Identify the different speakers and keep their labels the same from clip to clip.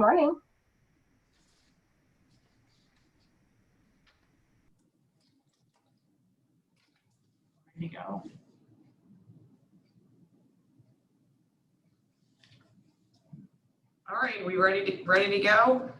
Speaker 1: morning.
Speaker 2: There you go. All right, we ready to go?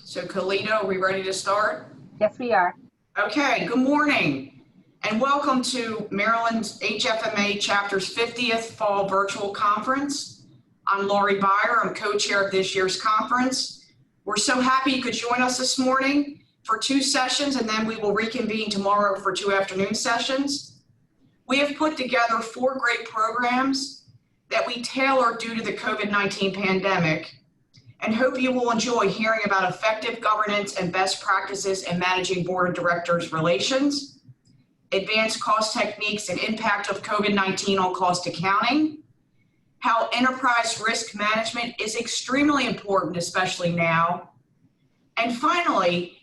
Speaker 2: So Kalita, are we ready to start?
Speaker 1: Yes, we are.
Speaker 2: Okay, good morning and welcome to Maryland's HFMA Chapter's 50th Fall Virtual Conference. I'm Lori Beyer, I'm co-chair of this year's conference. We're so happy you could join us this morning for 2 sessions, and then we will reconvene tomorrow for 2 afternoon sessions. We have put together 4 great programs that we tailor due to the COVID-19 pandemic, and hope you will enjoy hearing about effective governance and best practices in managing board of directors relations, advanced cost techniques and impact of COVID-19 on cost accounting, how enterprise risk management is extremely important, especially now, and finally,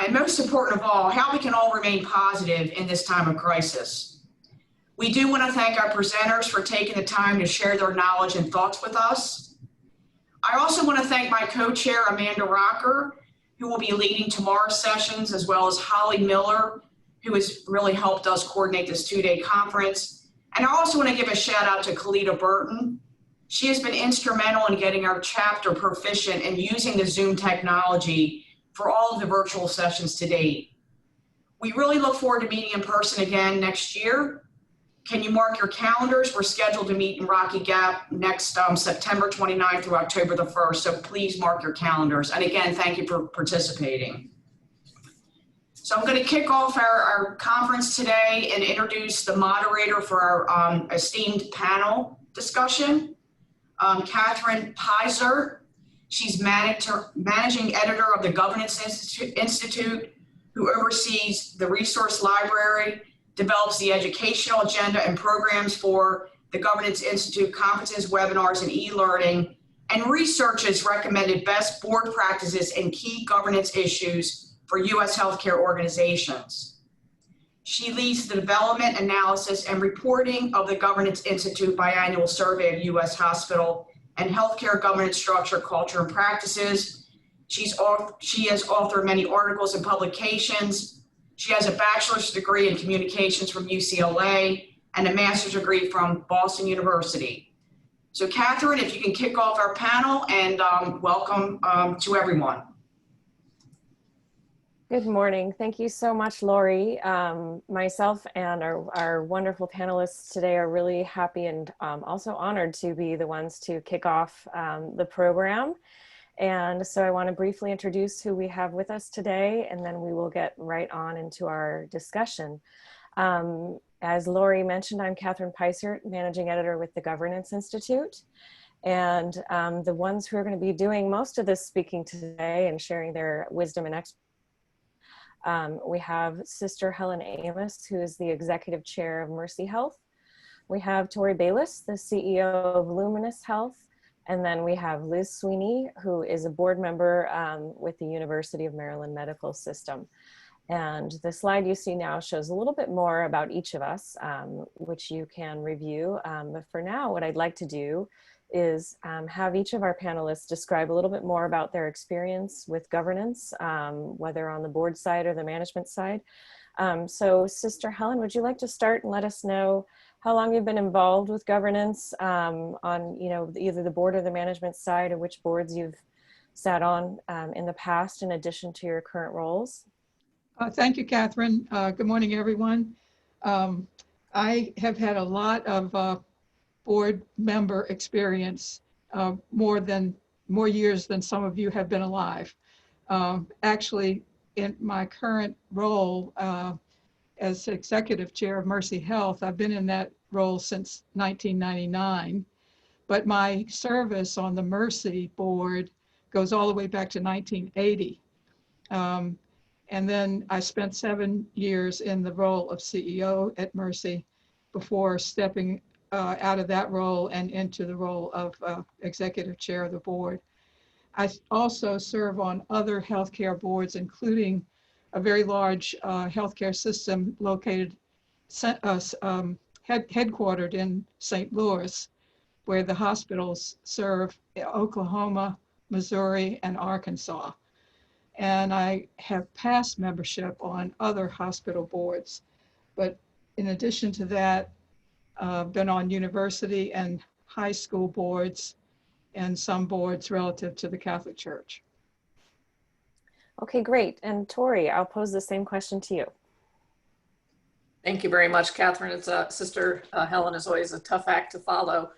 Speaker 2: and most important of all, how we can all remain positive in this time of crisis. We do want to thank our presenters for taking the time to share their knowledge and thoughts with us. I also want to thank my co-chair, Amanda Rocker, who will be leading tomorrow's sessions, as well as Holly Miller, who has really helped us coordinate this 2-day conference. And I also want to give a shout out to Kalita Burton. She has been instrumental in getting our chapter proficient in using the Zoom technology for all of the virtual sessions to date. We really look forward to meeting in person again next year. Can you mark your calendars? We're scheduled to meet in Rocky Gap next September 29th through October the 1st, so please mark your calendars. And again, thank you for participating. So I'm going to kick off our conference today and introduce the moderator for our esteemed panel discussion, Catherine Pizer. She's managing editor of the Governance Institute, who oversees the resource library, develops the educational agenda and programs for the Governance Institute conferences, webinars, and e-learning, and researches recommended best board practices and key governance issues for U.S. healthcare organizations. She leads the development, analysis, and reporting of the Governance Institute biannual survey of U.S. hospital and healthcare governance structure, culture, and practices. She has authored many articles and publications. She has a bachelor's degree in communications from UCLA and a master's degree from Boston University. So Catherine, if you can kick off our panel, and welcome to everyone.
Speaker 3: Good morning. Thank you so much, Lori. Myself and our wonderful panelists today are really happy and also honored to be the ones to kick off the program. And so I want to briefly introduce who we have with us today, and then we will get right on into our discussion. As Lori mentioned, I'm Catherine Pizer, managing editor with the Governance Institute. And the ones who are going to be doing most of this speaking today and sharing their wisdom and expertise, we have Sister Helen Amos, who is the executive chair of Mercy Health. We have Tori Bayless, the CEO of Luminous Health. And then we have Liz Sweeney, who is a board member with the University of Maryland Medical System. And the slide you see now shows a little bit more about each of us, which you can review. But for now, what I'd like to do is have each of our panelists describe a little bit more about their experience with governance, whether on the board side or the management side. So Sister Helen, would you like to start and let us know how long you've been involved with governance on either the board or the management side, or which boards you've sat on in the past in addition to your current roles?
Speaker 4: Thank you, Catherine. Good morning, everyone. I have had a lot of board member experience, more years than some of you have been alive. Actually, in my current role as executive chair of Mercy Health, I've been in that role since 1999, but my service on the Mercy board goes all the way back to 1980. And then I spent 7 years in the role of CEO at Mercy before stepping out of that role and into the role of executive chair of the board. I also serve on other healthcare boards, including a very large healthcare system located, headquartered in St. Louis, where the hospitals serve Oklahoma, Missouri, and Arkansas. And I have past membership on other hospital boards. But in addition to that, been on university and high school boards and some boards relative to the Catholic Church.
Speaker 3: Okay, great. And Tori, I'll pose the same question to you.
Speaker 1: Thank you very much, Catherine. It's Sister Helen is always a tough act to follow.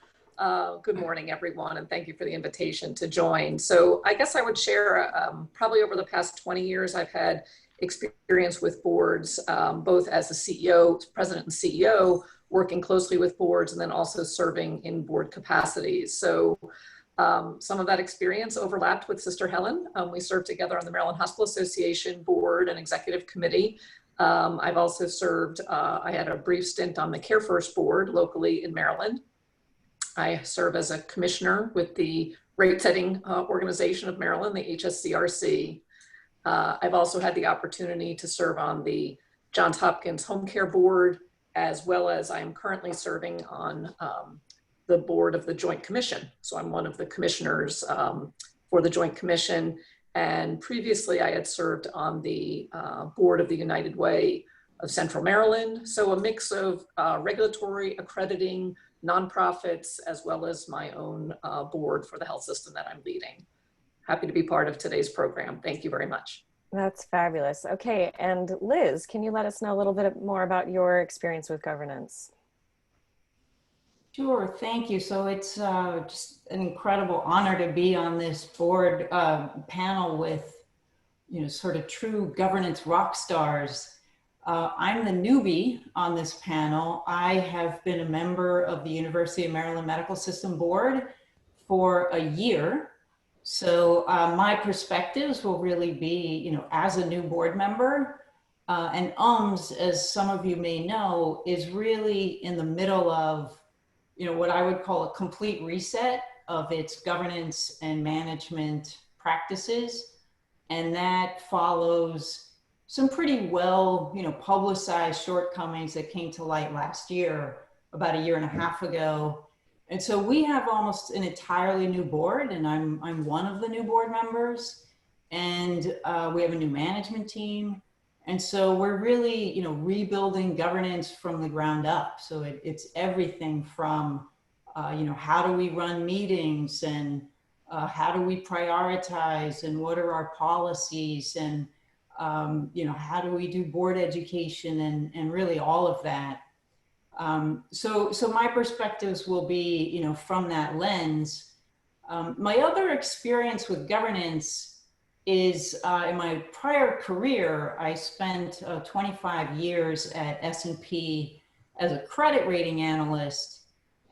Speaker 1: Good morning, everyone, and thank you for the invitation to join. So I guess I would share probably over the past 20 years, I've had experience with boards, both as a CEO, president and CEO, working closely with boards, and then also serving in board capacities. So some of that experience overlapped with Sister Helen. We served together on the Maryland Hospital Association board and executive committee. I've also served, I had a brief stint on the Care First board locally in Maryland. I serve as a commissioner with the rate setting organization of Maryland, the HSCRC. I've also had the opportunity to serve on the Johns Hopkins Home Care Board, as well as I am currently serving on the board of the Joint Commission. So I'm one of the commissioners for the Joint Commission. And previously I had served on the board of the United Way of Central Maryland. So a mix of regulatory, accrediting, nonprofits, as well as my own board for the health system that I'm leading. Happy to be part of today's program. Thank you very much.
Speaker 3: That's fabulous. Okay, and Liz, can you let us know a little bit more about your experience with governance?
Speaker 5: Sure, thank you. So it's just an incredible honor to be on this board panel with, sort of true governance rock stars. I'm the newbie on this panel. I have been a member of the University of Maryland Medical System Board for a year. So my perspectives will really be, as a new board member, and UMS, as some of you may know, is really in the middle of, what I would call a complete reset of its governance and management practices. And that follows some pretty well, publicized shortcomings that came to light last year, about a year and a half ago. And so we have almost an entirely new board, and I'm one of the new board members, and we have a new management team. And so we're really, rebuilding governance from the ground up. So it's everything from, how do we run meetings, and how do we prioritize, and what are our policies, and how do we do board education, and really all of that. So my perspectives will be, from that lens. My other experience with governance is in my prior career, I spent 25 years at S&P as a credit rating analyst.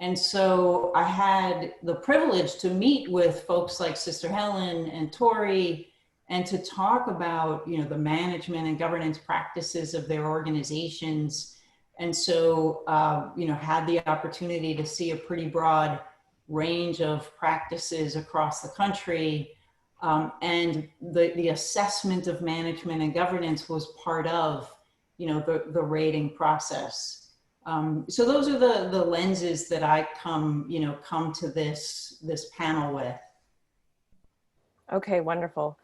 Speaker 5: And so I had the privilege to meet with folks like Sister Helen and Tori, and to talk about, the management and governance practices of their organizations. And so, had the opportunity to see a pretty broad range of practices across the country. And the assessment of management and governance was part of, the rating process. So those are the lenses that I come to this panel with.
Speaker 3: Okay, wonderful.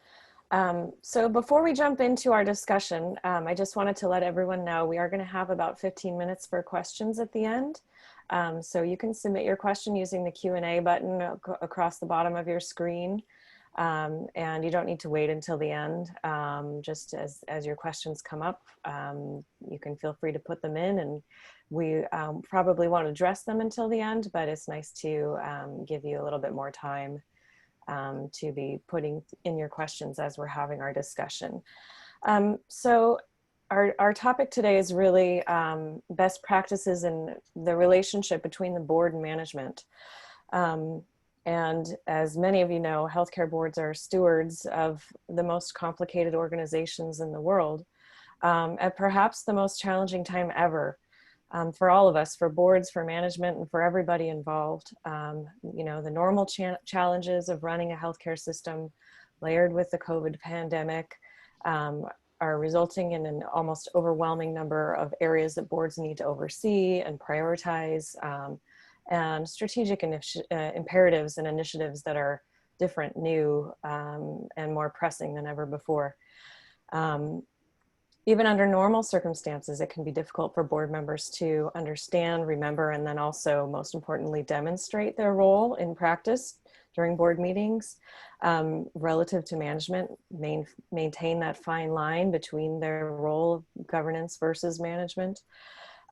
Speaker 3: So before we jump into our discussion, I just wanted to let everyone know we are going to have about 15 minutes for questions at the end. So you can submit your question using the Q&A button across the bottom of your screen. And you don't need to wait until the end. Just as your questions come up, you can feel free to put them in, and we probably won't address them until the end, but it's nice to give you a little bit more time to be putting in your questions as we're having our discussion. So our topic today is really best practices in the relationship between the board and management. And as many of you know, healthcare boards are stewards of the most complicated organizations in the world at perhaps the most challenging time ever for all of us, for boards, for management, and for everybody involved. The normal challenges of running a healthcare system layered with the COVID pandemic are resulting in an almost overwhelming number of areas that boards need to oversee and prioritize, and strategic imperatives and initiatives that are different, new, and more pressing than ever before. Even under normal circumstances, it can be difficult for board members to understand, remember, and then also, most importantly, demonstrate their role in practice during board meetings. Relative to management, maintain that fine line between their role of governance versus management.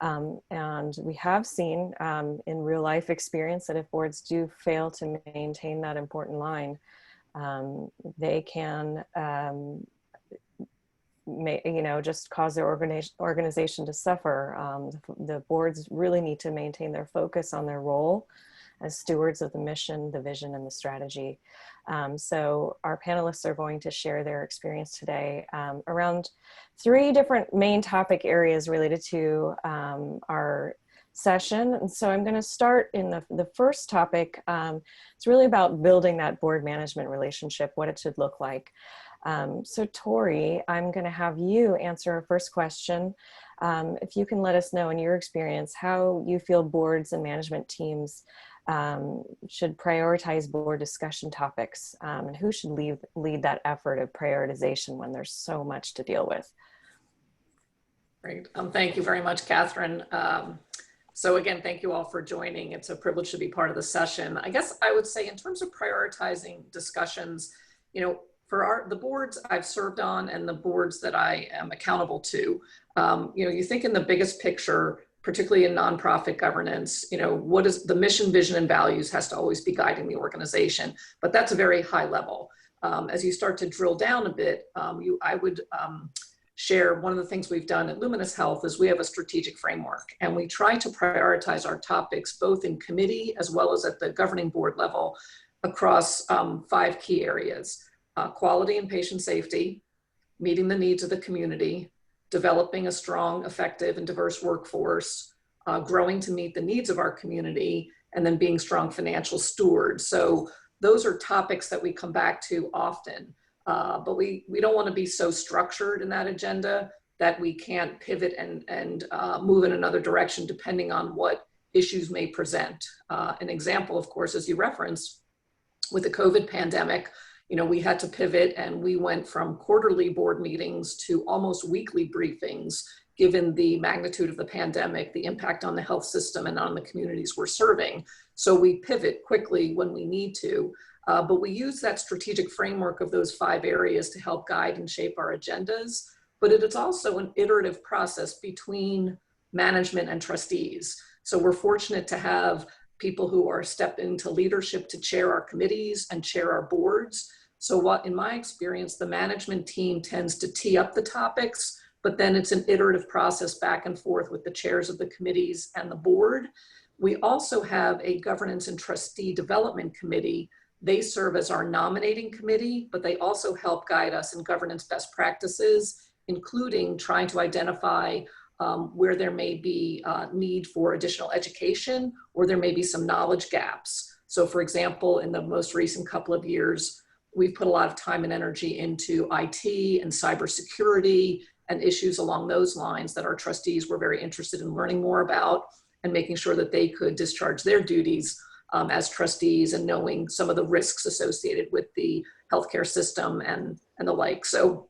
Speaker 3: And we have seen in real life experience that if boards do fail to maintain that important line, they can just cause their organization to suffer. The boards really need to maintain their focus on their role as stewards of the mission, the vision, and the strategy. So our panelists are going to share their experience today around 3 different main topic areas related to our session. And so I'm going to start in the first topic. It's really about building that board management relationship, what it should look like. So Tori, I'm going to have you answer our first question. If you can let us know in your experience how you feel boards and management teams should prioritize board discussion topics, and who should lead that effort of prioritization when there's so much to deal with.
Speaker 1: Great. Thank you very much, Catherine. So again, thank you all for joining. It's a privilege to be part of the session. I guess I would say in terms of prioritizing discussions, for the boards I've served on and the boards that I am accountable to, you think in the biggest picture, particularly in nonprofit governance, what is the mission, vision, and values has to always be guiding the organization, but that's a very high level. As you start to drill down a bit, I would share one of the things we've done at Luminous Health is we have a strategic framework, and we try to prioritize our topics both in committee as well as at the governing board level across 5 key areas. Quality and patient safety, meeting the needs of the community, developing a strong, effective, and diverse workforce, growing to meet the needs of our community, and then being strong financial stewards. So those are topics that we come back to often, but we don't want to be so structured in that agenda that we can't pivot and move in another direction depending on what issues may present. An example, of course, as you referenced, with the COVID pandemic, we had to pivot, and we went from quarterly board meetings to almost weekly briefings, given the magnitude of the pandemic, the impact on the health system and on the communities we're serving. So we pivot quickly when we need to, but we use that strategic framework of those 5 areas to help guide and shape our agendas. But it is also an iterative process between management and trustees. So we're fortunate to have people who are step into leadership to chair our committees and chair our boards. So in my experience, the management team tends to tee up the topics, but then it's an iterative process back and forth with the chairs of the committees and the board. We also have a governance and trustee development committee. They serve as our nominating committee, but they also help guide us in governance best practices, including trying to identify where there may be need for additional education, or there may be some knowledge gaps. So for example, in the most recent couple of years, we've put a lot of time and energy into IT and cybersecurity and issues along those lines that our trustees were very interested in learning more about, and making sure that they could discharge their duties as trustees and knowing some of the risks associated with the healthcare system and the like. So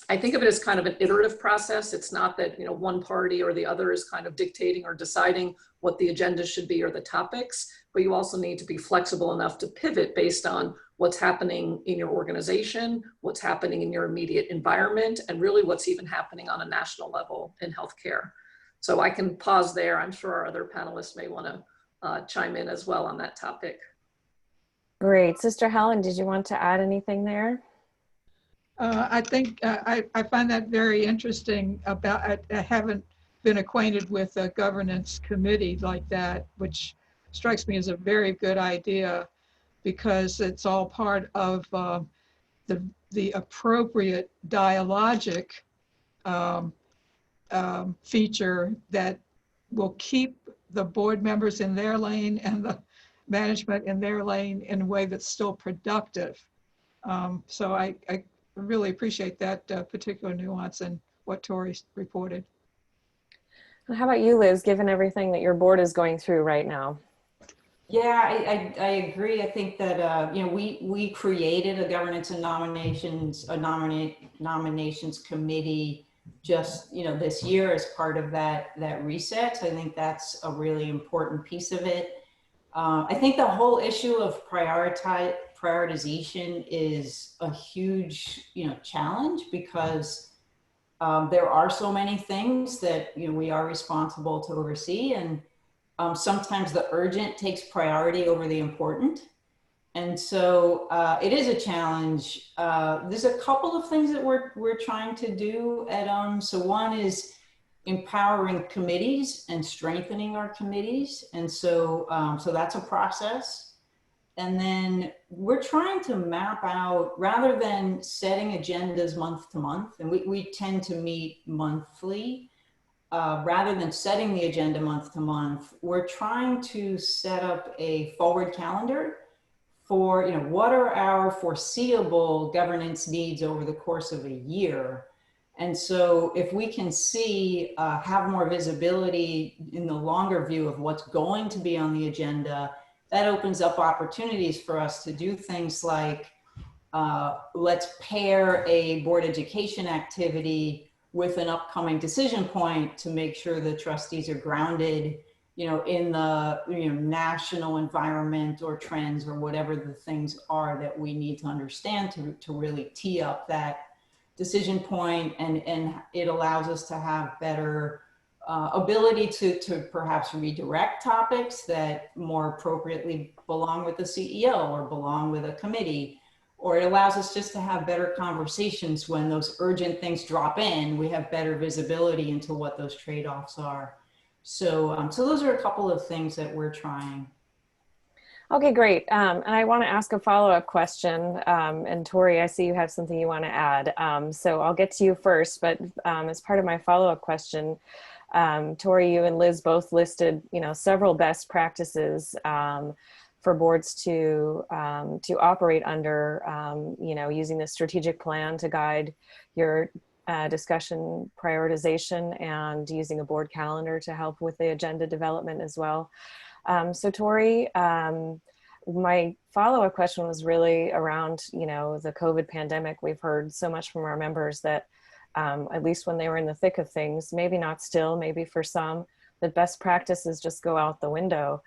Speaker 1: I think of it as kind of an iterative process. It's not that one party or the other is kind of dictating or deciding what the agenda should be or the topics, but you also need to be flexible enough to pivot based on what's happening in your organization, what's happening in your immediate environment, and really what's even happening on a national level in healthcare. So I can pause there. I'm sure our other panelists may want to chime in as well on that topic.
Speaker 3: Great. Sister Helen, did you want to add anything there?
Speaker 4: I think I find that very interesting. I haven't been acquainted with a governance committee like that, which strikes me as a very good idea, because it's all part of the appropriate dialogic feature that will keep the board members in their lane and the management in their lane in a way that's still productive. So I really appreciate that particular nuance and what Tori reported.
Speaker 3: How about you, Liz, given everything that your board is going through right now?
Speaker 5: Yeah, I agree. I think that, you know, we created a governance and nominations committee just, you know, this year as part of that reset. So I think that's a really important piece of it. I think the whole issue of prioritization is a huge, you know, challenge because there are so many things that, you know, we are responsible to oversee, and sometimes the urgent takes priority over the important. And so it is a challenge. There's a couple of things that we're trying to do at so one is empowering committees and strengthening our committees. And so so that's a process. And then we're trying to map out, rather than setting agendas month to month, and we tend to meet monthly, rather than setting the agenda month to month, we're trying to set up a forward calendar for, you know, what are our foreseeable governance needs over the course of a year. And so if we can see, have more visibility in the longer view of what's going to be on the agenda, that opens up opportunities for us to do things like, let's pair a board education activity with an upcoming decision point to make sure the trustees are grounded, you know, in the, you know, national environment or trends or whatever the things are that we need to understand to really tee up that decision point. And it allows us to have better ability to perhaps redirect topics that more appropriately belong with the CEO or belong with a committee. Or it allows us just to have better conversations when those urgent things drop in. We have better visibility into what those trade-offs are. So, so those are a couple of things that we're trying.
Speaker 3: Okay, great. And I want to ask a follow-up question. And Tori, I see you have something you want to add. So I'll get to you first, but as part of my follow-up question, Tori, you and Liz both listed, you know, several best practices for boards to operate under, you know, using the strategic plan to guide your discussion prioritization and using a board calendar to help with the agenda development as well. So Tori, my follow-up question was really around, you know, the COVID pandemic. We've heard so much from our members that at least when they were in the thick of things, maybe not still, maybe for some, the best practices just go out the window.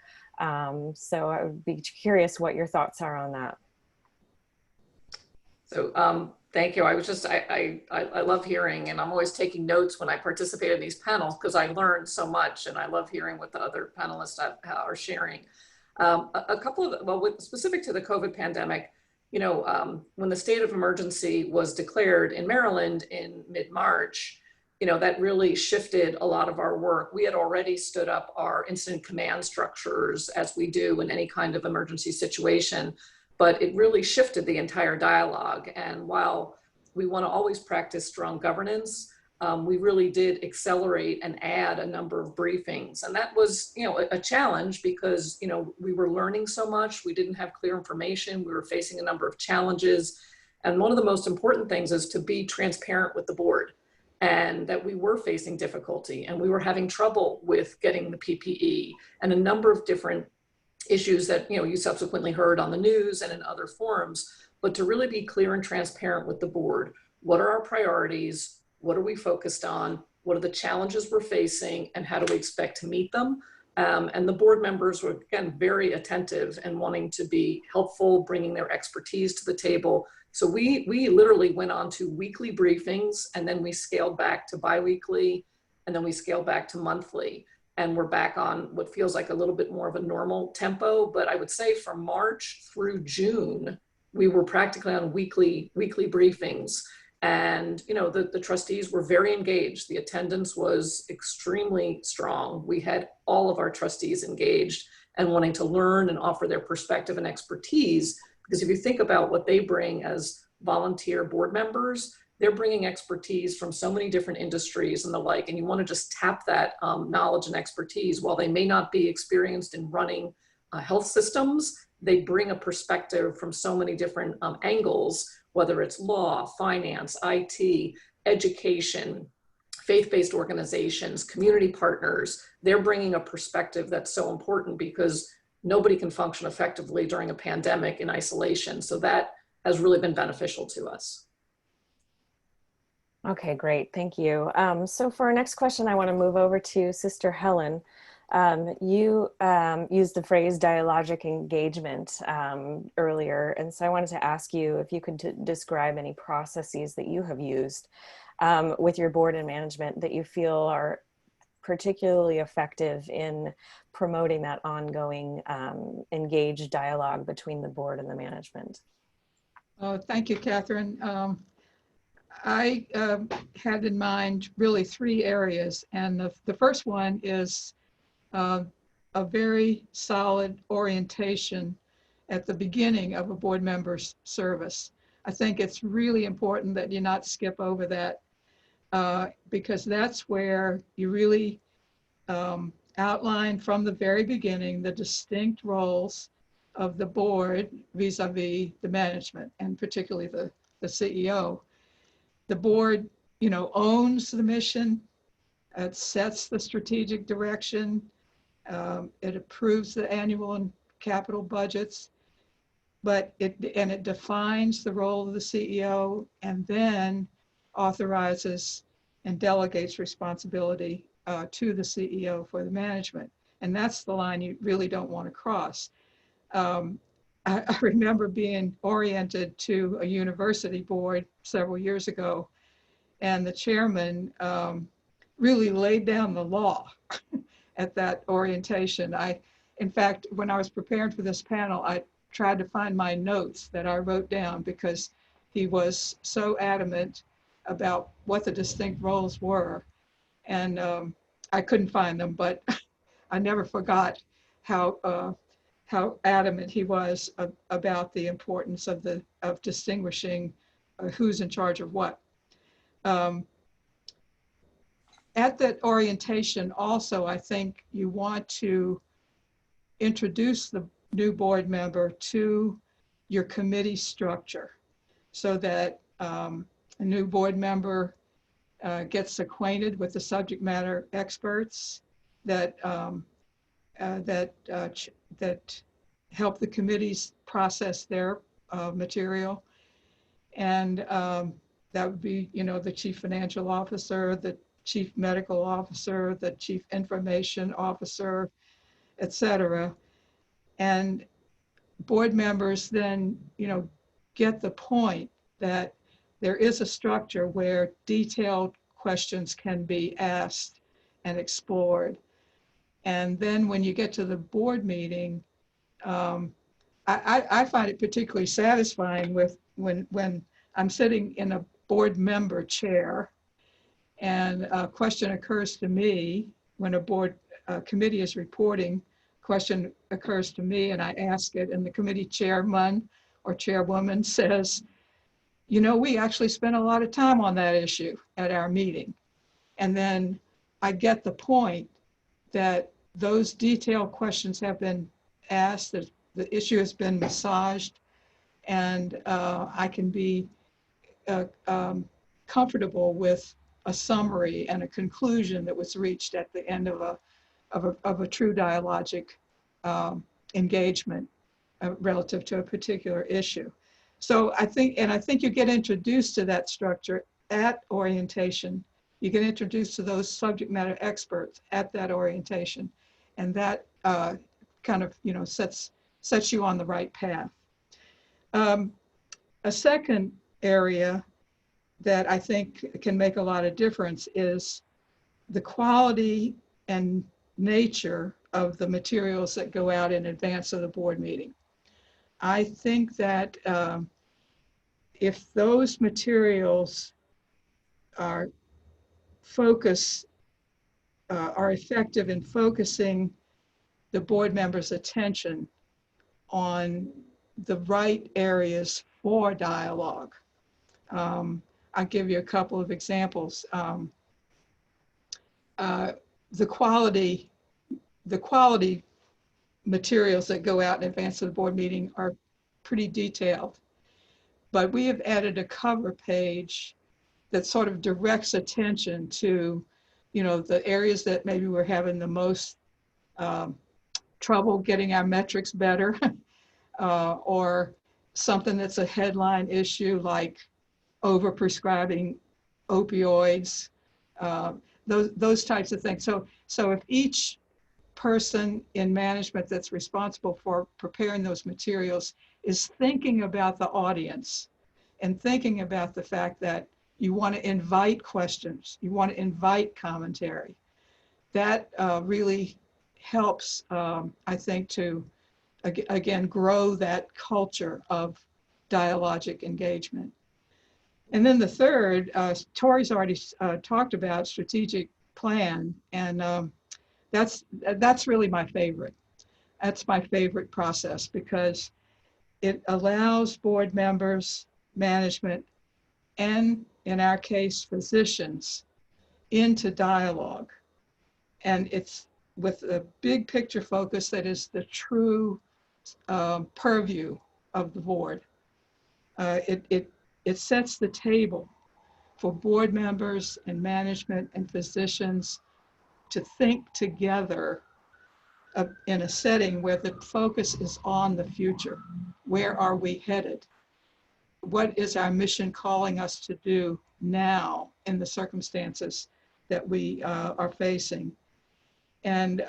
Speaker 3: So I would be curious what your thoughts are on that.
Speaker 1: So thank you. I was just, I love hearing, and I'm always taking notes when I participate in these panels because I learn so much, and I love hearing what the other panelists are sharing. A couple of, well, specific to the COVID pandemic, you know, when the state of emergency was declared in Maryland in mid-March, you know, that really shifted a lot of our work. We had already stood up our incident command structures as we do in any kind of emergency situation, but it really shifted the entire dialogue. And while we want to always practice strong governance, we really did accelerate and add a number of briefings. And that was, you know, a challenge because, you know, we were learning so much. We didn't have clear information. We were facing a number of challenges. And one of the most important things is to be transparent with the board, and that we were facing difficulty and we were having trouble with getting the PPE and a number of different issues that, you know, you subsequently heard on the news and in other forums, but to really be clear and transparent with the board. What are our priorities? What are we focused on? What are the challenges we're facing, and how do we expect to meet them? And the board members were, again, very attentive and wanting to be helpful, bringing their expertise to the table. So we literally went on to weekly briefings, and then we scaled back to biweekly, and then we scaled back to monthly. And we're back on what feels like a little bit more of a normal tempo. But I would say from March through June, we were practically on weekly briefings. And, you know, the trustees were very engaged. The attendance was extremely strong. We had all of our trustees engaged and wanting to learn and offer their perspective and expertise. Because if you think about what they bring as volunteer board members, they're bringing expertise from so many different industries and the like, and you want to just tap that knowledge and expertise. While they may not be experienced in running health systems. They bring a perspective from so many different angles, whether it's law, finance, IT, education, faith-based organizations, community partners. They're bringing a perspective that's so important because nobody can function effectively during a pandemic in isolation. So that has really been beneficial to us.
Speaker 3: Okay, great. Thank you. So for our next question, I want to move over to Sister Helen. You used the phrase dialogic engagement earlier, and so I wanted to ask you if you could describe any processes that you have used with your board and management that you feel are particularly effective in promoting that ongoing engaged dialogue between the board and the management.
Speaker 4: Thank you, Catherine. I had in mind really 3 areas, and the first one is a very solid orientation at the beginning of a board member's service. I think it's really important that you not skip over that because that's where you really outline from the very beginning the distinct roles of the board vis-a-vis the management, and particularly the CEO. The board, owns the mission. It sets the strategic direction. It approves the annual and capital budgets, but it defines the role of the CEO, and then authorizes and delegates responsibility to the CEO for the management. And that's the line you really don't want to cross. I remember being oriented to a university board several years ago, and the chairman really laid down the law at that orientation. In fact, when I was preparing for this panel, I tried to find my notes that I wrote down because he was so adamant about what the distinct roles were. And I couldn't find them, but I never forgot how adamant he was about the importance of distinguishing who's in charge of what. At that orientation also, I think you want to introduce the new board member to your committee structure so that a new board member gets acquainted with the subject matter experts that help the committees process their material. And that would be, the chief financial officer, the chief medical officer, the chief information officer, et cetera. And board members then, get the point that there is a structure where detailed questions can be asked and explored. And then when you get to the board meeting, I find it particularly satisfying when I'm sitting in a board member chair and a question occurs to me when a board committee is reporting, question occurs to me and I ask it, and the committee chairman or chairwoman says, we actually spent a lot of time on that issue at our meeting. And then I get the point that those detailed questions have been asked, that the issue has been massaged, and I can be comfortable with a summary and a conclusion that was reached at the end of a true dialogic engagement relative to a particular issue. So I think you get introduced to that structure at orientation. You get introduced to those subject matter experts at that orientation, and that kind of sets you on the right path. A second area that I think can make a lot of difference is the quality and nature of the materials that go out in advance of the board meeting. I think that if those materials are effective in focusing the board members' attention on the right areas for dialogue. I'll give you a couple of examples. The quality materials that go out in advance of the board meeting are pretty detailed. But we have added a cover page that sort of directs attention to, the areas that maybe we're having the most trouble getting our metrics better, or something that's a headline issue like overprescribing opioids, those types of things. So if each person in management that's responsible for preparing those materials is thinking about the audience and thinking about the fact that you want to invite questions, you want to invite commentary, that really helps, I think, to, again, grow that culture of dialogic engagement. And then the third, Tori's already talked about strategic plan, and that's really my favorite. That's my favorite process because it allows board members, management, and in our case, physicians, into dialogue. And it's with a big picture focus that is the true purview of the board. It sets the table for board members and management and physicians to think together in a setting where the focus is on the future. Where are we headed? What is our mission calling us to do now in the circumstances that we are facing? And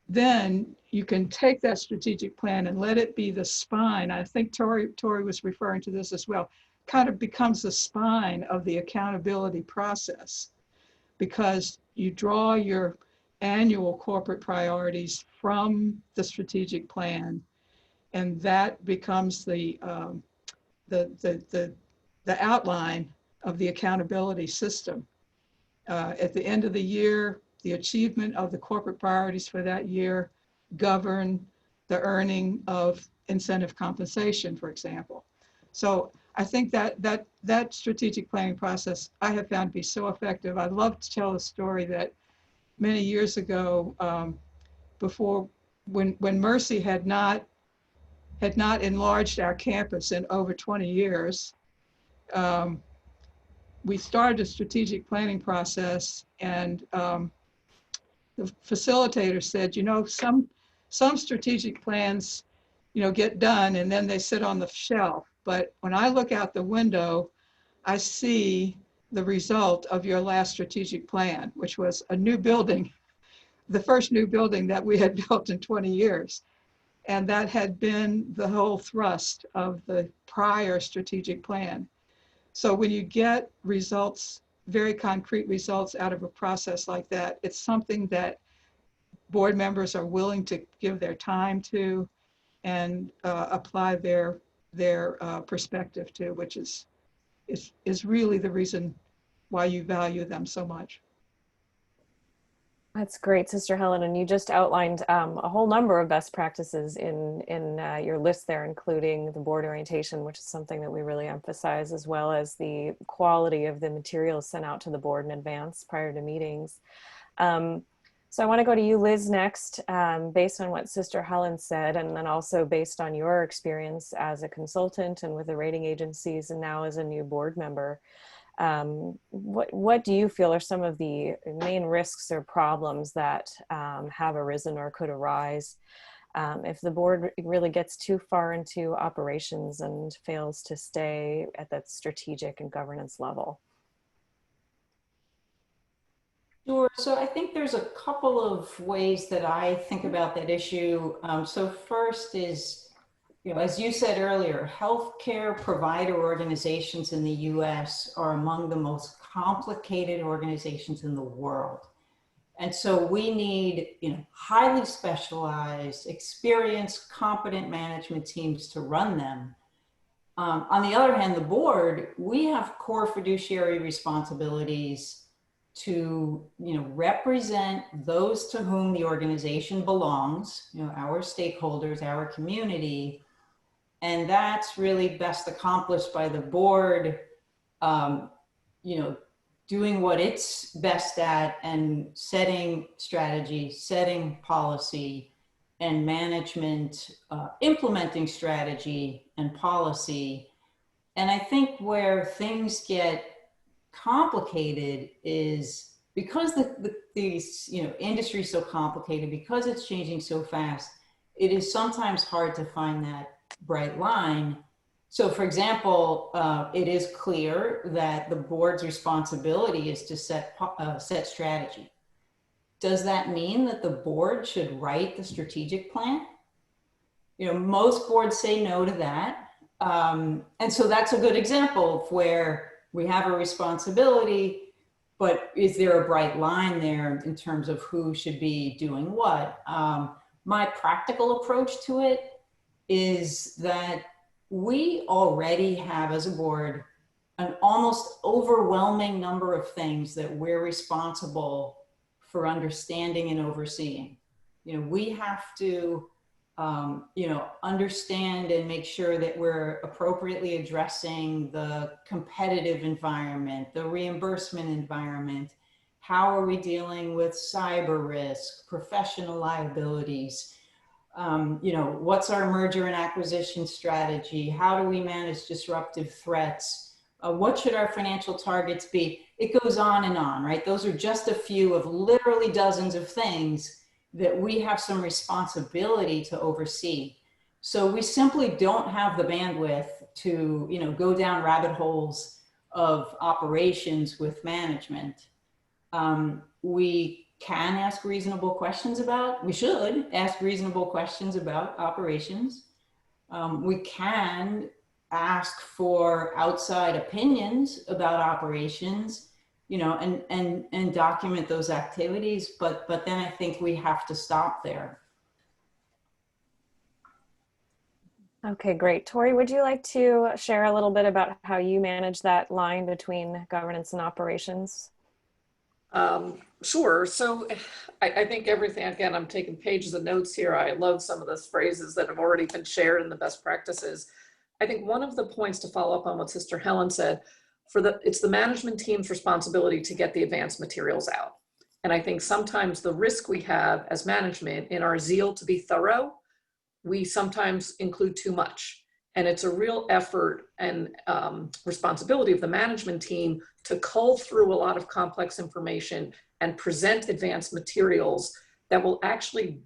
Speaker 4: then you can take that strategic plan and let it be the spine. I think Tori was referring to this as well, kind of becomes the spine of the accountability process, because you draw your annual corporate priorities from the strategic plan, and that becomes the outline of the accountability system. At the end of the year, the achievement of the corporate priorities for that year govern the earning of incentive compensation, for example. So I think that strategic planning process I have found to be so effective. I'd love to tell a story that many years ago, before when Mercy had not enlarged our campus in over 20 years, we started a strategic planning process, and the facilitator said, some strategic plans, get done and then they sit on the shelf. But when I look out the window, I see the result of your last strategic plan, which was a new building, the first new building that we had built in 20 years. And that had been the whole thrust of the prior strategic plan. So when you get results, very concrete results out of a process like that, it's something that board members are willing to give their time to and apply their perspective to, which is really the reason why you value them so much.
Speaker 3: That's great, Sister Helen. And you just outlined a whole number of best practices in your list there, including the board orientation, which is something that we really emphasize, as well as the quality of the materials sent out to the board in advance prior to meetings. So I want to go to you, Liz, next, based on what Sister Helen said, and then also based on your experience as a consultant and with the rating agencies and now as a new board member. What do you feel are some of the main risks or problems that have arisen or could arise if the board really gets too far into operations and fails to stay at that strategic and governance level?
Speaker 5: Sure. So I think there's a couple of ways that I think about that issue. So first is, as you said earlier, healthcare provider organizations in the US are among the most complicated organizations in the world. And so we need, highly specialized, experienced, competent management teams to run them. On the other hand, the board, we have core fiduciary responsibilities to represent those to whom the organization belongs, our stakeholders, our community. And that's really best accomplished by the board, doing what it's best at and setting strategy, setting policy, and management implementing strategy and policy. And I think where things get complicated is because these industry is so complicated, because it's changing so fast, it is sometimes hard to find that bright line. So for example, it is clear that the board's responsibility is to set strategy. Does that mean that the board should write the strategic plan? Most boards say no to that. And so that's a good example of where we have a responsibility, but is there a bright line there in terms of who should be doing what? My practical approach to it is that we already have, as a board, an almost overwhelming number of things that we're responsible for understanding and overseeing. We have to understand and make sure that we're appropriately addressing the competitive environment, the reimbursement environment. How are we dealing with cyber risk, professional liabilities? What's our merger and acquisition strategy? How do we manage disruptive threats? What should our financial targets be? It goes on, right? Those are just a few of literally dozens of things that we have some responsibility to oversee. So we simply don't have the bandwidth to, go down rabbit holes of operations with management. We can ask reasonable questions we should ask reasonable questions about operations. We can ask for outside opinions about operations, and document those activities, but then I think we have to stop there.
Speaker 3: Okay, great. Tori, would you like to share a little bit about how you manage that line between governance and operations?
Speaker 1: Sure. So I think everything, again, I'm taking pages of notes here. I love some of those phrases that have already been shared in the best practices. I think one of the points to follow up on what Sister Helen said, it's the management team's responsibility to get the advanced materials out. And I think sometimes the risk we have as management in our zeal to be thorough, we sometimes include too much. And it's a real effort and responsibility of the management team to cull through a lot of complex information and present advanced materials that will actually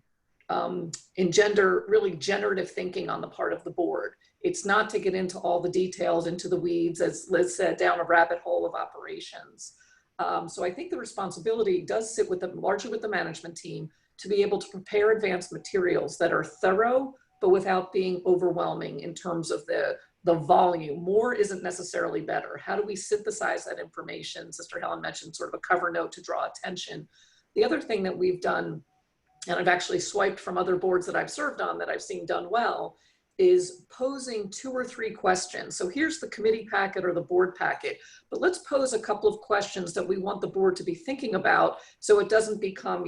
Speaker 1: engender really generative thinking on the part of the board. It's not to get into all the details, into the weeds, as Liz said, down a rabbit hole of operations. So I think the responsibility does sit largely with the management team to be able to prepare advanced materials that are thorough, but without being overwhelming in terms of the volume. More isn't necessarily better. How do we synthesize that information? Sister Helen mentioned sort of a cover note to draw attention. The other thing that we've done, and I've actually swiped from other boards that I've served on that I've seen done well, is posing 2 or 3 questions. So here's the committee packet or the board packet, but let's pose a couple of questions that we want the board to be thinking about so it doesn't become,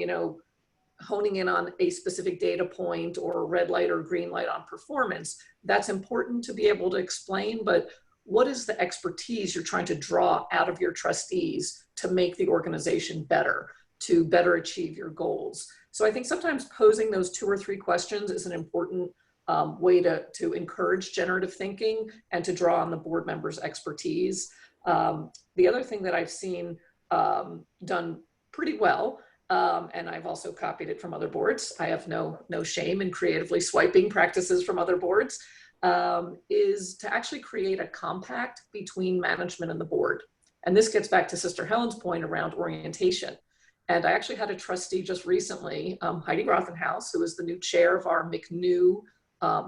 Speaker 1: honing in on a specific data point or red light or green light on performance. That's important to be able to explain, but what is the expertise you're trying to draw out of your trustees to make the organization better, to better achieve your goals? So I think sometimes posing those 2 or 3 questions is an important way to encourage generative thinking and to draw on the board members' expertise. The other thing that I've seen done pretty well, and I've also copied it from other boards, I have no shame in creatively swiping practices from other boards, is to actually create a compact between management and the board. And this gets back to Sister Helen's point around orientation. And I actually had a trustee just recently, Heidi Rothenhaus, who is the new chair of our McNew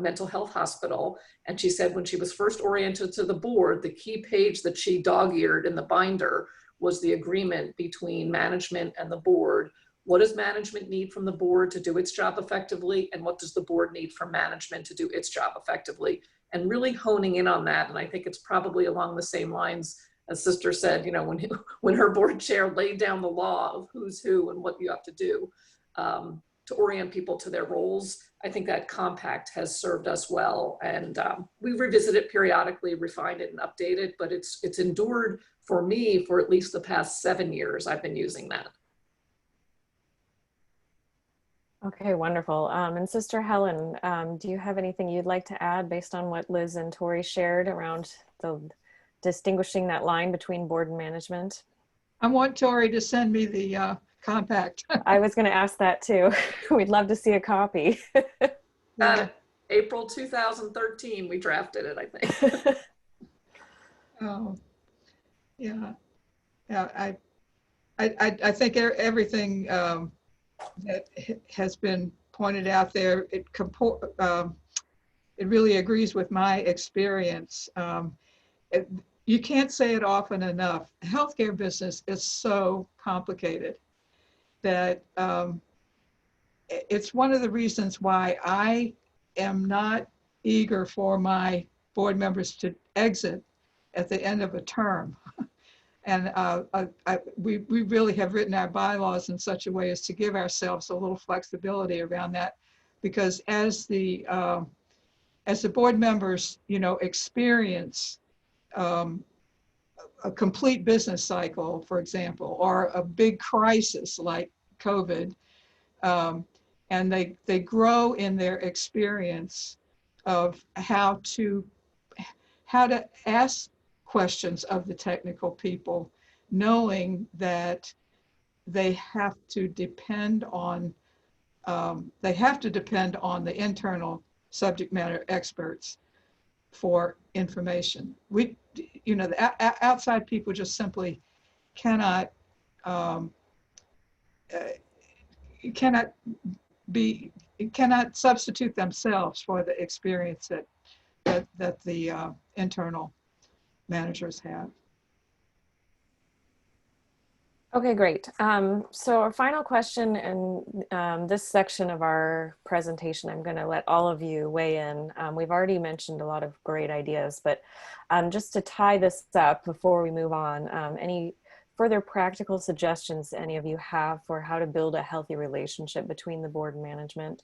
Speaker 1: mental health hospital. And she said when she was first oriented to the board, the key page that she dog-eared in the binder was the agreement between management and the board. What does management need from the board to do its job effectively? And what does the board need from management to do its job effectively? And really honing in on that. And I think it's probably along the same lines as Sister said, when her board chair laid down the law of who's who and what you have to do to orient people to their roles. I think that compact has served us well. And we revisit it periodically, refine it and update it, but it's endured for me for at least the past 7 years I've been using that.
Speaker 3: Okay, wonderful. And Sister Helen, do you have anything you'd like to add based on what Liz and Tori shared around the distinguishing that line between board and management?
Speaker 4: I want Tori to send me the compact.
Speaker 3: I was going to ask that too. We'd love to see a copy.
Speaker 1: Got it. April 2013, we drafted it, I think.
Speaker 4: Oh, yeah. Yeah, I think everything that has been pointed out there, it really agrees with my experience. You can't say it often enough. Healthcare business is so complicated that it's one of the reasons why I am not eager for my board members to exit at the end of a term. And we really have written our bylaws in such a way as to give ourselves a little flexibility around that, because as the board members, experience a complete business cycle, for example, or a big crisis like COVID, and they grow in their experience of how to ask questions of the technical people, knowing that they have to depend on the internal subject matter experts for information. The outside people just simply cannot cannot substitute themselves for the experience that the internal managers have.
Speaker 3: Okay, great. So our final question in this section of our presentation, I'm going to let all of you weigh in. We've already mentioned a lot of great ideas, but just to tie this up before we move on, any further practical suggestions any of you have for how to build a healthy relationship between the board and management?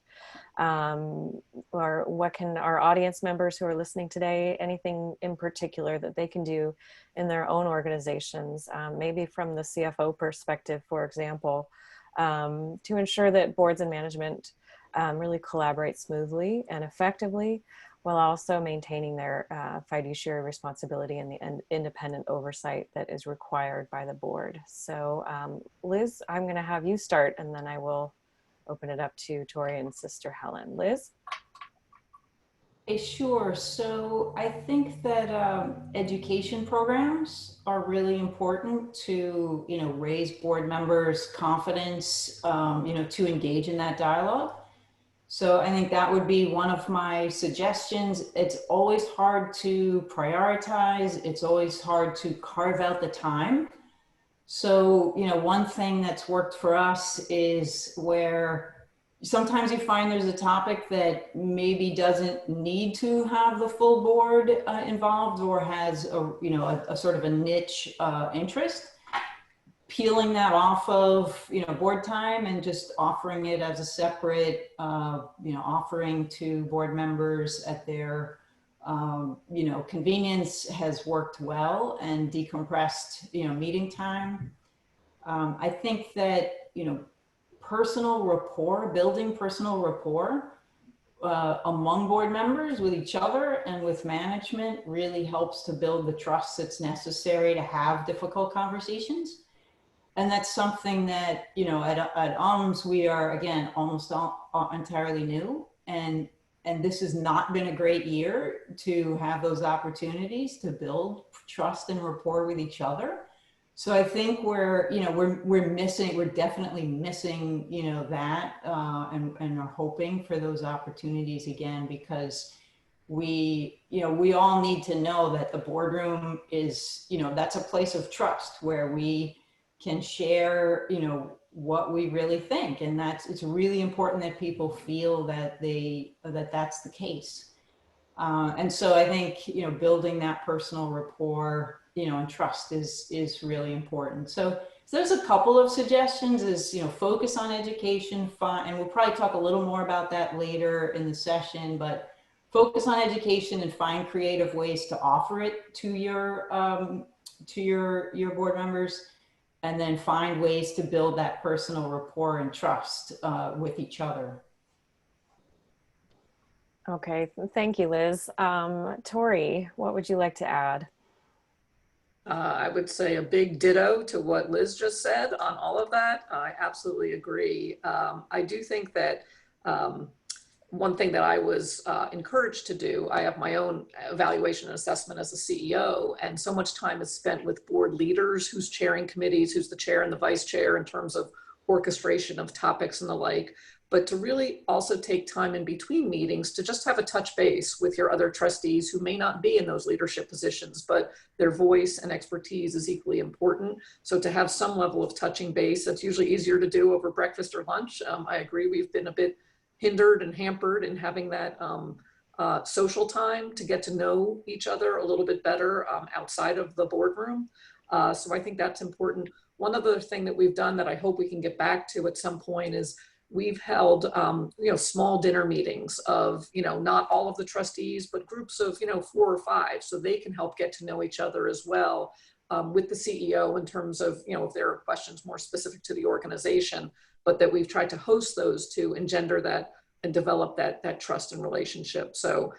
Speaker 3: Or what can our audience members who are listening today, anything in particular that they can do in their own organizations, maybe from the CFO perspective, for example, to ensure that boards and management really collaborate smoothly and effectively, while also maintaining their fiduciary responsibility and the independent oversight that is required by the board. So Liz, I'm going to have you start, and then I will open it up to Tori and Sister Helen. Liz?
Speaker 5: Sure. So I think that education programs are really important to, raise board members' confidence, to engage in that dialogue. So I think that would be one of my suggestions. It's always hard to prioritize. It's always hard to carve out the time. So, one thing that's worked for us is where sometimes you find there's a topic that maybe doesn't need to have the full board involved, or has a sort of a niche interest. Peeling that off of board time and just offering it as a separate offering to board members at their convenience has worked well, and decompressed meeting time. I think that personal rapport, building personal rapport among board members with each other and with management really helps to build the trust that's necessary to have difficult conversations. And that's something that, at UMS, we are, again, almost entirely new. And this has not been a great year to have those opportunities to build trust and rapport with each other. So I think we're definitely missing, that, and are hoping for those opportunities again, because we all need to know that the boardroom is, that's a place of trust where we can share, what we really think. And it's really important that people feel that that's the case. And so I think, building that personal rapport, and trust is really important. So there's a couple of suggestions is, focus on education, and we'll probably talk a little more about that later in the session, but focus on education and find creative ways to offer it to your board members. and then find ways to build that personal rapport and trust with each other.
Speaker 3: Okay, thank you, Liz. Tori, what would you like to add?
Speaker 1: I would say a big ditto to what Liz just said on all of that. I absolutely agree. I do think that one thing that I was encouraged to do, I have my own evaluation and assessment as a CEO, and so much time is spent with board leaders, who's chairing committees, who's the chair and the vice chair in terms of orchestration of topics and the like, but to really also take time in between meetings to just have a touch base with your other trustees who may not be in those leadership positions, but their voice and expertise is equally important. So to have some level of touching base, that's usually easier to do over breakfast or lunch. I agree, we've been a bit hindered and hampered in having that social time to get to know each other a little bit better outside of the boardroom. So I think that's important. One other thing that we've done that I hope we can get back to at some point is we've held small dinner meetings of, not all of the trustees, but groups of, 4 or 5, so they can help get to know each other as well with the CEO in terms of, if there are questions more specific to the organization, but that we've tried to host those to engender that and develop that trust and relationship. So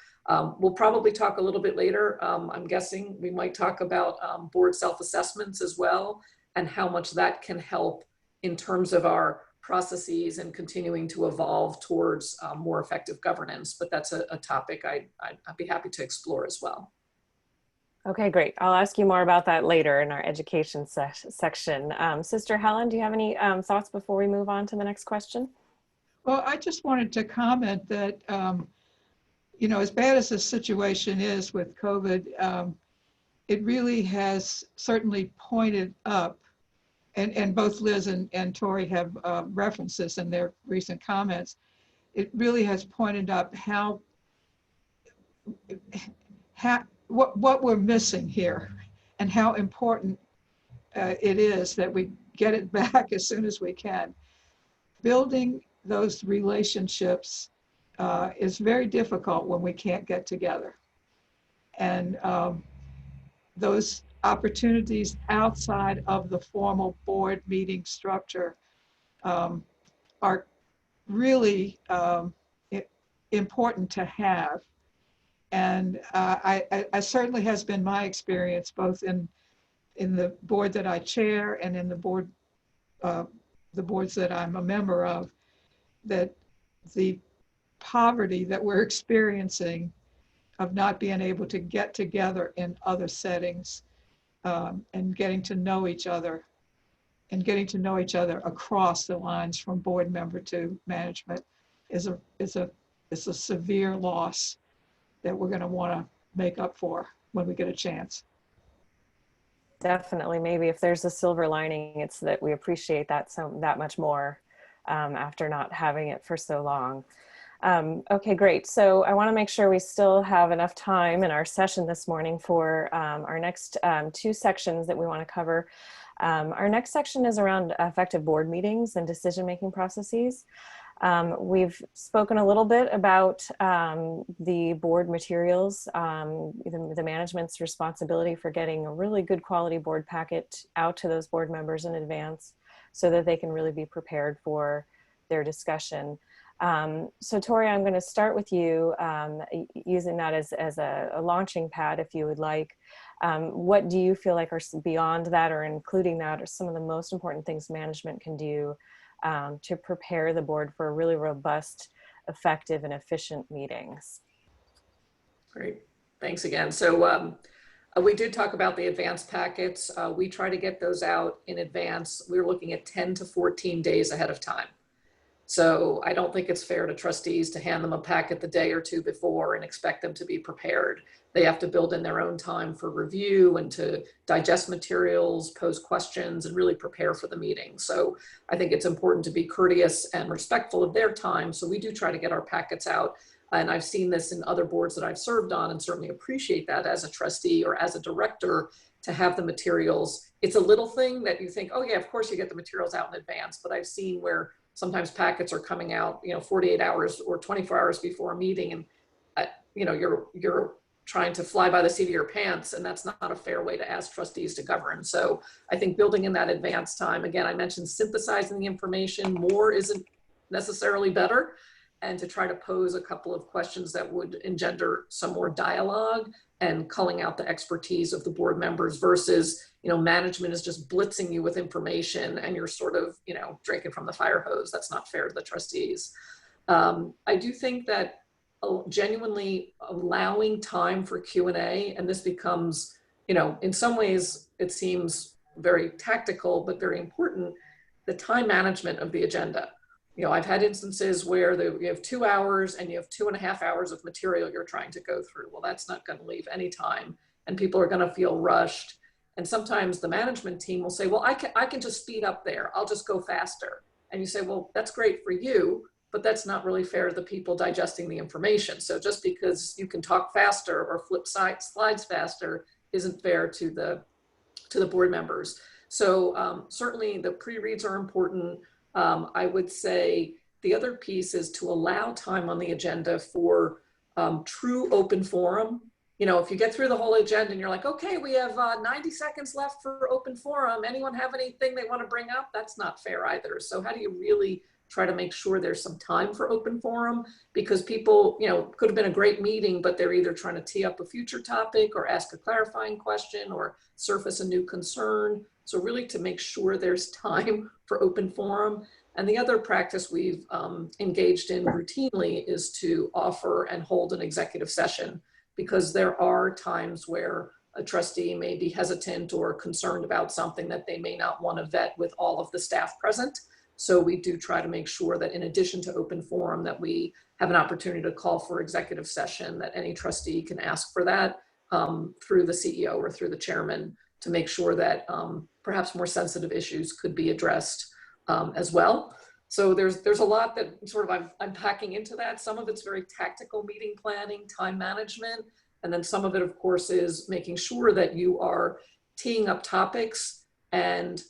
Speaker 1: we'll probably talk a little bit later. I'm guessing we might talk about board self-assessments as well, and how much that can help in terms of our processes and continuing to evolve towards more effective governance. But that's a topic I'd be happy to explore as well.
Speaker 3: Okay, great. I'll ask you more about that later in our education section. Sister Helen, do you have any thoughts before we move on to the next question?
Speaker 4: Well, I just wanted to comment that, as bad as the situation is with COVID, it really has certainly pointed up, and both Liz and Tori have referenced this in their recent comments. It really has pointed up what we're missing here, and how important it is that we get it back as soon as we can. Building those relationships is very difficult when we can't get together. And those opportunities outside of the formal board meeting structure are really important to have. And I certainly has been my experience, both in the board that I chair and in the boards that I'm a member of, that the poverty that we're experiencing of not being able to get together in other settings and getting to know each other across the lines from board member to management is a severe loss that we're going to want to make up for when we get a chance.
Speaker 3: Definitely. Maybe if there's a silver lining, it's that we appreciate that that much more after not having it for so long. Okay, great. So I want to make sure we still have enough time in our session this morning for our next 2 sections that we want to cover. Our next section is around effective board meetings and decision-making processes. We've spoken a little bit about the board materials, the management's responsibility for getting a really good quality board packet out to those board members in advance so that they can really be prepared for their discussion. So Tori, I'm going to start with you, using that as a launching pad, if you would like. What do you feel like are beyond that, or including that, are some of the most important things management can do to prepare the board for really robust, effective, and efficient meetings?
Speaker 1: Great, thanks again. So we did talk about the advance packets. We try to get those out in advance. We're looking at 10 to 14 days ahead of time. So I don't think it's fair to trustees to hand them a packet the day or 2 before and expect them to be prepared. They have to build in their own time for review and to digest materials, pose questions, and really prepare for the meeting. So I think it's important to be courteous and respectful of their time. So we do try to get our packets out. And I've seen this in other boards that I've served on, and certainly appreciate that as a trustee or as a director, to have the materials. It's a little thing that you think, oh yeah, of course you get the materials out in advance, but I've seen where sometimes packets are coming out, 48 hours or 24 hours before a meeting, and your trying to fly by the seat of your pants, and that's not a fair way to ask trustees to govern. So I think building in that advance time, again, I mentioned synthesizing the information, more isn't necessarily better, and to try to pose a couple of questions that would engender some more dialogue and culling out the expertise of the board members versus, management is just blitzing you with information and you're sort of, drinking from the fire hose. That's not fair to the trustees. I do think that genuinely allowing time for Q&A, and this becomes, in some ways it seems very tactical, but very important, the time management of the agenda. I've had instances where you have 2 hours and you have 2.5 hours of material you're trying to go through. Well, that's not going to leave any time, and people are going to feel rushed. And sometimes the management team will say, well, I can just speed up there. I'll just go faster. And you say, well, that's great for you, but that's not really fair to the people digesting the information. So just because you can talk faster or flip slides faster isn't fair to the board members. So certainly the pre-reads are important. I would say the other piece is to allow time on the agenda for true open forum. If you get through the whole agenda and you're like, okay, we have 90 seconds left for open forum. Anyone have anything they want to bring up? That's not fair either. So how do you really try to make sure there's some time for open forum? Because people, could have been a great meeting, but they're either trying to tee up a future topic or ask a clarifying question or surface a new concern. So really to make sure there's time for open forum. And the other practice we've engaged in routinely is to offer and hold an executive session, because there are times where a trustee may be hesitant or concerned about something that they may not want to vet with all of the staff present. So we do try to make sure that in addition to open forum, that we have an opportunity to call for executive session, that any trustee can ask for that through the CEO or through the chairman, to make sure that perhaps more sensitive issues could be addressed as well. So there's a lot that sort of I'm packing into that. Some of it's very tactical meeting planning, time management, and then some of it, of course, is making sure that you are teeing up topics. And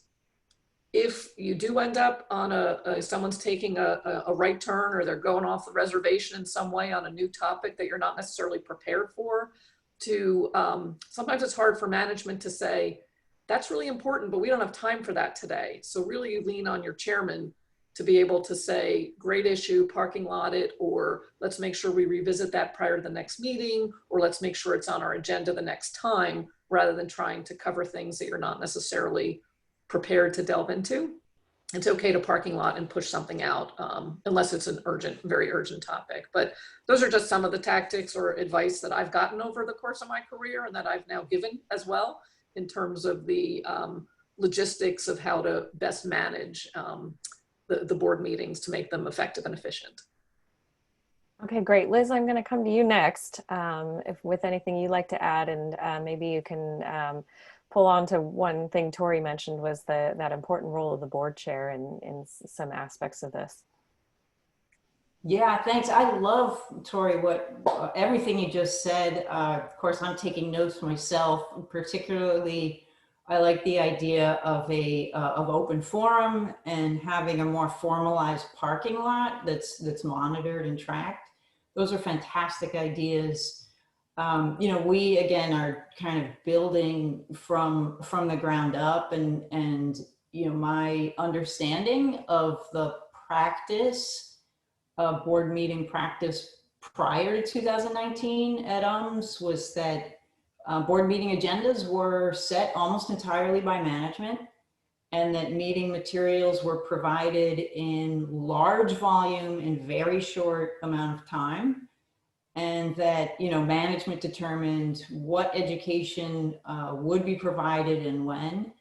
Speaker 1: if you do end up on someone's taking a right turn, or they're going off the reservation in some way on a new topic that you're not necessarily prepared for, sometimes it's hard for management to say, that's really important, but we don't have time for that today. So really you lean on your chairman to be able to say, great issue, parking lot it, or let's make sure we revisit that prior to the next meeting, or let's make sure it's on our agenda the next time, rather than trying to cover things that you're not necessarily prepared to delve into. It's okay to parking lot and push something out unless it's an very urgent topic. But those are just some of the tactics or advice that I've gotten over the course of my career, and that I've now given as well, in terms of the logistics of how to best manage the board meetings to make them effective and efficient.
Speaker 3: Okay, great. Liz, I'm going to come to you next with anything you'd like to add, and maybe you can pull on to one thing Tori mentioned, was that important role of the board chair in some aspects of this.
Speaker 5: Yeah, thanks. I love, Tori, everything you just said. Of course, I'm taking notes myself. Particularly, I like the idea of open forum and having a more formalized parking lot that's monitored and tracked. Those are fantastic ideas. We again are kind of building from the ground up, and my understanding of the practice, board meeting practice prior to 2019 at UMS was that board meeting agendas were set almost entirely by management, and that meeting materials were provided in large volume in very short amount of time, and that management determined what education would be provided and when.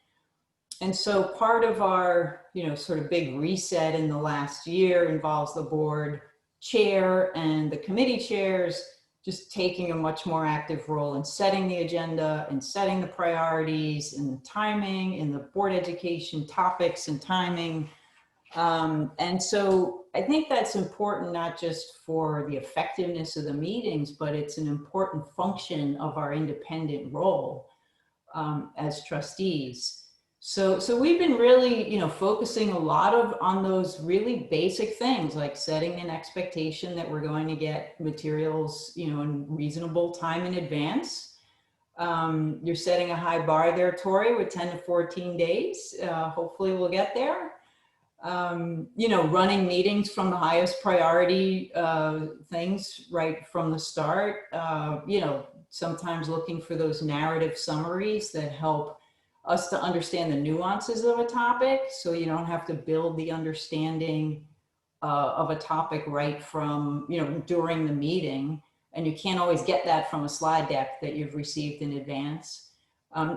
Speaker 5: And so part of our sort of big reset in the last year involves the board chair and the committee chairs just taking a much more active role in setting the agenda and setting the priorities and the timing and the board education topics and timing. And so I think that's important, not just for the effectiveness of the meetings, but it's an important function of our independent role as trustees. So we've been really, focusing a lot on those really basic things, like setting an expectation that we're going to get materials, in reasonable time in advance. You're setting a high bar there, Tori, with 10 to 14 days. Hopefully we'll get there. Running meetings from the highest priority things right from the start. Sometimes looking for those narrative summaries that help us to understand the nuances of a topic, so you don't have to build the understanding of a topic right from, during the meeting. And you can't always get that from a slide deck that you've received in advance.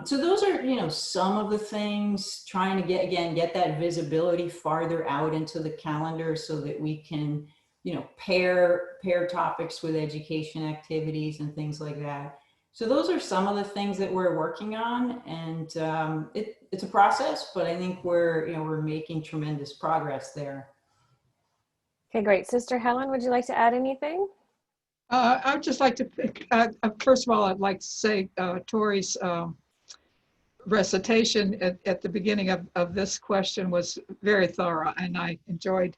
Speaker 5: So those are, some of the things, trying to get that visibility farther out into the calendar so that we can, pair topics with education activities and things like that. So those are some of the things that we're working on, and it's a process, but I think we're making tremendous progress there.
Speaker 3: Okay, great. Sister Helen, would you like to add anything?
Speaker 4: I would just like to, first of all, I'd like to say Tori's recitation at the beginning of this question was very thorough, and I enjoyed,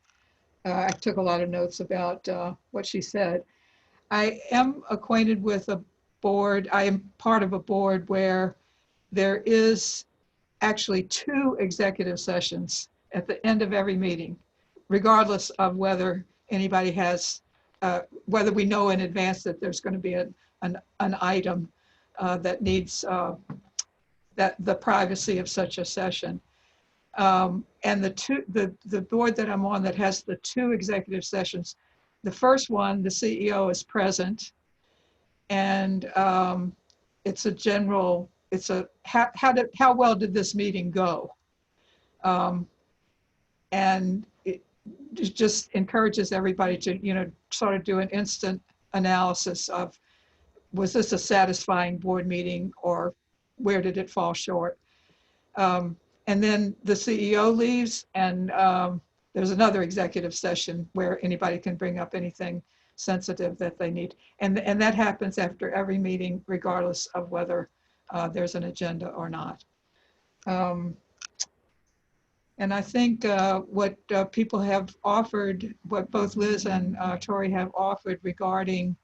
Speaker 4: I took a lot of notes about what she said. I am acquainted with a board, I am part of a board where there is actually 2 executive sessions at the end of every meeting, regardless of whether anybody has, whether we know in advance that there's going to be an item that needs the privacy of such a session. And the board that I'm on that has the 2 executive sessions, the first one, the CEO is present, and it's a general, it's a how well did this meeting go, and it just encourages everybody to sort of do an instant analysis of, was this a satisfying board meeting, or where did it fall short? And then the CEO leaves, and there's another executive session where anybody can bring up anything sensitive that they need. And that happens after every meeting, regardless of whether there's an agenda or not. And I think what people have offered, what both Liz and Tori have offered regarding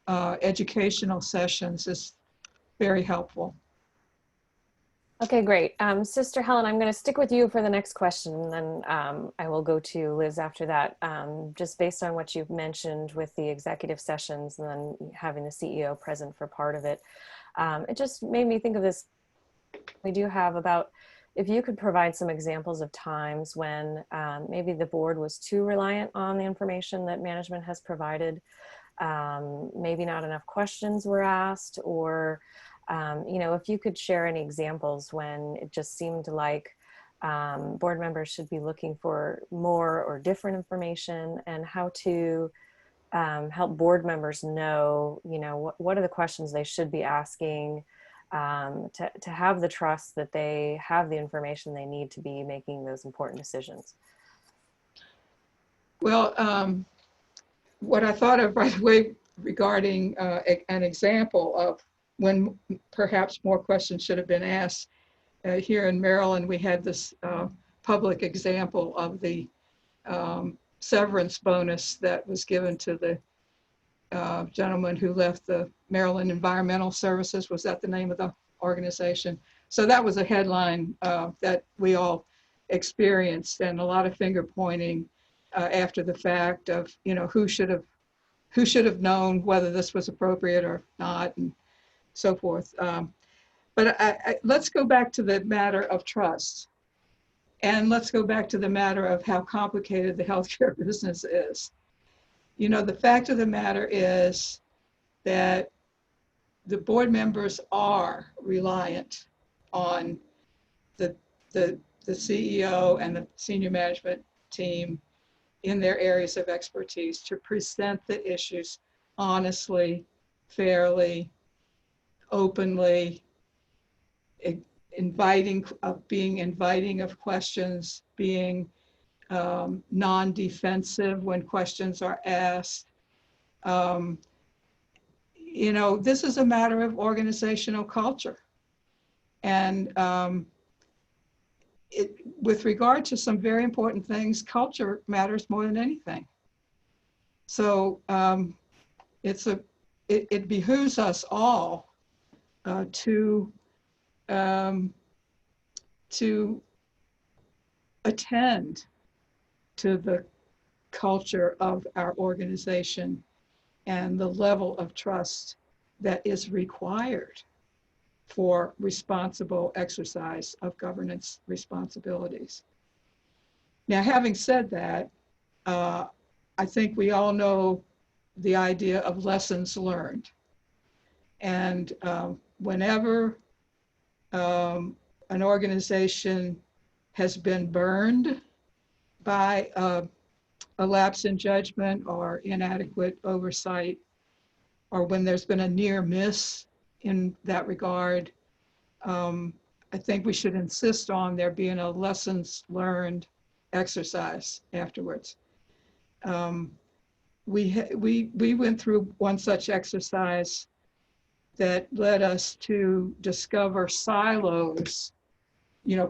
Speaker 4: educational sessions is very helpful.
Speaker 3: Okay, great. Sister Helen, I'm going to stick with you for the next question, and then I will go to Liz after that. Just based on what you've mentioned with the executive sessions and then having the CEO present for part of it, it just made me think of this. We do have about, if you could provide some examples of times when maybe the board was too reliant on the information that management has provided, maybe not enough questions were asked, or if you could share any examples when it just seemed like board members should be looking for more or different information, and how to help board members know, what are the questions they should be asking to have the trust that they have the information they need to be making those important decisions.
Speaker 4: Well, what I thought of right away regarding an example of when perhaps more questions should have been asked. Here in Maryland, we had this public example of the severance bonus that was given to the gentleman who left the Maryland Environmental Services. Was that the name of the organization? So that was a headline that we all experienced, and a lot of finger pointing after the fact of, who should have known whether this was appropriate or not, and so forth. But let's go back to the matter of trust. And let's go back to the matter of how complicated the healthcare business is. The fact of the matter is that the board members are reliant on the CEO and the senior management team in their areas of expertise to present the issues honestly, fairly, openly, inviting of questions, being non-defensive when questions are asked. This is a matter of organizational culture. And with regard to some very important things, culture matters more than anything. So it behooves us all to attend to the culture of our organization and the level of trust that is required for responsible exercise of governance responsibilities. Now, having said that, I think we all know the idea of lessons learned. And whenever an organization has been burned by a lapse in judgment or inadequate oversight, or when there's been a near miss in that regard, I think we should insist on there being a lessons learned exercise afterwards. We went through one such exercise that led us to discover silos,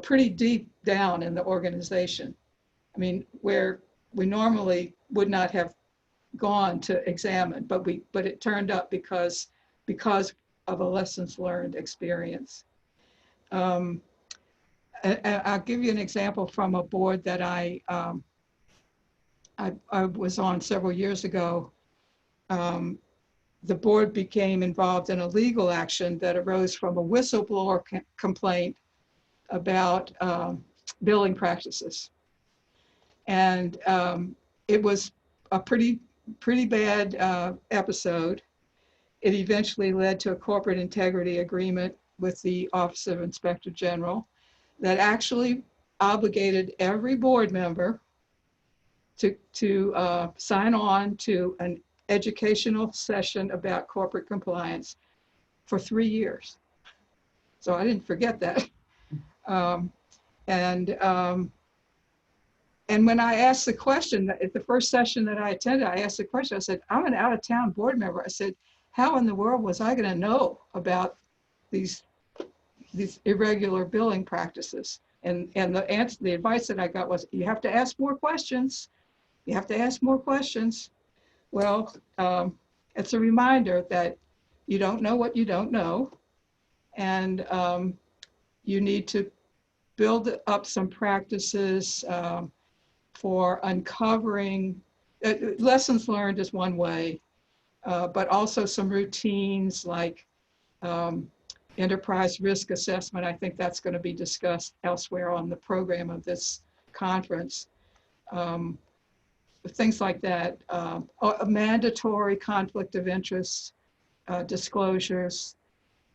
Speaker 4: pretty deep down in the organization. I mean, where we normally would not have gone to examine, but it turned up because of a lessons learned experience. And I'll give you an example from a board that I was on several years ago. The board became involved in a legal action that arose from a whistleblower complaint about billing practices. And it was a pretty bad episode. It eventually led to a corporate integrity agreement with the Office of Inspector General that actually obligated every board member to sign on to an educational session about corporate compliance for 3 years. So I didn't forget that. And when I asked the question at the first session that I attended, I asked the question, I said, I'm an out-of-town board member. I said, how in the world was I going to know about these irregular billing practices? And the advice that I got was, you have to ask more questions. You have to ask more questions. Well, it's a reminder that you don't know what you don't know. And you need to build up some practices for uncovering, lessons learned is one way, but also some routines like enterprise risk assessment. I think that's going to be discussed elsewhere on the program of this conference. Things like that, a mandatory conflict of interest disclosures.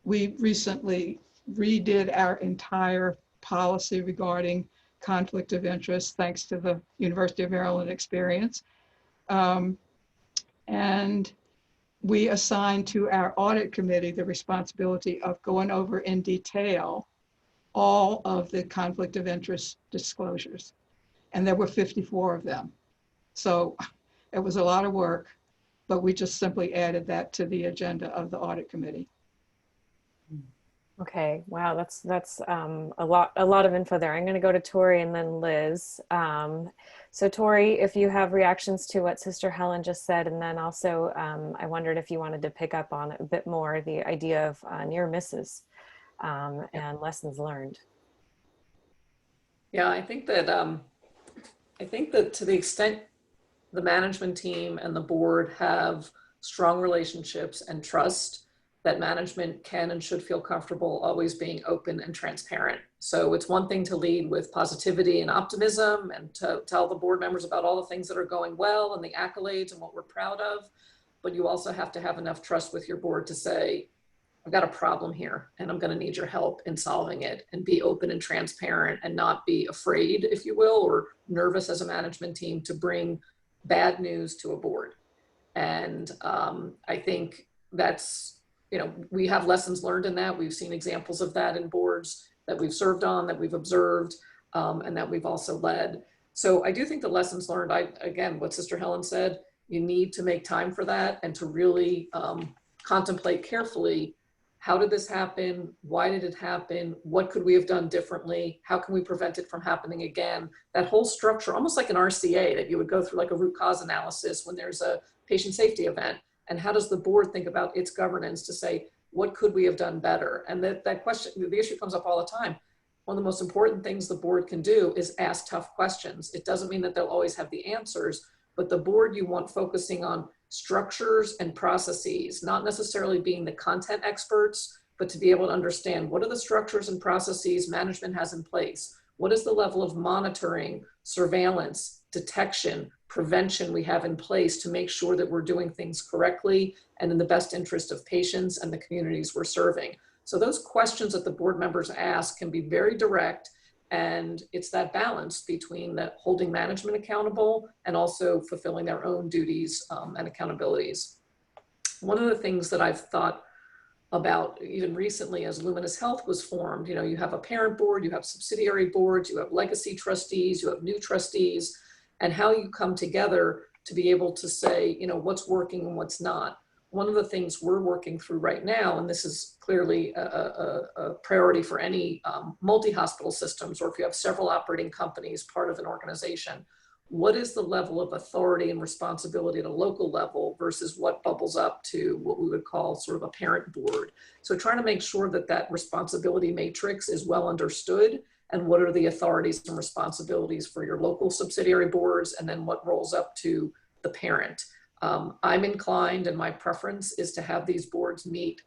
Speaker 4: We recently redid our entire policy regarding conflict of interest, thanks to the University of Maryland experience. And we assigned to our audit committee the responsibility of going over in detail all of the conflict of interest disclosures. And there were 54 of them. So it was a lot of work, but we just simply added that to the agenda of the audit committee.
Speaker 3: Okay, wow, that's a lot of info there. I'm going to go to Tori and then Liz. So Tori, if you have reactions to what Sister Helen just said, and then also I wondered if you wanted to pick up on a bit more the idea of near misses and lessons learned.
Speaker 1: Yeah, I think that to the extent the management team and the board have strong relationships and trust, that management can and should feel comfortable always being open and transparent. So it's one thing to lead with positivity and optimism and to tell the board members about all the things that are going well and the accolades and what we're proud of, but you also have to have enough trust with your board to say, I've got a problem here and I'm going to need your help in solving it, and be open and transparent and not be afraid, if you will, or nervous as a management team to bring bad news to a board. And I think that's, we have lessons learned in that. We've seen examples of that in boards that we've served on, that we've observed, and that we've also led. So I do think the lessons learned, again, what Sister Helen said, you need to make time for that and to really contemplate carefully how did this happen? Why did it happen? What could we have done differently? How can we prevent it from happening again? That whole structure, almost like an RCA that you would go through, like a root cause analysis when there's a patient safety event. And how does the board think about its governance to say, what could we have done better? And that question, the issue comes up all the time. One of the most important things the board can do is ask tough questions. It doesn't mean that they'll always have the answers, but the board you want focusing on structures and processes, not necessarily being the content experts, but to be able to understand what are the structures and processes management has in place? What is the level of monitoring, surveillance, detection, prevention we have in place to make sure that we're doing things correctly and in the best interest of patients and the communities we're serving? So those questions that the board members ask can be very direct, and it's that balance between that holding management accountable and also fulfilling their own duties and accountabilities. One of the things that I've thought about even recently as Luminous Health was formed, you know, you have a parent board, you have subsidiary boards, you have legacy trustees, you have new trustees, and how you come together to be able to say, you know, what's working and what's not. One of the things we're working through right now, and this is clearly a priority for any multi-hospital systems, or if you have several operating companies, part of an organization, what is the level of authority and responsibility at a local level versus what bubbles up to what we would call sort of a parent board? So trying to make sure that that responsibility matrix is well understood, and what are the authorities and responsibilities for your local subsidiary boards, and then what rolls up to the parent. I'm inclined, and my preference is to have these boards meet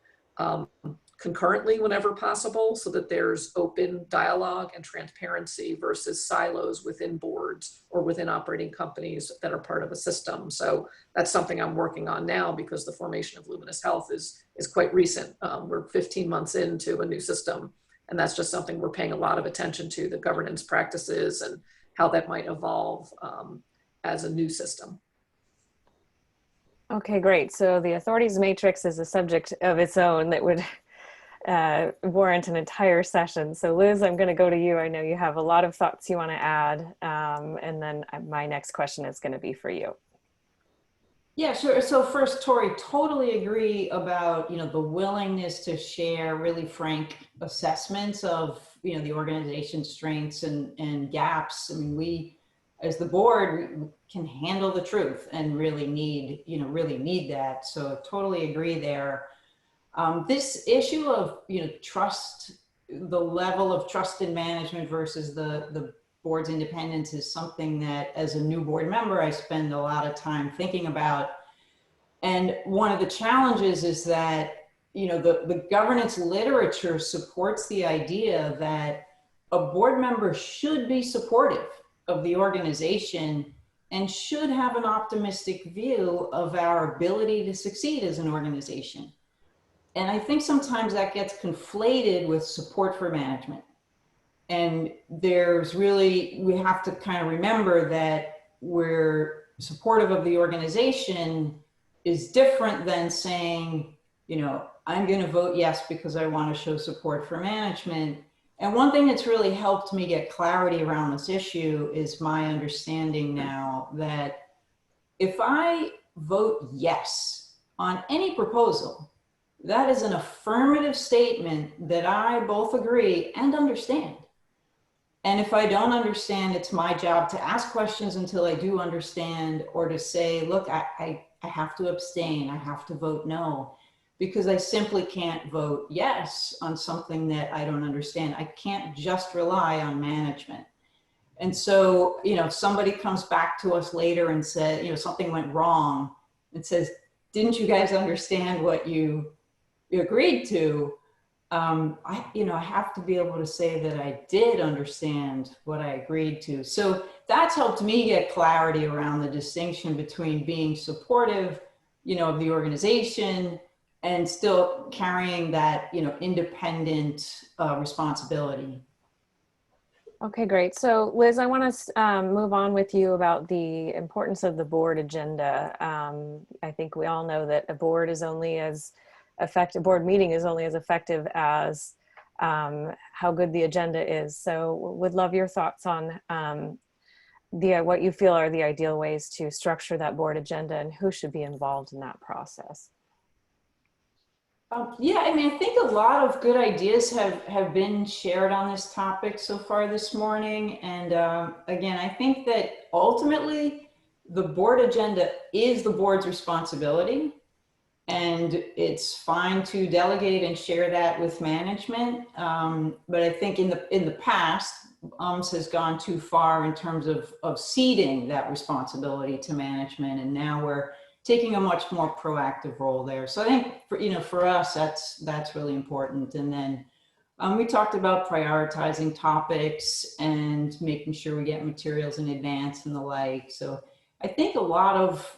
Speaker 1: concurrently whenever possible, so that there's open dialogue and transparency versus silos within boards or within operating companies that are part of a system. So that's something I'm working on now, because the formation of Luminous Health is quite recent. We're 15 months into a new system, and that's just something we're paying a lot of attention to, the governance practices and how that might evolve as a new system.
Speaker 3: Okay, great. So the authorities matrix is a subject of its own that would warrant an entire session. So Liz, I'm going to go to you. I know you have a lot of thoughts you want to add. And then my next question is going to be for you.
Speaker 5: Yeah, sure. So first, Tori, totally agree about, you know, the willingness to share really frank assessments of, you know, the organization's strengths and gaps. I mean, we, as the board, we can handle the truth and really need, you know, really need that. So totally agree there. This issue of, you know, trust, the level of trust in management versus the board's independence is something that as a new board member, I spend a lot of time thinking about. And one of the challenges is that, you know, the governance literature supports the idea that a board member should be supportive of the organization and should have an optimistic view of our ability to succeed as an organization. And I think sometimes that gets conflated with support for management. And there's really, we have to kind of remember that we're supportive of the organization is different than saying, you know, I'm going to vote yes because I want to show support for management. And one thing that's really helped me get clarity around this issue is my understanding now that if I vote yes on any proposal, that is an affirmative statement that I both agree and understand. And if I don't understand, it's my job to ask questions until I do understand, or to say, look, I have to abstain, I have to vote no, because I simply can't vote yes on something that I don't understand. I can't just rely on management. And so, you know, if somebody comes back to us later and said, you know, something went wrong and says, didn't you guys understand what you agreed to? I have to be able to say that I did understand what I agreed to. So that's helped me get clarity around the distinction between being supportive, you know, of the organization and still carrying that, you know, independent responsibility.
Speaker 3: Okay, great. So Liz, I want to move on with you about the importance of the board agenda. I think we all know that a board is only as effective, board meeting is only as effective as how good the agenda is. So would love your thoughts on what you feel are the ideal ways to structure that board agenda and who should be involved in that process.
Speaker 5: Yeah, I mean, I think a lot of good ideas have been shared on this topic so far this morning. And again, I think that ultimately the board agenda is the board's responsibility. And it's fine to delegate and share that with management. But I think in the past, has gone too far in terms of ceding that responsibility to management. And now we're taking a much more proactive role there. So I think for us, that's really important. And then we talked about prioritizing topics and making sure we get materials in advance and the like. So I think a lot of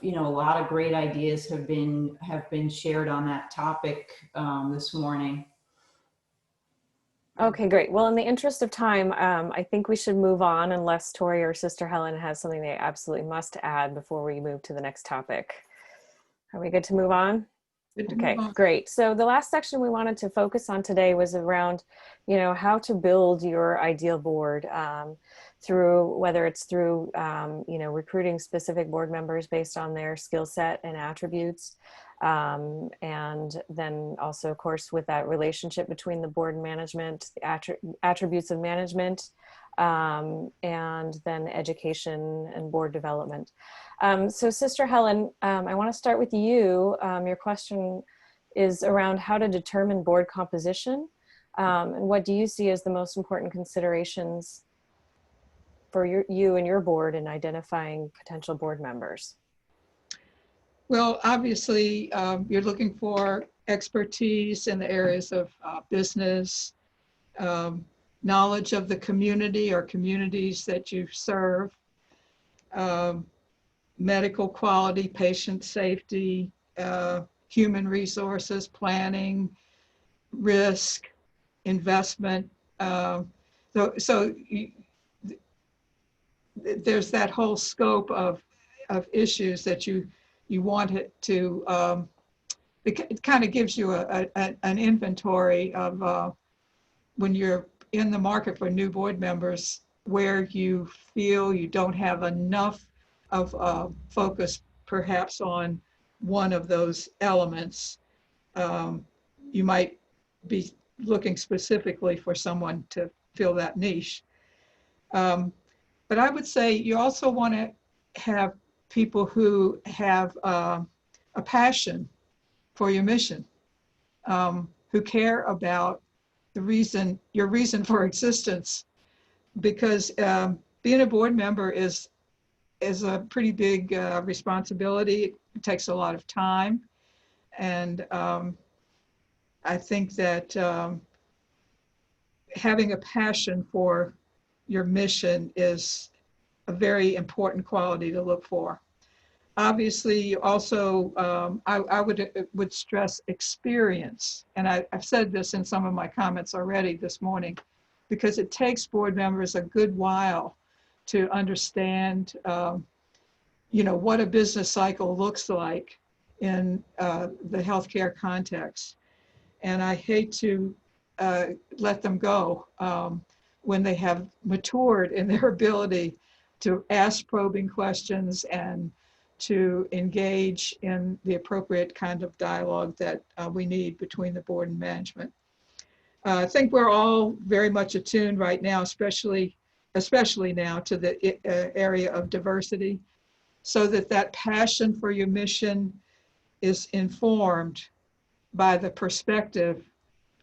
Speaker 5: great ideas have been shared on that topic this morning.
Speaker 3: Okay, great. Well, in the interest of time, I think we should move on unless Tori or Sister Helen has something they absolutely must add before we move to the next topic. Are we good to move on?
Speaker 4: Good to
Speaker 3: Okay,
Speaker 4: move on.
Speaker 3: great. So the last section we wanted to focus on today was around, how to build your ideal board through, whether it's through, recruiting specific board members based on their skill set and attributes. And then also, of course, with that relationship between the board and management, the attributes of management, and then education and board development. So Sister Helen, I want to start with you. Your question is around how to determine board composition. And what do you see as the most important considerations for you and your board in identifying potential board members?
Speaker 4: Well, obviously, you're looking for expertise in the areas of business, knowledge of the community or communities that you serve, medical quality, patient safety, human resources, planning, risk, investment. There's that whole scope of issues that you want it to, it kind of gives you an inventory of when you're in the market for new board members, where you feel you don't have enough of focus perhaps on one of those elements. You might be looking specifically for someone to fill that niche. But I would say you also want to have people who have a passion for your mission, who care about your reason for existence, because being a board member is a pretty big responsibility. It takes a lot of time. And I think that having a passion for your mission is a very important quality to look for. Obviously, also, I would stress experience. And I've said this in some of my comments already this morning, because it takes board members a good while to understand, what a business cycle looks like in the healthcare context. And I hate to let them go when they have matured in their ability to ask probing questions and to engage in the appropriate kind of dialogue that we need between the board and management. I think we're all very much attuned right now, especially now, to the area of diversity, so that passion for your mission is informed by the perspective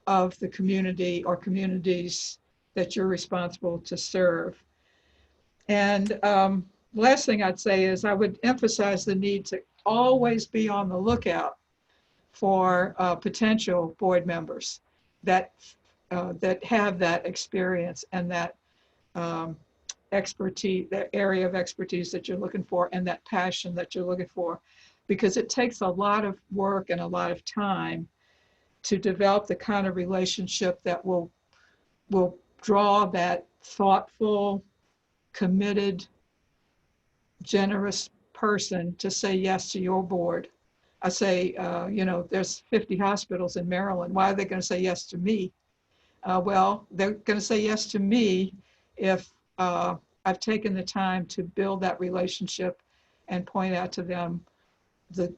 Speaker 4: of the community or communities that you're responsible to serve. And last thing I'd say is I would emphasize the need to always be on the lookout for potential board members that have that experience and that expertise, that area of expertise that you're looking for, and that passion that you're looking for, because it takes a lot of work and a lot of time to develop the kind of relationship that will draw that thoughtful, committed, generous person to say yes to your board. I say, there's 50 hospitals in Maryland. Why are they going to say yes to me? Well, they're going to say yes to me if I've taken the time to build that relationship and point out to them the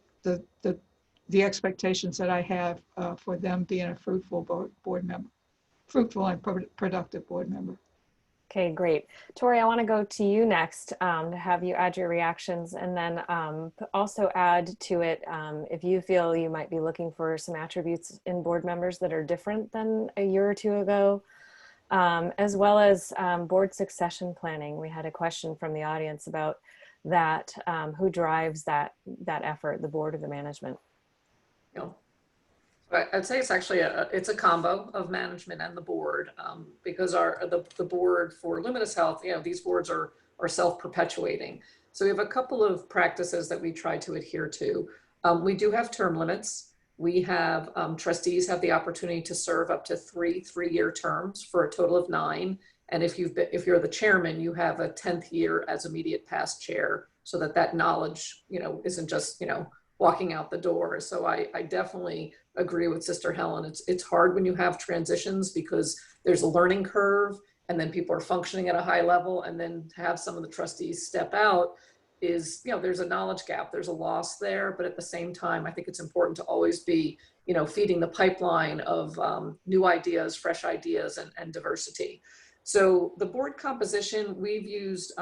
Speaker 4: the expectations that I have for them being a fruitful board member, fruitful and productive board member.
Speaker 3: Okay, great. Tori, I want to go to you next to have you add your reactions, and then also add to it if you feel you might be looking for some attributes in board members that are different than a year or two ago, as well as board succession planning. We had a question from the audience about that. Who drives that effort, the board or the management?
Speaker 1: Yeah. I'd say it's actually it's a combo of management and the board, because the board for Luminous Health, these boards are self-perpetuating. So we have a couple of practices that we try to adhere to. We do have term limits. We have trustees have the opportunity to serve up to three-year terms for a total of 9. And if you're the chairman, you have a 10th year as immediate past chair, so that knowledge, isn't just, walking out the door. So I definitely agree with Sister Helen. It's hard when you have transitions because there's a learning curve and then people are functioning at a high level, and then to have some of the trustees step out is, there's a knowledge gap, there's a loss there. But at the same time, I think it's important to always be, feeding the pipeline of new ideas, fresh ideas, and diversity. So the board composition, we've used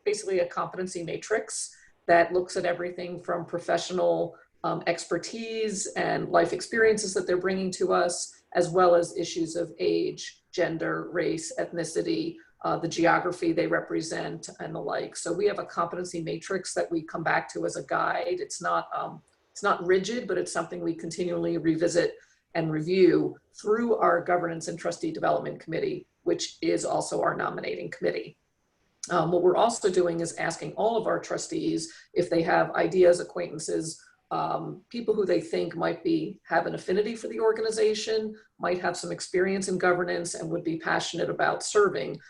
Speaker 1: basically a competency matrix that looks at everything from professional expertise and life experiences that they're bringing to us, as well as issues of age, gender, race, ethnicity, the geography they represent, and the like. So we have a competency matrix that we come back to as a guide. It's not rigid, but it's something we continually revisit and review through our Governance and Trustee Development Committee, which is also our nominating committee. What we're also doing is asking all of our trustees if they have ideas, acquaintances, people who they think might have an affinity for the organization, might have some experience in governance, and would be passionate about serving.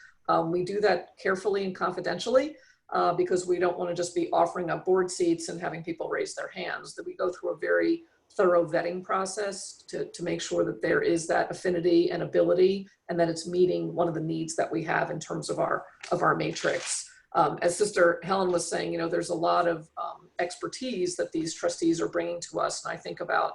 Speaker 1: We do that carefully and confidentially because we don't want to just be offering up board seats and having people raise their hands. That we go through a very thorough vetting process to make sure that there is that affinity and ability, and that it's meeting one of the needs that we have in terms of our matrix. As Sister Helen was saying, there's a lot of expertise that these trustees are bringing to us. And I think about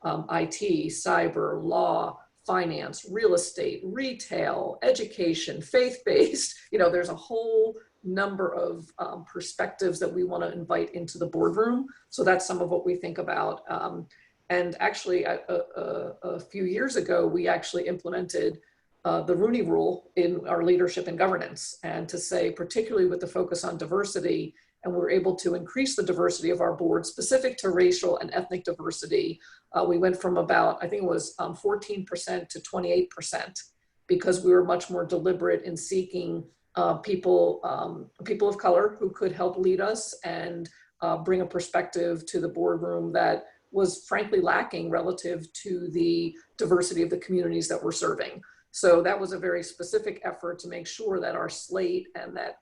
Speaker 1: IT, cyber, law, finance, real estate, retail, education, faith-based. There's a whole number of perspectives that we want to invite into the boardroom. So that's some of what we think about. And actually, a few years ago, we actually implemented the Rooney Rule in our leadership and governance, and to say, particularly with the focus on diversity, and we're able to increase the diversity of our board specific to racial and ethnic diversity. We went from about, I think it was 14% to 28%, because we were much more deliberate in seeking people of color who could help lead us and bring a perspective to the boardroom that was frankly lacking relative to the diversity of the communities that we're serving. So that was a very specific effort to make sure that our slate, and that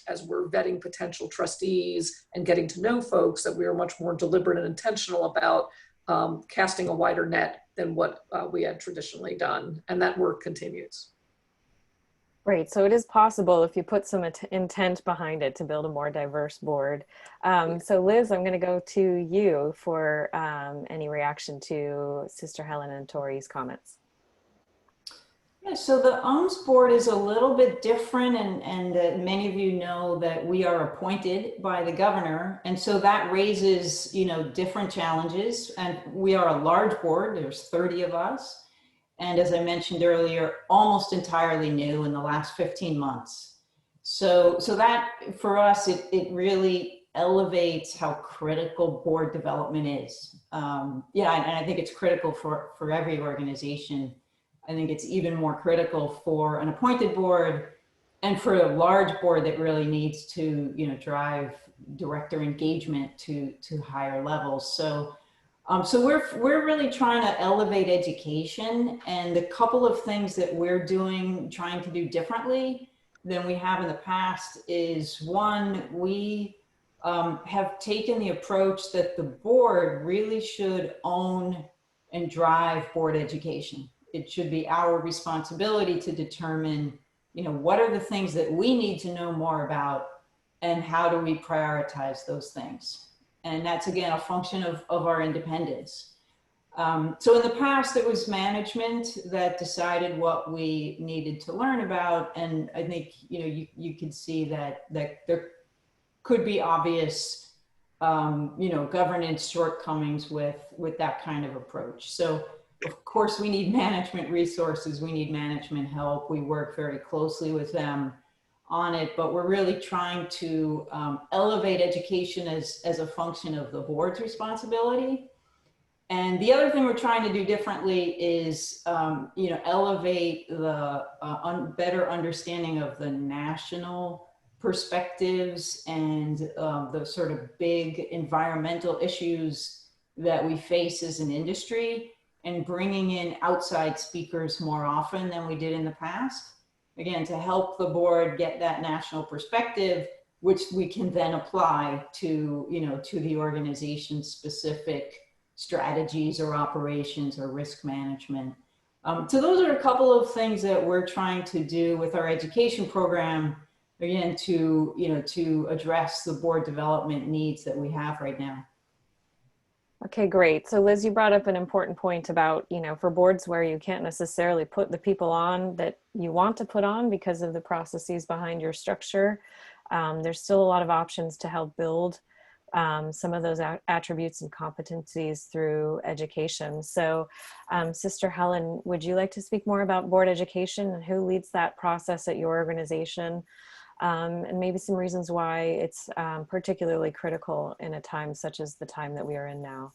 Speaker 1: as we're vetting potential trustees and getting to know folks, that we are much more deliberate and intentional about casting a wider net than what we had traditionally done. And that work continues.
Speaker 3: Right, so it is possible if you put some intent behind it to build a more diverse board. So Liz, I'm going to go to you for any reaction to Sister Helen and Tori's comments.
Speaker 5: Yeah, so the UMS board is a little bit different, and many of you know that we are appointed by the governor, and so that raises, different challenges. And we are a large board. There's 30 of us, and as I mentioned earlier, almost entirely new in the last 15 months. So that for us, it really elevates how critical board development is. And I think it's critical for every organization. I think it's even more critical for an appointed board and for a large board that really needs to, drive director engagement to higher levels. So we're really trying to elevate education, and a couple of things that we're trying to do differently than we have in the past is, one, we have taken the approach that the board really should own and drive board education. It should be our responsibility to determine, what are the things that we need to know more about, and how do we prioritize those things? And that's, again, a function of our independence. So in the past, it was management that decided what we needed to learn about. And I think, you could see that there could be obvious, governance shortcomings with that kind of approach. So of course we need management resources, we need management help. We work very closely with them on it, but we're really trying to elevate education as a function of the board's responsibility. And the other thing we're trying to do differently is, elevate the better understanding of the national perspectives and the sort of big environmental issues that we face as an industry, and bringing in outside speakers more often than we did in the past. Again, to help the board get that national perspective, which we can then apply to, to the organization's specific strategies or operations or risk management. So those are a couple of things that we're trying to do with our education program, again, to address the board development needs that we have right now.
Speaker 3: Okay, great. So Liz, you brought up an important point about, for boards where you can't necessarily put the people on that you want to put on because of the processes behind your structure. There's still a lot of options to help build some of those attributes and competencies through education. So Sister Helen, would you like to speak more about board education and who leads that process at your organization? And maybe some reasons why it's particularly critical in a time such as the time that we are in now.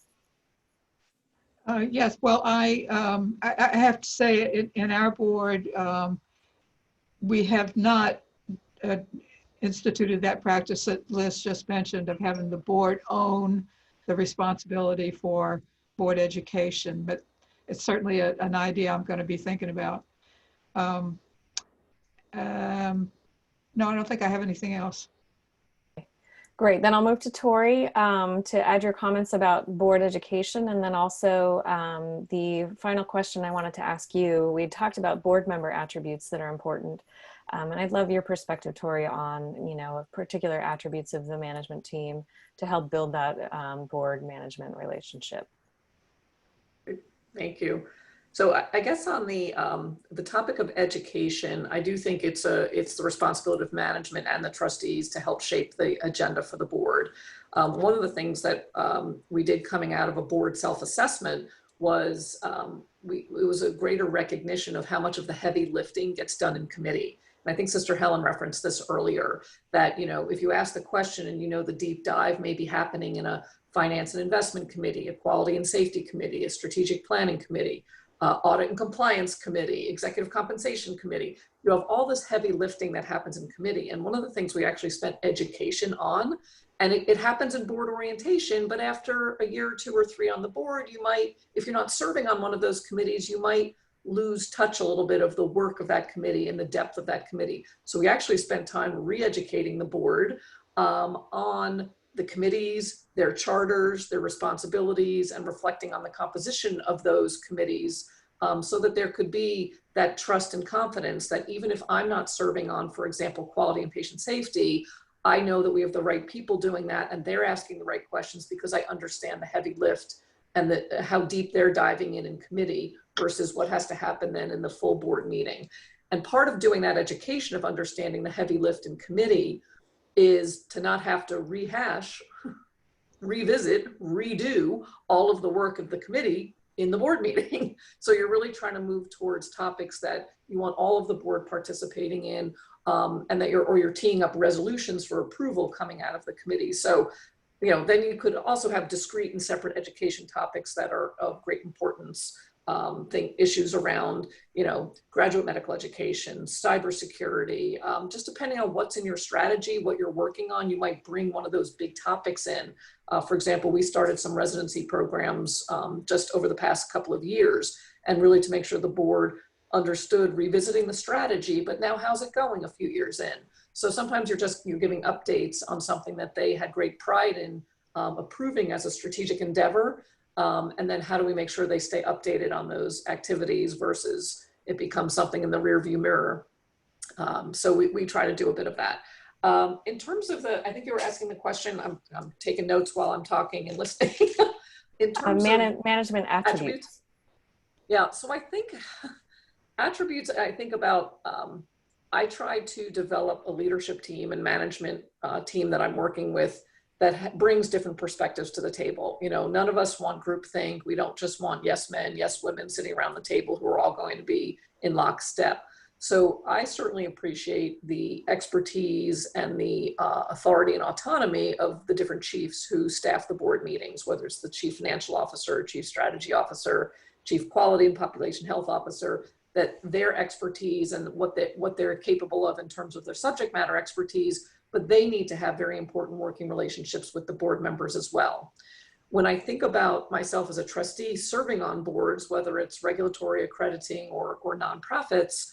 Speaker 4: Yes, well, I have to say in our board, we have not instituted that practice that Liz just mentioned of having the board own the responsibility for board education, but it's certainly an idea I'm going to be thinking about. No, I don't think I have anything else.
Speaker 3: Great, then I'll move to Tori to add your comments about board education, and then also the final question I wanted to ask you. We talked about board member attributes that are important, and I'd love your perspective, Tori, on particular attributes of the management team to help build that board management relationship.
Speaker 1: Thank you. So I guess on the topic of education, I do think it's the responsibility of management and the trustees to help shape the agenda for the board. One of the things that we did coming out of a board self-assessment was it was a greater recognition of how much of the heavy lifting gets done in committee. And I think Sister Helen referenced this earlier, that if you ask the question and the deep dive may be happening in a finance and investment committee, a quality and safety committee, a strategic planning committee, audit and compliance committee, executive compensation committee. You have all this heavy lifting that happens in committee. And one of the things we actually spent education on, and it happens in board orientation, but after a year or 2 or 3 on the board, you might, if you're not serving on one of those committees, you might lose touch a little bit of the work of that committee and the depth of that committee. So we actually spent time re-educating the board on the committees, their charters, their responsibilities, and reflecting on the composition of those committees so that there could be that trust and confidence that even if I'm not serving on, for example, quality and patient safety, I know that we have the right people doing that and they're asking the right questions because I understand the heavy lift and how deep they're diving in committee versus what has to happen then in the full board meeting. And part of doing that education of understanding the heavy lift in committee is to not have to rehash, revisit, redo all of the work of the committee in the board meeting. So you're really trying to move towards topics that you want all of the board participating in, and that you're teeing up resolutions for approval coming out of the committee. So, then you could also have discrete and separate education topics that are of great importance. Issues around, graduate medical education, cybersecurity, just depending on what's in your strategy, what you're working on, you might bring one of those big topics in. For example, we started some residency programs just over the past couple of years, and really to make sure the board understood revisiting the strategy, but now how's it going a few years in? So sometimes you're giving updates on something that they had great pride in approving as a strategic endeavor. And then how do we make sure they stay updated on those activities versus it becomes something in the rearview mirror. So we try to do a bit of that. In terms of I think you were asking the question, I'm taking notes while I'm talking and listening. In terms of
Speaker 3: management attributes.
Speaker 1: Yeah, so I think attributes, I think about, I try to develop a leadership team and management team that I'm working with that brings different perspectives to the table. You know, none of us want groupthink. We don't just want yes men, yes women sitting around the table who are all going to be in lockstep. So I certainly appreciate the expertise and the authority and autonomy of the different chiefs who staff the board meetings, whether it's the chief financial officer, chief strategy officer, chief quality and population health officer, that their expertise and what they're capable of in terms of their subject matter expertise, but they need to have very important working relationships with the board members as well. When I think about myself as a trustee serving on boards, whether it's regulatory accrediting or nonprofits,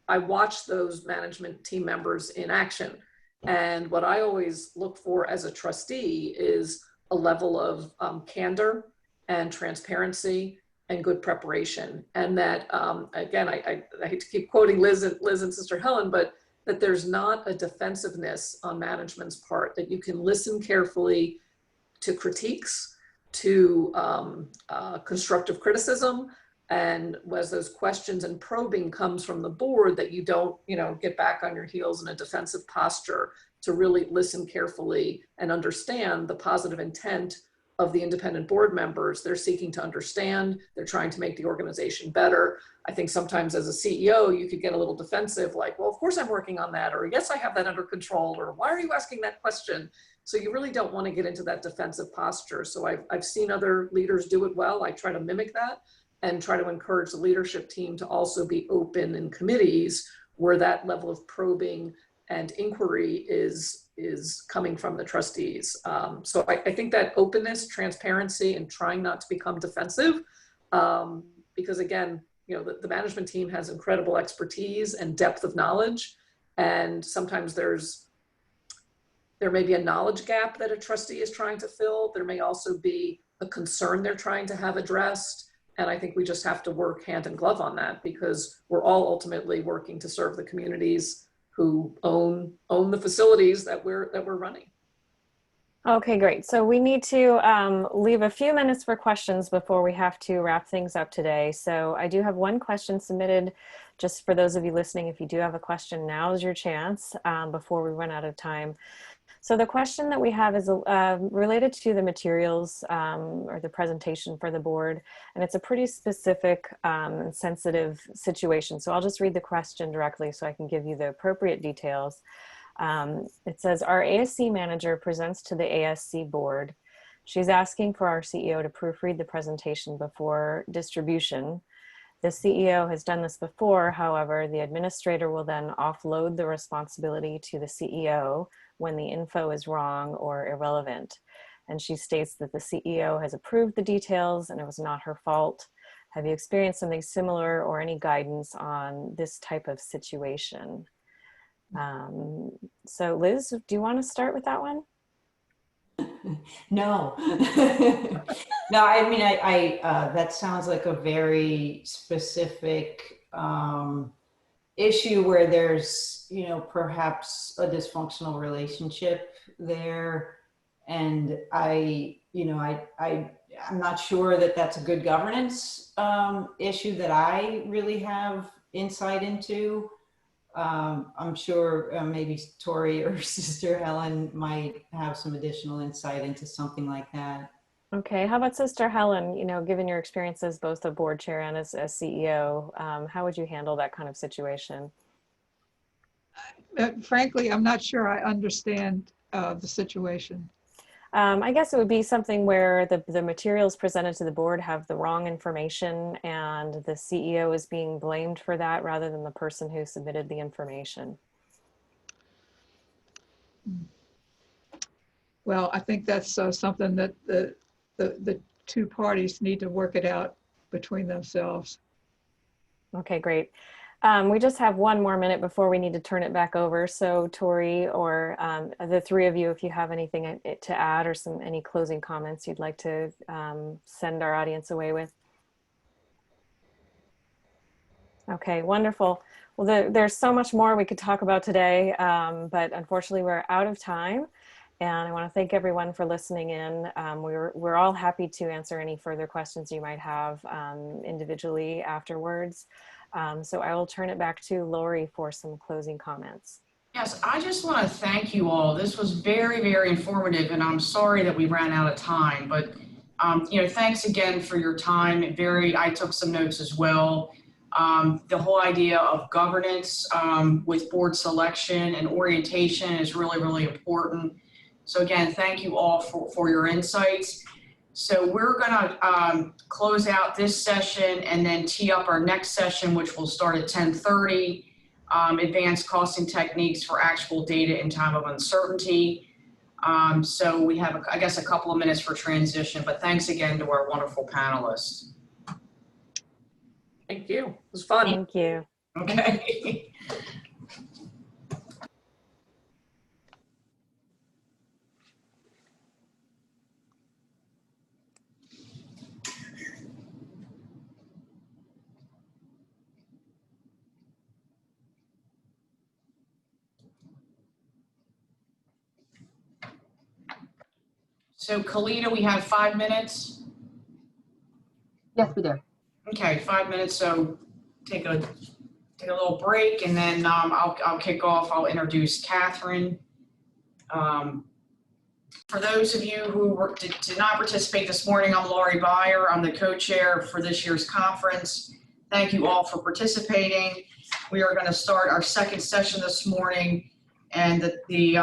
Speaker 1: I watch those management team members in action. And what I always look for as a trustee is a level of candor and transparency and good preparation. And that, again, I hate to keep quoting Liz and Sister Helen, but that there's not a defensiveness on management's part, that you can listen carefully to critiques, to constructive criticism, and as those questions and probing comes from the board, that you don't, get back on your heels in a defensive posture, to really listen carefully and understand the positive intent of the independent board members. They're seeking to understand, they're trying to make the organization better. I think sometimes as a CEO, you could get a little defensive, like, well, of course I'm working on that, or yes, I have that under control, or why are you asking that question? So you really don't want to get into that defensive posture. So I've seen other leaders do it well. I try to mimic that and try to encourage the leadership team to also be open in committees where that level of probing and inquiry is coming from the trustees. So I think that openness, transparency, and trying not to become defensive, because again, the management team has incredible expertise and depth of knowledge, and sometimes there may be a knowledge gap that a trustee is trying to fill. There may also be a concern they're trying to have addressed. And I think we just have to work hand in glove on that, because we're all ultimately working to serve the communities who own the facilities that we're running.
Speaker 3: Okay, great. So we need to leave a few minutes for questions before we have to wrap things up today. So I do have one question submitted, just for those of you listening. If you do have a question, now is your chance before we run out of time. So the question that we have is related to the materials or the presentation for the board, and it's a pretty specific and sensitive situation. So I'll just read the question directly so I can give you the appropriate details. It says, our ASC manager presents to the ASC board. She's asking for our CEO to proofread the presentation before distribution. The CEO has done this before. However, the administrator will then offload the responsibility to the CEO when the info is wrong or irrelevant. And she states that the CEO has approved the details and it was not her fault. Have you experienced something similar or any guidance on this type of situation? So Liz, do you want to start with that one?
Speaker 5: No. No, I mean, that sounds like a very specific issue where there's, perhaps a dysfunctional relationship there. And I'm not sure that that's a good governance issue that I really have insight into. I'm sure maybe Tori or Sister Helen might have some additional insight into something like that.
Speaker 3: Okay, how about Sister Helen? Given your experience as both a board chair and as CEO, how would you handle that kind of situation?
Speaker 4: Frankly, I'm not sure I understand the situation.
Speaker 3: I guess it would be something where the materials presented to the board have the wrong information and the CEO is being blamed for that rather than the person who submitted the information.
Speaker 4: Well, I think that's something that the two parties need to work it out between themselves. Okay,
Speaker 3: great. We just have one more minute before we need to turn it back over. So Tori or the three of you, if you have anything to add or any closing comments you'd like to send our audience away with. Okay, wonderful. Well, there's so much more we could talk about today, but unfortunately we're out of time. And I want to thank everyone for listening in. We're all happy to answer any further questions you might have individually afterwards. So I will turn it back to Lori for some closing comments.
Speaker 2: Yes, I just want to thank you all. This was very, very informative, and I'm sorry that we ran out of time, but thanks again for your time. I took some notes as well. The whole idea of governance with board selection and orientation is really, really important. So again, thank you all for your insights. So we're going to close out this session and then tee up our next session, which will start at 10:30. Advanced costing techniques for actionable data in time of uncertainty. So we have, I guess, a couple of minutes for transition, but thanks again to our wonderful panelists.
Speaker 1: Thank you. It was fun.
Speaker 3: Thank you.
Speaker 2: Okay. So Kalita, we have 5 minutes.
Speaker 6: Yes, we do.
Speaker 2: Okay, 5 minutes. So take a little break, and then I'll kick off. I'll introduce Catherine. For those of you who did not participate this morning, I'm Lori Beyer. I'm the co-chair for this year's conference. Thank you all for participating. We are going to start our second session this morning, and the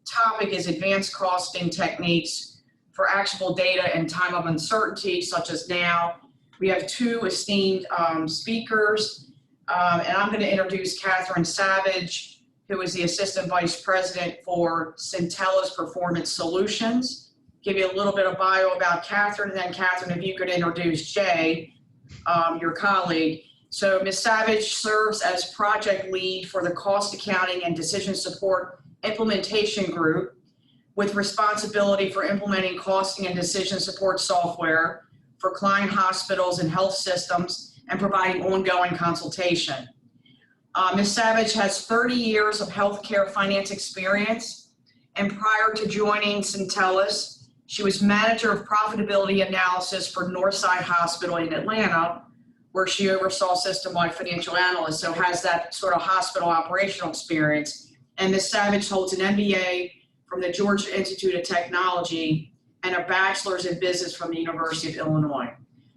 Speaker 2: topic is advanced costing techniques for actionable data in time of uncertainty, such as now. We have two esteemed speakers, and I'm going to introduce Catherine Savage, who is the Assistant Vice President for Centella's Performance Solutions. Give you a little bit of bio about Catherine, and then Catherine, if you could introduce Jay, your colleague. So Ms. Savage serves as project lead for the Cost Accounting and Decision Support Implementation Group, with responsibility for implementing costing and decision support software for client hospitals and health systems and providing ongoing consultation. Ms. Savage has 30 years of healthcare finance experience, and prior to joining Centella's, she was manager of profitability analysis for Northside Hospital in Atlanta, where she oversaw system-wide financial analysts, so has that sort of hospital operational experience. And Ms. Savage holds an MBA from the Georgia Institute of Technology and a bachelor's in business from the University of Illinois.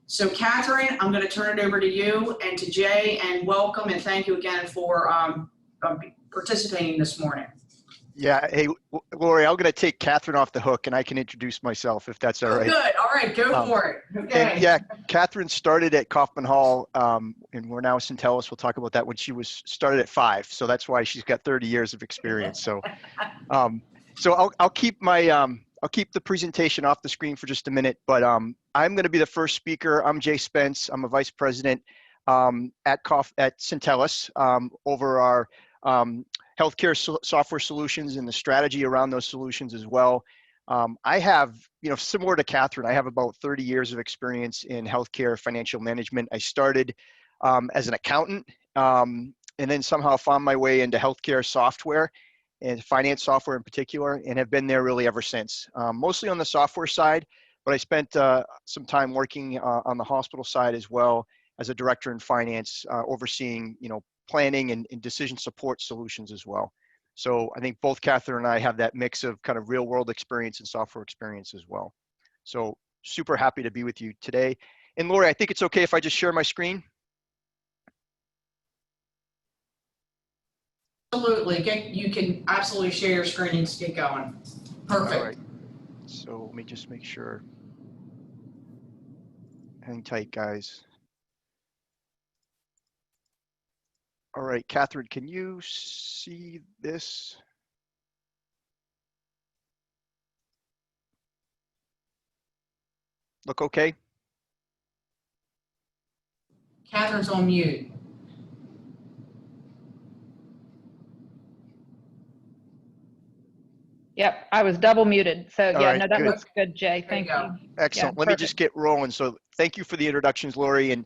Speaker 2: So Catherine, I'm going to turn it over to you and to Jay, and welcome and thank you again for participating this morning.
Speaker 7: Yeah, hey, Lori, I'm going to take Catherine off the hook and I can introduce myself if that's all right.
Speaker 2: Good, all right, go for it. Okay.
Speaker 7: And yeah, Catherine started at Kaufman Hall, and we're now Centella's. We'll talk about that when she was started at 5. So that's why she's got 30 years of experience. So, so I'll keep my, I'll keep the presentation off the screen for just a minute, but I'm going to be the first speaker. I'm Jay Spence. I'm a vice president at Centella's over our healthcare software solutions and the strategy around those solutions as well. I have, similar to Catherine, I have about 30 years of experience in healthcare financial management. I started as an accountant and then somehow found my way into healthcare software and finance software in particular, and have been there really ever since. Mostly on the software side, but I spent some time working on the hospital side as well as a director in finance, overseeing, planning and decision support solutions as well. So I think both Catherine and I have that mix of kind of real world experience and software experience as well. So super happy to be with you today. And Lori, I think it's okay if I just share my screen?
Speaker 2: Absolutely, you can absolutely share your screen and get going. Perfect.
Speaker 7: All right. So let me just make sure. Hang tight, guys. All right, Catherine, can you see this? Look okay?
Speaker 2: Catherine's on mute.
Speaker 6: Yep, I was double muted. So
Speaker 7: All
Speaker 6: yeah,
Speaker 7: right,
Speaker 6: no, that
Speaker 7: good.
Speaker 6: looks good, Jay. Thank you.
Speaker 7: Excellent.
Speaker 6: Yeah,
Speaker 7: Let me just get rolling. So thank you for the introductions, Lori. And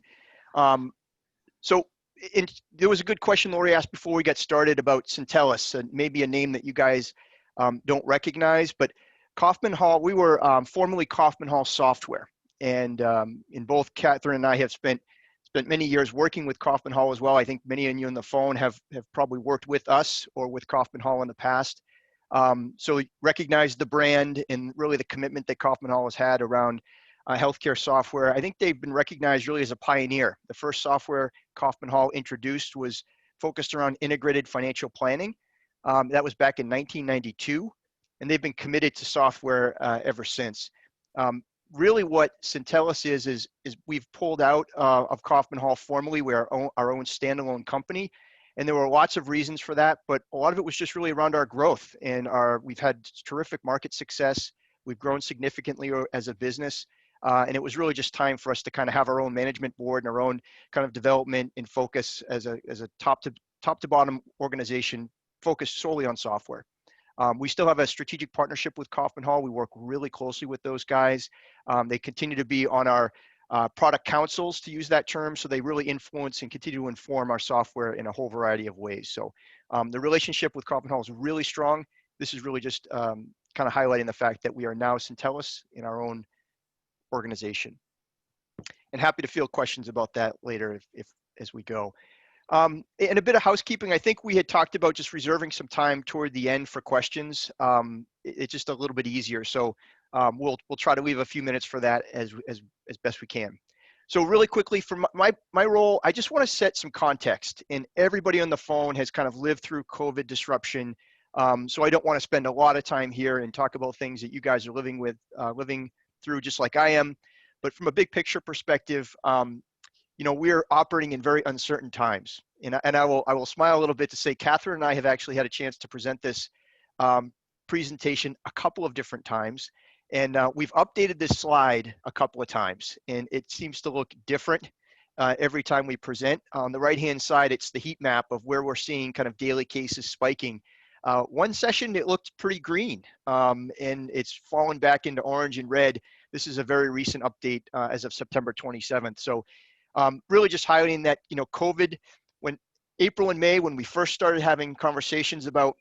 Speaker 7: there was a good question Lori asked before we got started about Centella's, and maybe a name that you guys don't recognize. But Kaufman Hall, we were formerly Kaufman Hall Software. And in both Catherine and I have spent many years working with Kaufman Hall as well. I think many of you on the phone have probably worked with us or with Kaufman Hall in the past. So we recognize the brand and really the commitment that Kaufman Hall has had around healthcare software. I think they've been recognized really as a pioneer. The first software Kaufman Hall introduced was focused around integrated financial planning. That was back in 1992, and they've been committed to software ever since. Really what Centellus is we've pulled out of Kaufman Hall formally. We're our own standalone company. And there were lots of reasons for that, but a lot of it was just really around our growth and we've had terrific market success. We've grown significantly as a business. And it was really just time for us to kind of have our own management board and our own kind of development and focus as a top to bottom organization focused solely on software. We still have a strategic partnership with Kaufman Hall. We work really closely with those guys. They continue to be on our product councils, to use that term, so they really influence and continue to inform our software in a whole variety of ways. So the relationship with Kaufman Hall is really strong. This is really just kind of highlighting the fact that we are now Centellus in our own organization. And happy to field questions about that later if as we go. And a bit of housekeeping. I think we had talked about just reserving some time toward the end for questions. It's just a little bit easier. So we'll try to leave a few minutes for that as best we can. So really quickly, for my role, I just want to set some context. And everybody on the phone has kind of lived through COVID disruption. So I don't want to spend a lot of time here and talk about things that you guys are living through just like I am. But from a big picture perspective, we're operating in very uncertain times. And I will smile a little bit to say Catherine and I have actually had a chance to present this presentation a couple of different times. And we've updated this slide a couple of times, and it seems to look different every time we present. On the right-hand side, it's the heat map of where we're seeing kind of daily cases spiking. One session, it looked pretty green, and it's fallen back into orange and red. This is a very recent update as of September 27th. So really just highlighting that, COVID, when April and May, when we first started having conversations about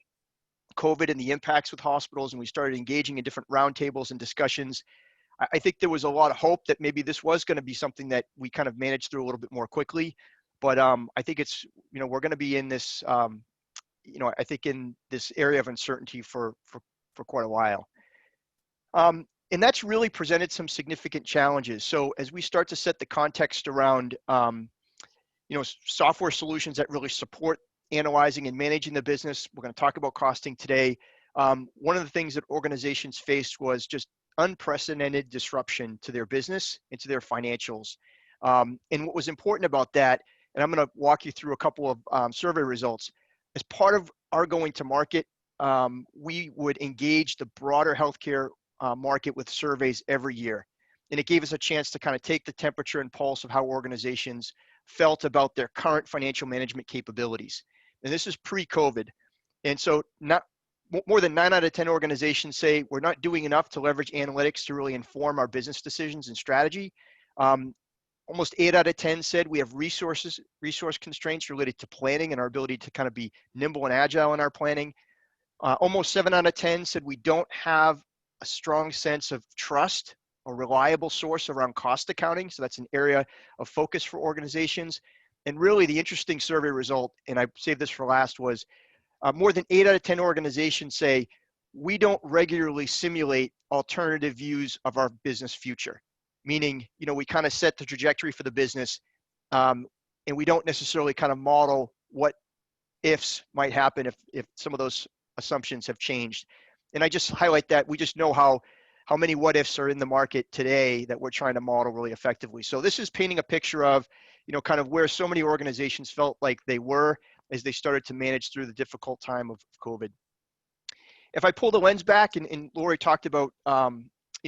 Speaker 7: COVID and the impacts with hospitals, and we started engaging in different roundtables and discussions, I think there was a lot of hope that maybe this was going to be something that we kind of managed through a little bit more quickly. But I think it's, we're going to be in this, I think in this area of uncertainty for quite a while. And that's really presented some significant challenges. So as we start to set the context around, software solutions that really support analyzing and managing the business, we're going to talk about costing today. One of the things that organizations faced was just unprecedented disruption to their business and to their financials. And what was important about that, and I'm going to walk you through a couple of survey results. As part of our going to market, we would engage the broader healthcare market with surveys every year. And it gave us a chance to kind of take the temperature and pulse of how organizations felt about their current financial management capabilities. And this is pre-COVID. And so more than 9 out of 10 organizations say we're not doing enough to leverage analytics to really inform our business decisions and strategy. Almost 8 out of 10 said we have resource constraints related to planning and our ability to kind of be nimble and agile in our planning. Almost 7 out of 10 said we don't have a strong sense of trust or reliable source around cost accounting. So that's an area of focus for organizations. And really the interesting survey result, and I saved this for last, was more than 8 out of 10 organizations say we don't regularly simulate alternative views of our business future. Meaning, we kind of set the trajectory for the business, and we don't necessarily kind of model what ifs might happen if some of those assumptions have changed. And I just highlight that we just know how many what ifs are in the market today that we're trying to model really effectively. So this is painting a picture of, kind of where so many organizations felt like they were as they started to manage through the difficult time of COVID. If I pull the lens back, and Lori talked about,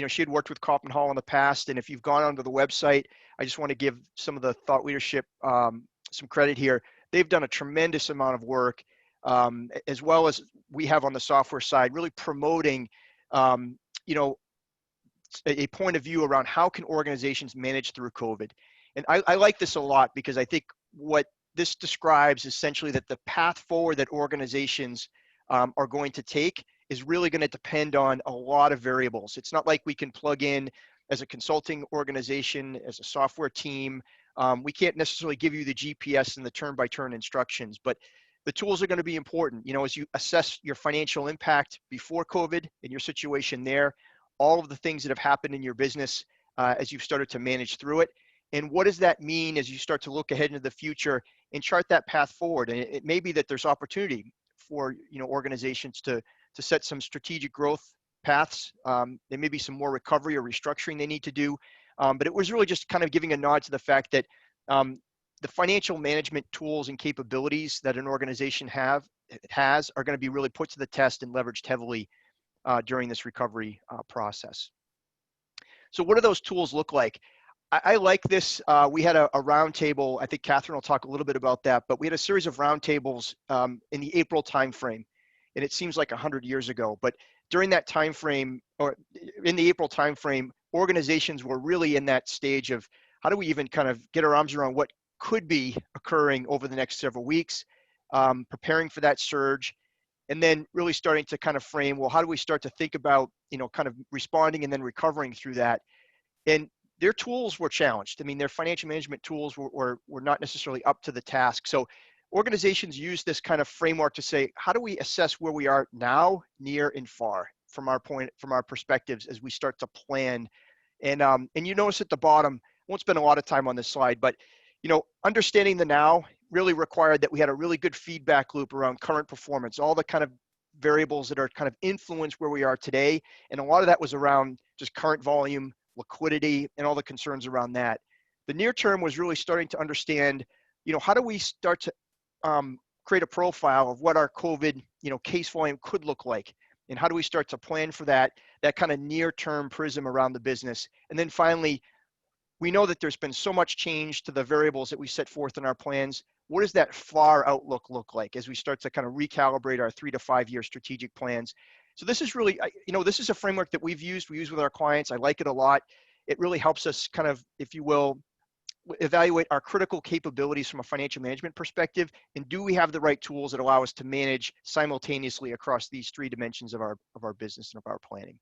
Speaker 7: she had worked with Kaufman Hall in the past, and if you've gone onto the website, I just want to give some of the thought leadership some credit here. They've done a tremendous amount of work, as well as we have on the software side, really promoting, a point of view around how can organizations manage through COVID. And I like this a lot because I think what this describes essentially that the path forward that organizations are going to take is really going to depend on a lot of variables. It's not like we can plug in as a consulting organization, as a software team. We can't necessarily give you the GPS and the turn-by-turn instructions, but the tools are going to be important. You know, as you assess your financial impact before COVID and your situation there, all of the things that have happened in your business as you've started to manage through it, and what does that mean as you start to look ahead into the future and chart that path forward. And it may be that there's opportunity for, you know, organizations to set some strategic growth paths. There may be some more recovery or restructuring they need to do, but it was really just kind of giving a nod to the fact that the financial management tools and capabilities that an organization has are going to be really put to the test and leveraged heavily during this recovery process. So what do those tools look like? I like this. We had a roundtable. I think Catherine will talk a little bit about that, but we had a series of roundtables in the April timeframe, and it seems like 100 years ago. But during that timeframe, or in the April timeframe, organizations were really in that stage of how do we even kind of get our arms around what could be occurring over the next several weeks, preparing for that surge, and then really starting to kind of frame, well, how do we start to think about, you know, kind of responding and then recovering through that? And their tools were challenged. I mean, their financial management tools were not necessarily up to the task. So organizations use this kind of framework to say, how do we assess where we are now, near and far from our perspectives as we start to plan? And you notice at the bottom, I won't spend a lot of time on this slide, but, you know, understanding the now really required that we had a really good feedback loop around current performance, all the kind of variables that are kind of influence where we are today. And a lot of that was around just current volume, liquidity, and all the concerns around that. The near term was really starting to understand, you know, how do we start to create a profile of what our COVID, you know, case volume could look like, and how do we start to plan for that kind of near term prism around the business. And then finally, we know that there's been so much change to the variables that we set forth in our plans. What does that far outlook look like as we start to kind of recalibrate our 3 to 5 year strategic plans? So this is really, you know, this is a framework that we use with our clients. I like it a lot. It really helps us kind of, if you will, evaluate our critical capabilities from a financial management perspective, and do we have the right tools that allow us to manage simultaneously across these 3 dimensions of our business and of our planning.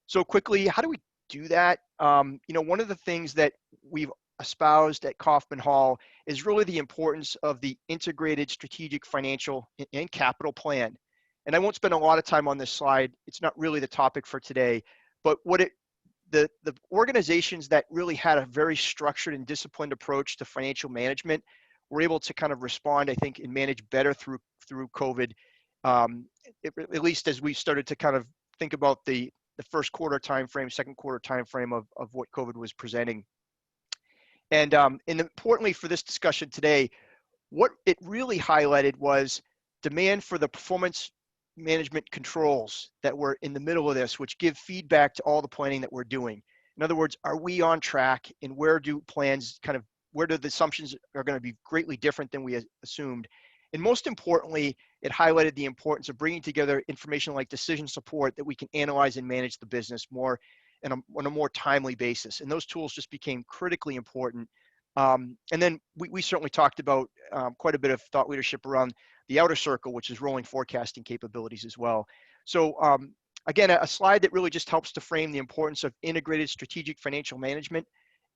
Speaker 7: So quickly, how do we do that? You know, one of the things that we've espoused at Kaufman Hall is really the importance of the integrated strategic financial and capital plan. And I won't spend a lot of time on this slide. It's not really the topic for today, but the organizations that really had a very structured and disciplined approach to financial management were able to kind of respond, I think, and manage better through COVID, at least as we started to kind of think about the first quarter timeframe, second quarter timeframe of what COVID was presenting. And importantly for this discussion today, what it really highlighted was demand for the performance management controls that were in the middle of this, which give feedback to all the planning that we're doing. In other words, are we on track, and where do the assumptions are going to be greatly different than we assumed? And most importantly, it highlighted the importance of bringing together information like decision support that we can analyze and manage the business more on a more timely basis. And those tools just became critically important. And then we certainly talked about quite a bit of thought leadership around the outer circle, which is rolling forecasting capabilities as well. So again, a slide that really just helps to frame the importance of integrated strategic financial management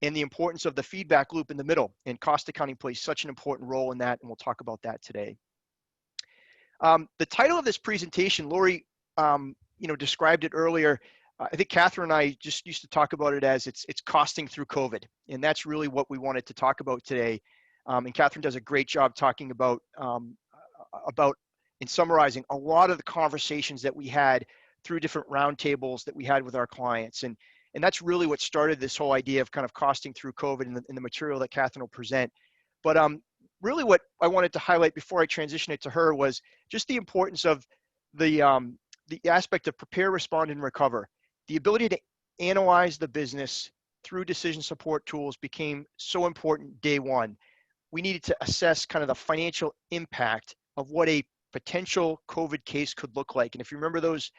Speaker 7: and the importance of the feedback loop in the middle. And cost accounting plays such an important role in that, and we'll talk about that today. The title of this presentation, Lori, you know, described it earlier. I think Catherine and I just used to talk about it as it's costing through COVID, and that's really what we wanted to talk about today. And Catherine does a great job talking about and summarizing a lot of the conversations that we had through different roundtables that we had with our clients, and that's really what started this whole idea of kind of costing through COVID in the material that Catherine will present. But really, what I wanted to highlight before I transition it to her was just the importance of the aspect of prepare, respond, and recover. The ability to analyze the business through decision support tools became so important day one. We needed to assess kind of the financial impact of what a potential COVID case could look like. And if you remember those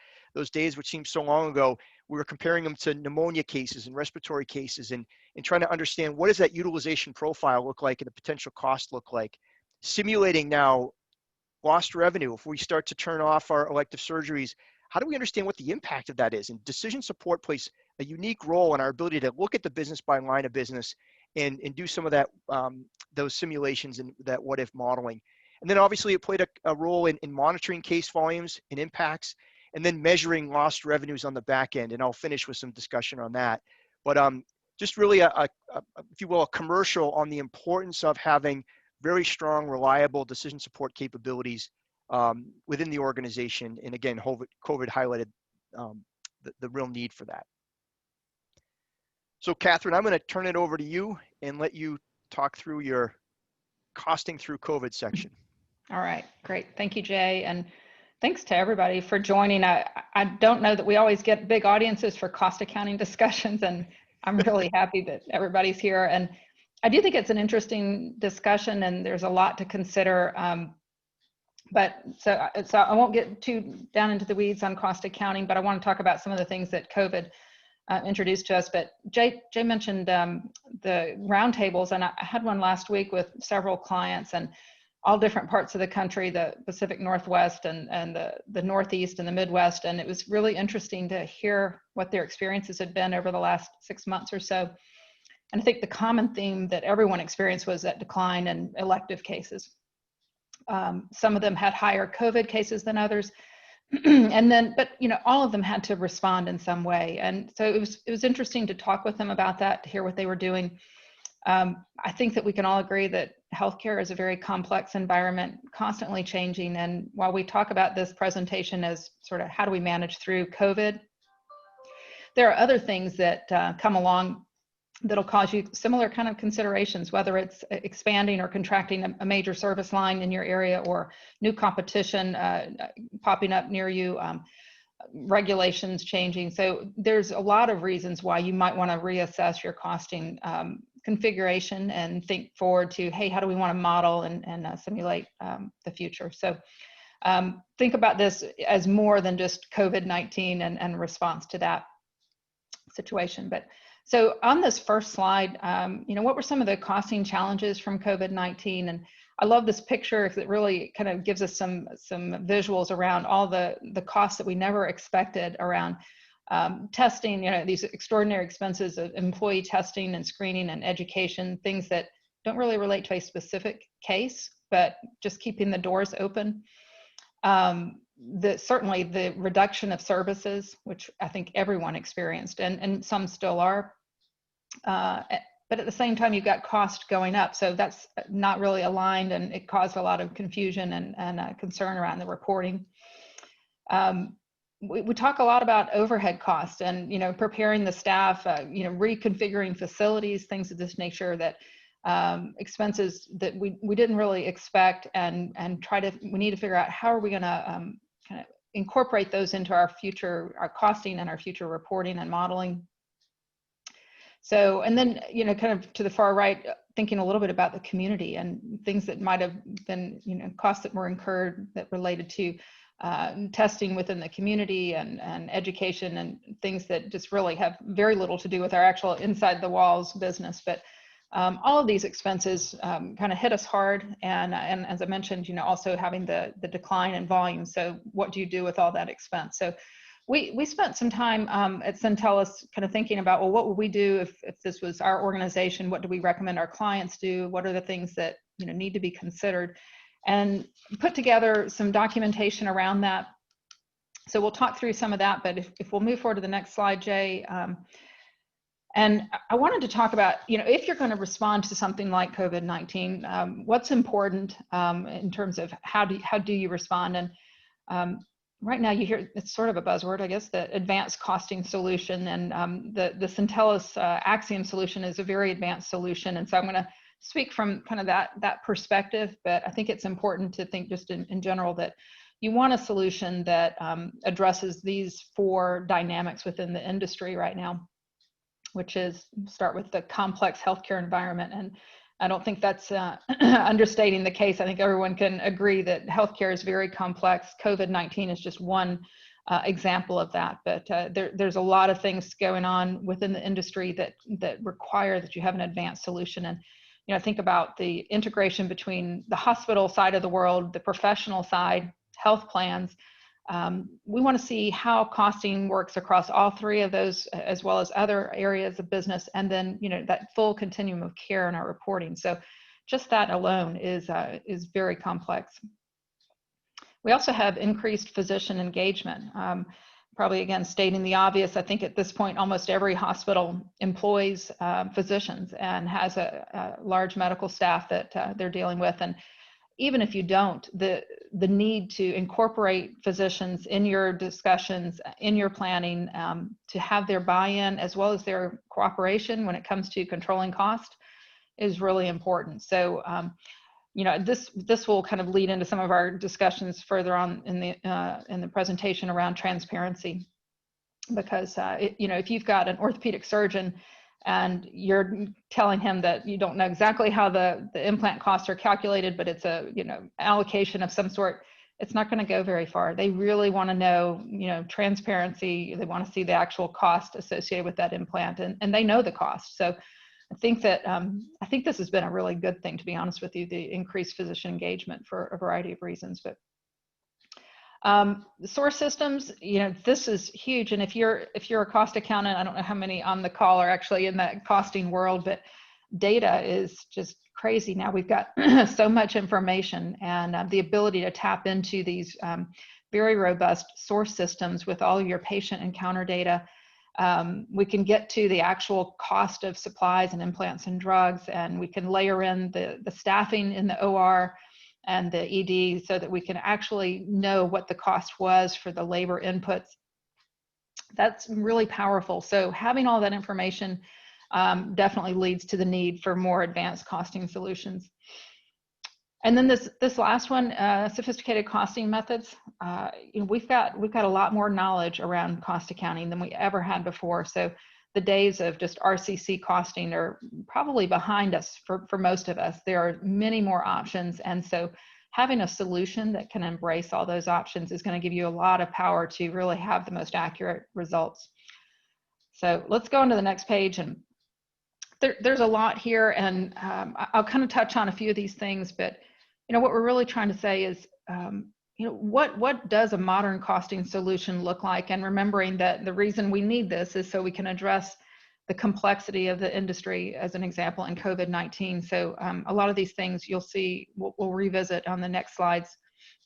Speaker 7: days, which seemed so long ago, we were comparing them to pneumonia cases and respiratory cases and trying to understand what does that utilization profile look like and the potential cost look like. Simulating now lost revenue, if we start to turn off our elective surgeries, how do we understand what the impact of that is? And decision support plays a unique role in our ability to look at the business by line of business and do some of that, those simulations and that what if modeling. And then obviously it played a role in monitoring case volumes and impacts, and then measuring lost revenues on the back end. And I'll finish with some discussion on that. But just really if you will, a commercial on the importance of having very strong, reliable decision support capabilities within the organization. And again, COVID highlighted the real need for that. So Catherine, I'm going to turn it over to you and let you talk through your costing through COVID section.
Speaker 6: All right, great. Thank you, Jay. And thanks to everybody for joining. I don't know that we always get big audiences for cost accounting discussions, and I'm really happy that everybody's here. And I do think it's an interesting discussion, and there's a lot to consider. But so I won't get too down into the weeds on cost accounting, but I want to talk about some of the things that COVID introduced to us. But Jay mentioned the roundtables, and I had one last week with several clients and all different parts of the country, the Pacific Northwest and the Northeast and the Midwest. And it was really interesting to hear what their experiences had been over the last 6 months or so. And I think the common theme that everyone experienced was that decline in elective cases. Some of them had higher COVID cases than others. But all of them had to respond in some way. And so it was interesting to talk with them about that, to hear what they were doing. I think that we can all agree that healthcare is a very complex environment, constantly changing. And while we talk about this presentation as sort of how do we manage through COVID, there are other things that come along that'll cause you similar kind of considerations, whether it's expanding or contracting a major service line in your area, or new competition popping up near you, regulations changing. So there's a lot of reasons why you might want to reassess your costing configuration and think forward to, hey, how do we want to model and simulate the future? So think about this as more than just COVID-19 and response to that situation. But so on this first slide, what were some of the costing challenges from COVID-19? And I love this picture because it really kind of gives us some visuals around all the costs that we never expected around testing, these extraordinary expenses of employee testing and screening and education, things that don't really relate to a specific case, but just keeping the doors open. Certainly the reduction of services, which I think everyone experienced, and some still are. But at the same time, you've got cost going up. So that's not really aligned, and it caused a lot of confusion and concern around the reporting. We talk a lot about overhead costs and, preparing the staff, reconfiguring facilities, things of this nature, that expenses that we didn't really expect, and we need to figure out how are we going to kind of incorporate those into our costing and our future reporting and modeling. So, and then, kind of to the far right, thinking a little bit about the community and things that might have been, costs that were incurred that related to testing within the community and education, and things that just really have very little to do with our actual inside the walls business. But all of these expenses kind of hit us hard. And as I mentioned, also having the decline in volume. So what do you do with all that expense? So we spent some time at Centellus kind of thinking about, well, what would we do if this was our organization? What do we recommend our clients do? What are the things that need to be considered? And put together some documentation around that. So we'll talk through some of that, but if we'll move forward to the next slide, Jay. And I wanted to talk about, if you're going to respond to something like COVID-19, what's important in terms of how do you respond? And right now you hear, it's sort of a buzzword, I guess, the advanced costing solution, and the Centellus Axiom solution is a very advanced solution. And so I'm going to speak from kind of that perspective, but I think it's important to think just in general that you want a solution that addresses these 4 dynamics within the industry right now, which is start with the complex healthcare environment. And I don't think that's understating the case. I think everyone can agree that healthcare is very complex. COVID-19 is just one example of that, but there's a lot of things going on within the industry that require that you have an advanced solution. And think about the integration between the hospital side of the world, the professional side, health plans. We want to see how costing works across all three of those, as well as other areas of business, and then that full continuum of care in our reporting. So just that alone is very complex. We also have increased physician engagement. Probably again stating the obvious, I think at this point almost every hospital employs physicians and has a large medical staff that they're dealing with. And even if you don't, the need to incorporate physicians in your discussions, in your planning, to have their buy-in as well as their cooperation when it comes to controlling cost is really important. So this will kind of lead into some of our discussions further on in the presentation around transparency, because if you've got an orthopedic surgeon and you're telling him that you don't know exactly how the implant costs are calculated, but it's a allocation of some sort, it's not going to go very far. They really want to know transparency. They want to see the actual cost associated with that implant, and they know the cost. So I think this has been a really good thing, to be honest with you, the increased physician engagement for a variety of reasons. But the source systems, this is huge. And if you're a cost accountant, I don't know how many on the call are actually in that costing world, but data is just crazy now. We've got so much information, and the ability to tap into these very robust source systems with all your patient encounter data. We can get to the actual cost of supplies and implants and drugs, and we can layer in the staffing in the OR and the ED so that we can actually know what the cost was for the labor inputs. That's really powerful. So having all that information definitely leads to the need for more advanced costing solutions. And then this last one, sophisticated costing methods. We've got a lot more knowledge around cost accounting than we ever had before. So the days of just RCC costing are probably behind us for most of us. There are many more options, and so having a solution that can embrace all those options is going to give you a lot of power to really have the most accurate results. So let's go on to the next page, and there's a lot here, and I'll kind of touch on a few of these things, but what we're really trying to say is, what does a modern costing solution look like? And remembering that the reason we need this is so we can address the complexity of the industry, as an example, in COVID-19. So a lot of these things you'll see, we'll revisit on the next slides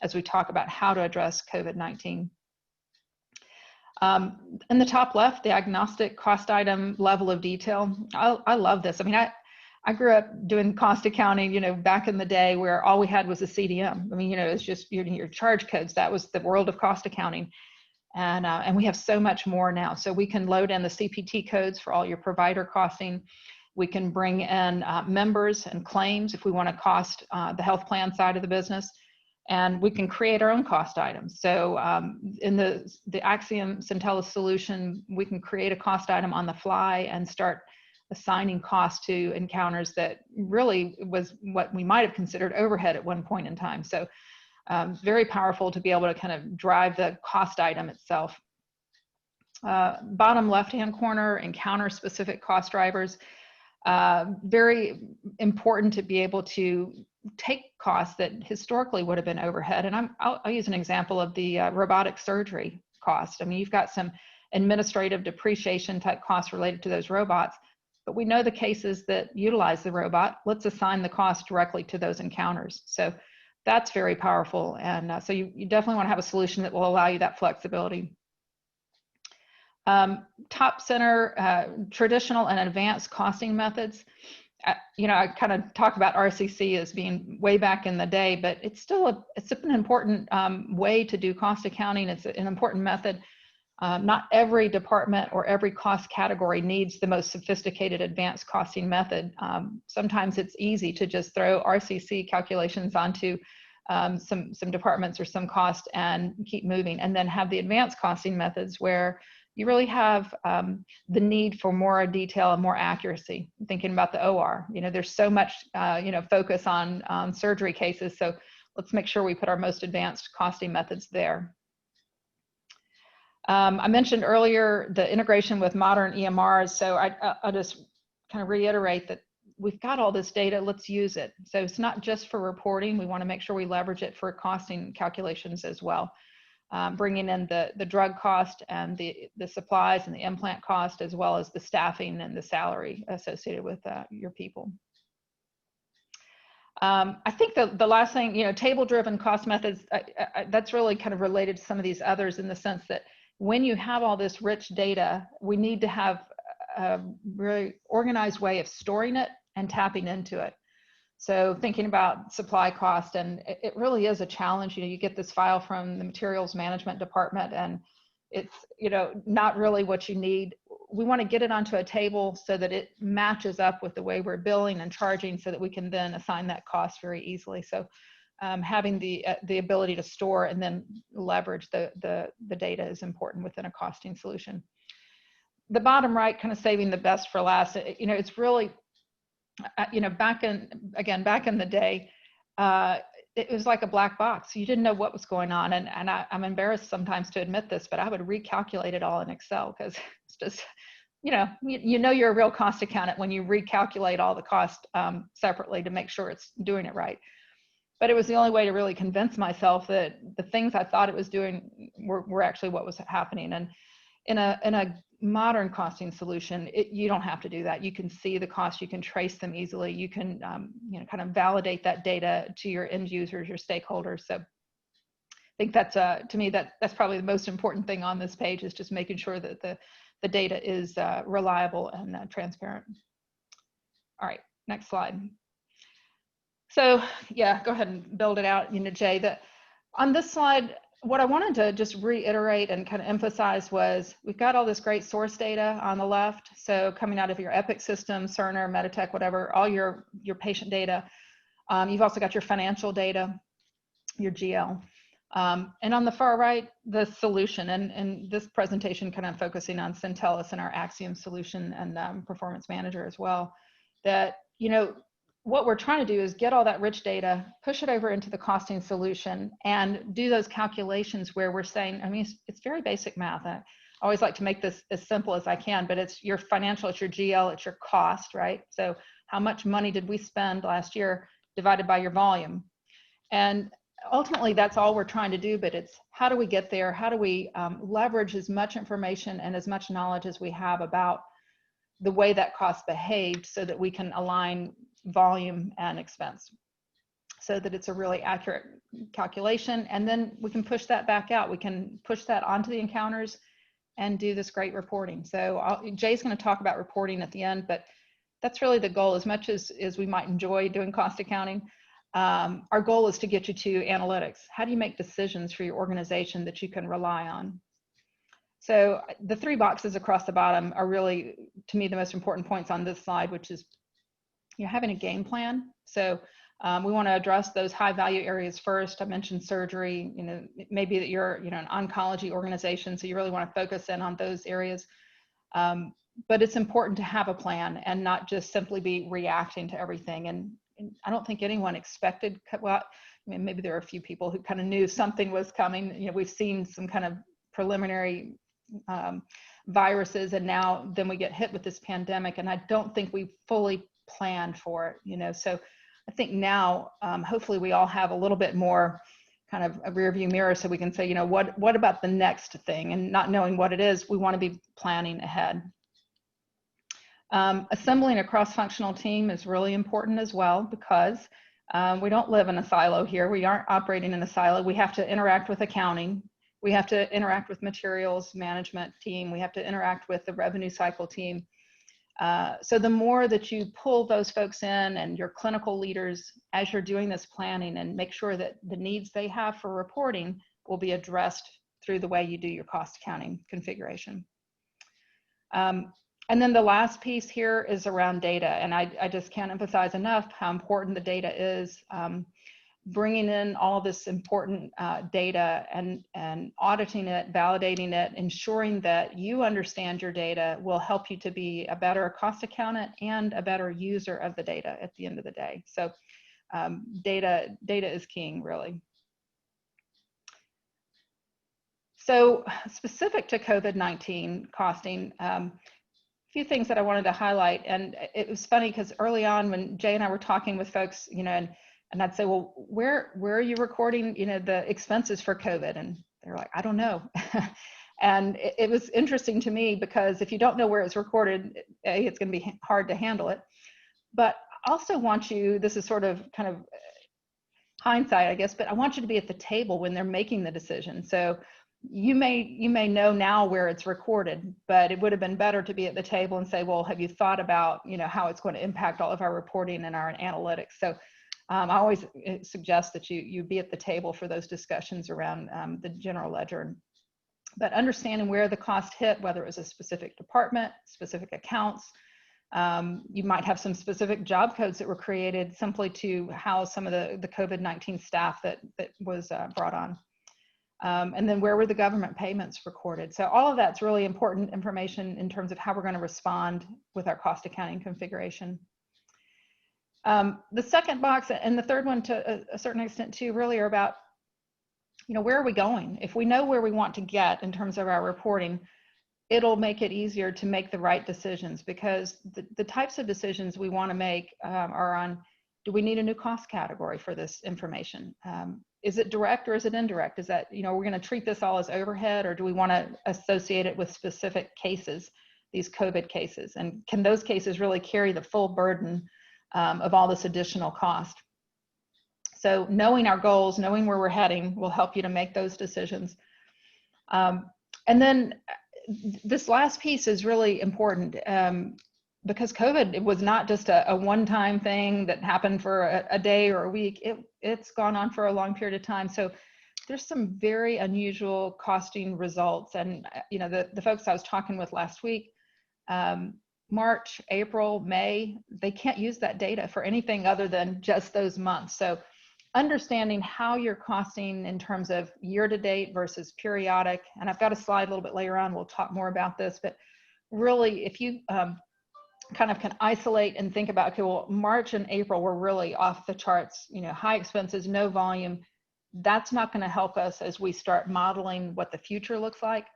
Speaker 6: as we talk about how to address COVID-19. In the top left, the agnostic cost item level of detail. I love this. I mean, I grew up doing cost accounting, back in the day where all we had was a CDM. I mean, it's just your charge codes. That was the world of cost accounting. And we have so much more now. So we can load in the CPT codes for all your provider costing. We can bring in members and claims if we want to cost the health plan side of the business. And we can create our own cost items. So in the Axiom Centellus solution, we can create a cost item on the fly and start assigning cost to encounters that really was what we might have considered overhead at one point in time. So very powerful to be able to kind of drive the cost item itself. Bottom left-hand corner, encounter-specific cost drivers. Very important to be able to take costs that historically would have been overhead. And I'll use an example of the robotic surgery cost. I mean, you've got some administrative depreciation type costs related to those robots, but we know the cases that utilize the robot. Let's assign the cost directly to those encounters. So that's very powerful. And so you definitely want to have a solution that will allow you that flexibility. Top center, traditional and advanced costing methods. I kind of talk about RCC as being way back in the day, but it's still it's an important way to do cost accounting. It's an important method. Not every department or every cost category needs the most sophisticated advanced costing method. Sometimes it's easy to just throw RCC calculations onto some departments or some cost and keep moving, and then have the advanced costing methods where you really have the need for more detail and more accuracy. Thinking about the OR, there's so much focus on surgery cases, so let's make sure we put our most advanced costing methods there. I mentioned earlier the integration with modern EMRs, so I'll just kind of reiterate that we've got all this data, let's use it. So it's not just for reporting. We want to make sure we leverage it for costing calculations as well. Bringing in the drug cost and the supplies and the implant cost, as well as the staffing and the salary associated with your people. I think the last thing, table-driven cost methods, that's really kind of related to some of these others, in the sense that when you have all this rich data, we need to have a really organized way of storing it and tapping into it. So thinking about supply cost, and it really is a challenge. You get this file from the materials management department, and it's, not really what you need. We want to get it onto a table so that it matches up with the way we're billing and charging, so that we can then assign that cost very easily. So having the ability to store and then leverage the data is important within a costing solution. The bottom right, kind of saving the best for last, it's really, back in the day, it was like a black box. You didn't know what was going on. And I'm embarrassed sometimes to admit this, but I would recalculate it all in Excel, because it's just, you're a real cost accountant when you recalculate all the cost separately to make sure it's doing it right. But it was the only way to really convince myself that the things I thought it was doing were actually what was happening. And in a modern costing solution, you don't have to do that. You can see the costs, you can trace them easily, you can kind of validate that data to your end users, your stakeholders. So I think that's to me that's probably the most important thing on this page, is just making sure that the data is reliable and transparent. All right, next slide. So yeah, go ahead and build it out, Jay. On this slide, what I wanted to just reiterate and kind of emphasize was, we've got all this great source data on the left. So coming out of your Epic system, Cerner, Meditech, whatever, all your patient data. You've also got your financial data, your GL. And on the far right, the solution. And this presentation kind of focusing on Centellus and our Axiom solution and Performance Manager as well. That, what we're trying to do is get all that rich data, push it over into the costing solution, and do those calculations where we're saying, it's very basic math. I always like to make this as simple as I can, but it's your financial, it's your GL, it's your cost, right? So how much money did we spend last year divided by your volume? And ultimately, that's all we're trying to do, but it's how do we get there? How do we leverage as much information and as much knowledge as we have about the way that cost behaved, so that we can align volume and expense, so that it's a really accurate calculation. And then we can push that back out. We can push that onto the encounters and do this great reporting. So Jay's going to talk about reporting at the end, but that's really the goal. As much as we might enjoy doing cost accounting, our goal is to get you to analytics. How do you make decisions for your organization that you can rely on? So the three boxes across the bottom are really, to me, the most important points on this slide, which is having a game plan. So we want to address those high value areas first. I mentioned surgery. Maybe that you're an oncology organization, so you really want to focus in on those areas. But it's important to have a plan and not just simply be reacting to everything. And I don't think anyone expected, well, maybe there are a few people who kind of knew something was coming. We've seen some kind of preliminary viruses, and now then we get hit with this pandemic, and I don't think we fully planned for it. So I think now hopefully we all have a little bit more kind of a rear view mirror, so we can say, what about the next thing? And not knowing what it is, we want to be planning ahead. Assembling a cross-functional team is really important as well, because we don't live in a silo here. We aren't operating in a silo. We have to interact with accounting. We have to interact with materials management team. We have to interact with the revenue cycle team. So the more that you pull those folks in, and your clinical leaders, as you're doing this planning, and make sure that the needs they have for reporting will be addressed through the way you do your cost accounting configuration. And then the last piece here is around data. And I just can't emphasize enough how important the data is. Bringing in all this important data and auditing it, validating it, ensuring that you understand your data will help you to be a better cost accountant and a better user of the data at the end of the day. So data is king, really. So specific to COVID-19 costing, few things that I wanted to highlight. And it was funny because early on when Jay and I were talking with folks, and I'd say, well, where are you recording, the expenses for COVID? And they're like, I don't know. And it was interesting to me because if you don't know where it's recorded, it's going to be hard to handle it. But I also want you, this is sort of kind of hindsight, I guess, but I want you to be at the table when they're making the decision. So you may know now where it's recorded, but it would have been better to be at the table and say, well, have you thought about, how it's going to impact all of our reporting and our analytics? So I always suggest that you be at the table for those discussions around the general ledger. But understanding where the cost hit, whether it was a specific department, specific accounts, you might have some specific job codes that were created simply to house some of the COVID-19 staff that was brought on. And then where were the government payments recorded? So all of that's really important information in terms of how we're going to respond with our cost accounting configuration. The second box and the third one to a certain extent too really are about, where are we going? If we know where we want to get in terms of our reporting, it'll make it easier to make the right decisions, because the types of decisions we want to make are on, do we need a new cost category for this information? Is it direct or is it indirect? Is that, we're going to treat this all as overhead, or do we want to associate it with specific cases, these COVID cases? And can those cases really carry the full burden of all this additional cost? So knowing our goals, knowing where we're heading will help you to make those decisions. And then this last piece is really important because COVID, it was not just a one-time thing that happened for a day or a week. It's gone on for a long period of time. So there's some very unusual costing results. And the folks I was talking with last week, March, April, May, they can't use that data for anything other than just those months. So understanding how you're costing in terms of year-to-date versus periodic, and I've got a slide a little bit later on, we'll talk more about this, but really if you kind of can isolate and think about, okay, well, March and April were really off the charts, high expenses, no volume, that's not going to help us as we start modeling what the future looks like.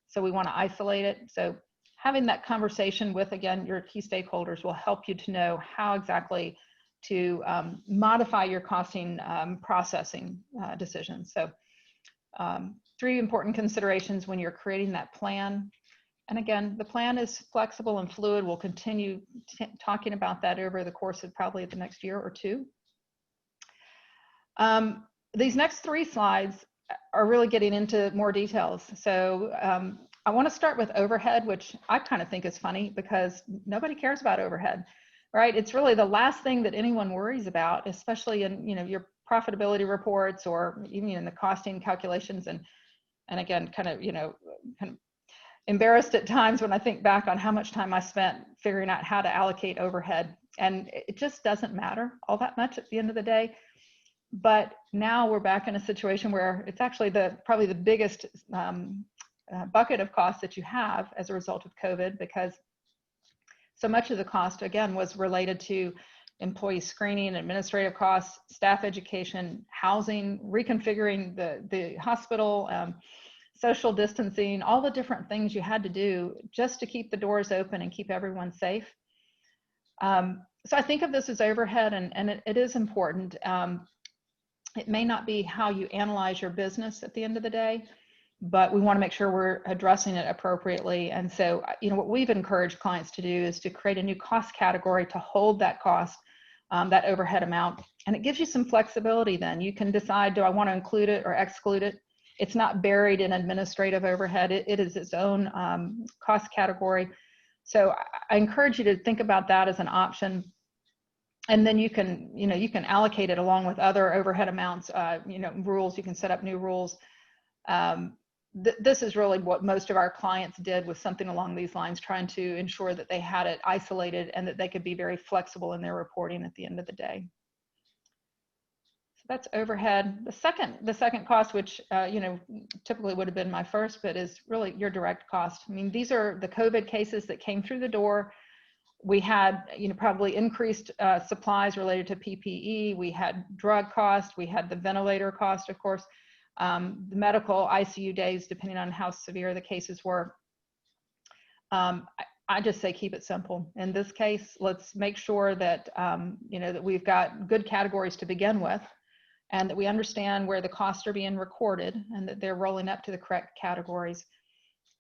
Speaker 6: So we want to isolate it. So having that conversation with, again, your key stakeholders will help you to know how exactly to modify your costing processing decisions. So 3 important considerations when you're creating that plan. And again, the plan is flexible and fluid. We'll continue talking about that over the course of probably the next year or 2. These next 3 slides are really getting into more details. So I want to start with overhead, which I kind of think is funny because nobody cares about overhead. Right? It's really the last thing that anyone worries about, especially in your profitability reports or even in the costing calculations. And again, kind of embarrassed at times when I think back on how much time I spent figuring out how to allocate overhead. And it just doesn't matter all that much at the end of the day. But now we're back in a situation where it's actually probably the biggest bucket of costs that you have as a result of COVID, because so much of the cost, again, was related to employee screening, administrative costs, staff education, housing, reconfiguring the hospital, social distancing, all the different things you had to do just to keep the doors open and keep everyone safe. So I think of this as overhead, and it is important. It may not be how you analyze your business at the end of the day, but we want to make sure we're addressing it appropriately. And so, what we've encouraged clients to do is to create a new cost category to hold that cost, that overhead amount. And it gives you some flexibility then. You can decide, do I want to include it or exclude it? It's not buried in administrative overhead. It is its own cost category. So I encourage you to think about that as an option. And then you can allocate it along with other overhead amounts, rules. You can set up new rules. This is really what most of our clients did, with something along these lines, trying to ensure that they had it isolated and that they could be very flexible in their reporting at the end of the day. So that's overhead. The second cost, which typically would have been my first, but is really your direct cost. I mean, these are the COVID cases that came through the door. We had probably increased supplies related to PPE. We had drug cost. We had the ventilator cost, of course. The medical ICU days, depending on how severe the cases were. I just say keep it simple. In this case, let's make sure that, that we've got good categories to begin with, and that we understand where the costs are being recorded and that they're rolling up to the correct categories.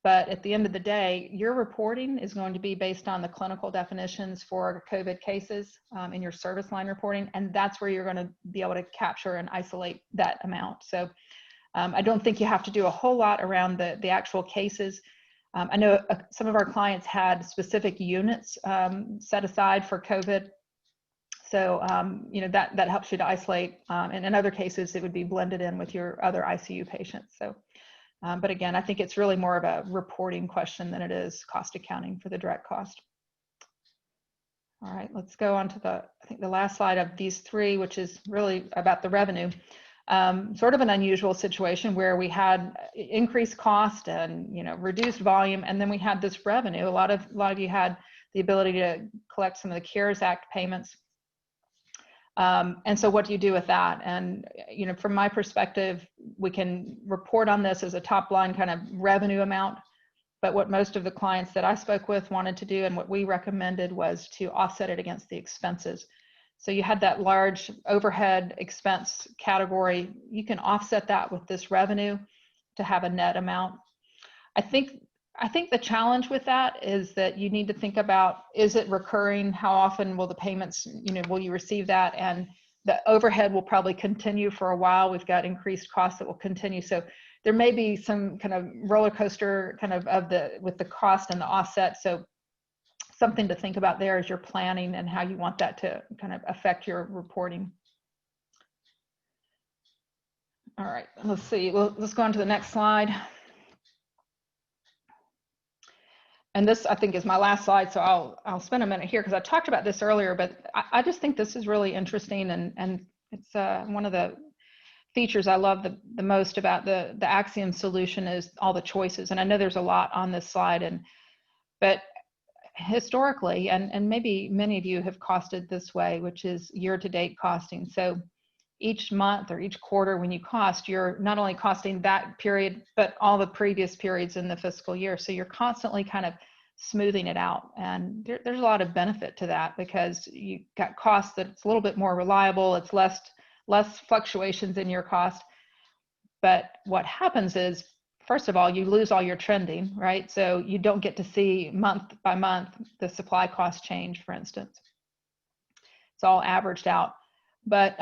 Speaker 6: But at the end of the day, your reporting is going to be based on the clinical definitions for COVID cases in your service line reporting, and that's where you're going to be able to capture and isolate that amount. So I don't think you have to do a whole lot around the actual cases. I know some of our clients had specific units set aside for COVID. So, that helps you to isolate. And in other cases, it would be blended in with your other ICU patients. So, but again, I think it's really more of a reporting question than it is cost accounting for the direct cost. All right, let's go on to I think the last slide of these three, which is really about the revenue. Sort of an unusual situation where we had increased cost and reduced volume, and then we had this revenue. A lot of you had the ability to collect some of the CARES Act payments. And so what do you do with that? And, from my perspective, we can report on this as a top line kind of revenue amount. But what most of the clients that I spoke with wanted to do and what we recommended was to offset it against the expenses. So you had that large overhead expense category. You can offset that with this revenue to have a net amount. I think the challenge with that is that you need to think about, is it recurring? How often will the payments, will you receive that? And the overhead will probably continue for a while. We've got increased costs that will continue. So there may be some kind of roller coaster with the cost and the offset. So something to think about there as you're planning and how you want that to kind of affect your reporting. All right, let's see. Well, let's go on to the next slide. And this, I think, is my last slide, so I'll spend a minute here because I talked about this earlier, but I just think this is really interesting, and it's one of the features I love the most about the Axiom solution is all the choices. And I know there's a lot on this slide, but historically, and maybe many of you have costed this way, which is year-to-date costing. So each month or each quarter when you cost, you're not only costing that period, but all the previous periods in the fiscal year. So you're constantly kind of smoothing it out. And there's a lot of benefit to that because you got costs that's a little bit more reliable. It's less fluctuations in your cost. But what happens is, first of all, you lose all your trending, right? So you don't get to see month by month the supply cost change, for instance. It's all averaged out. But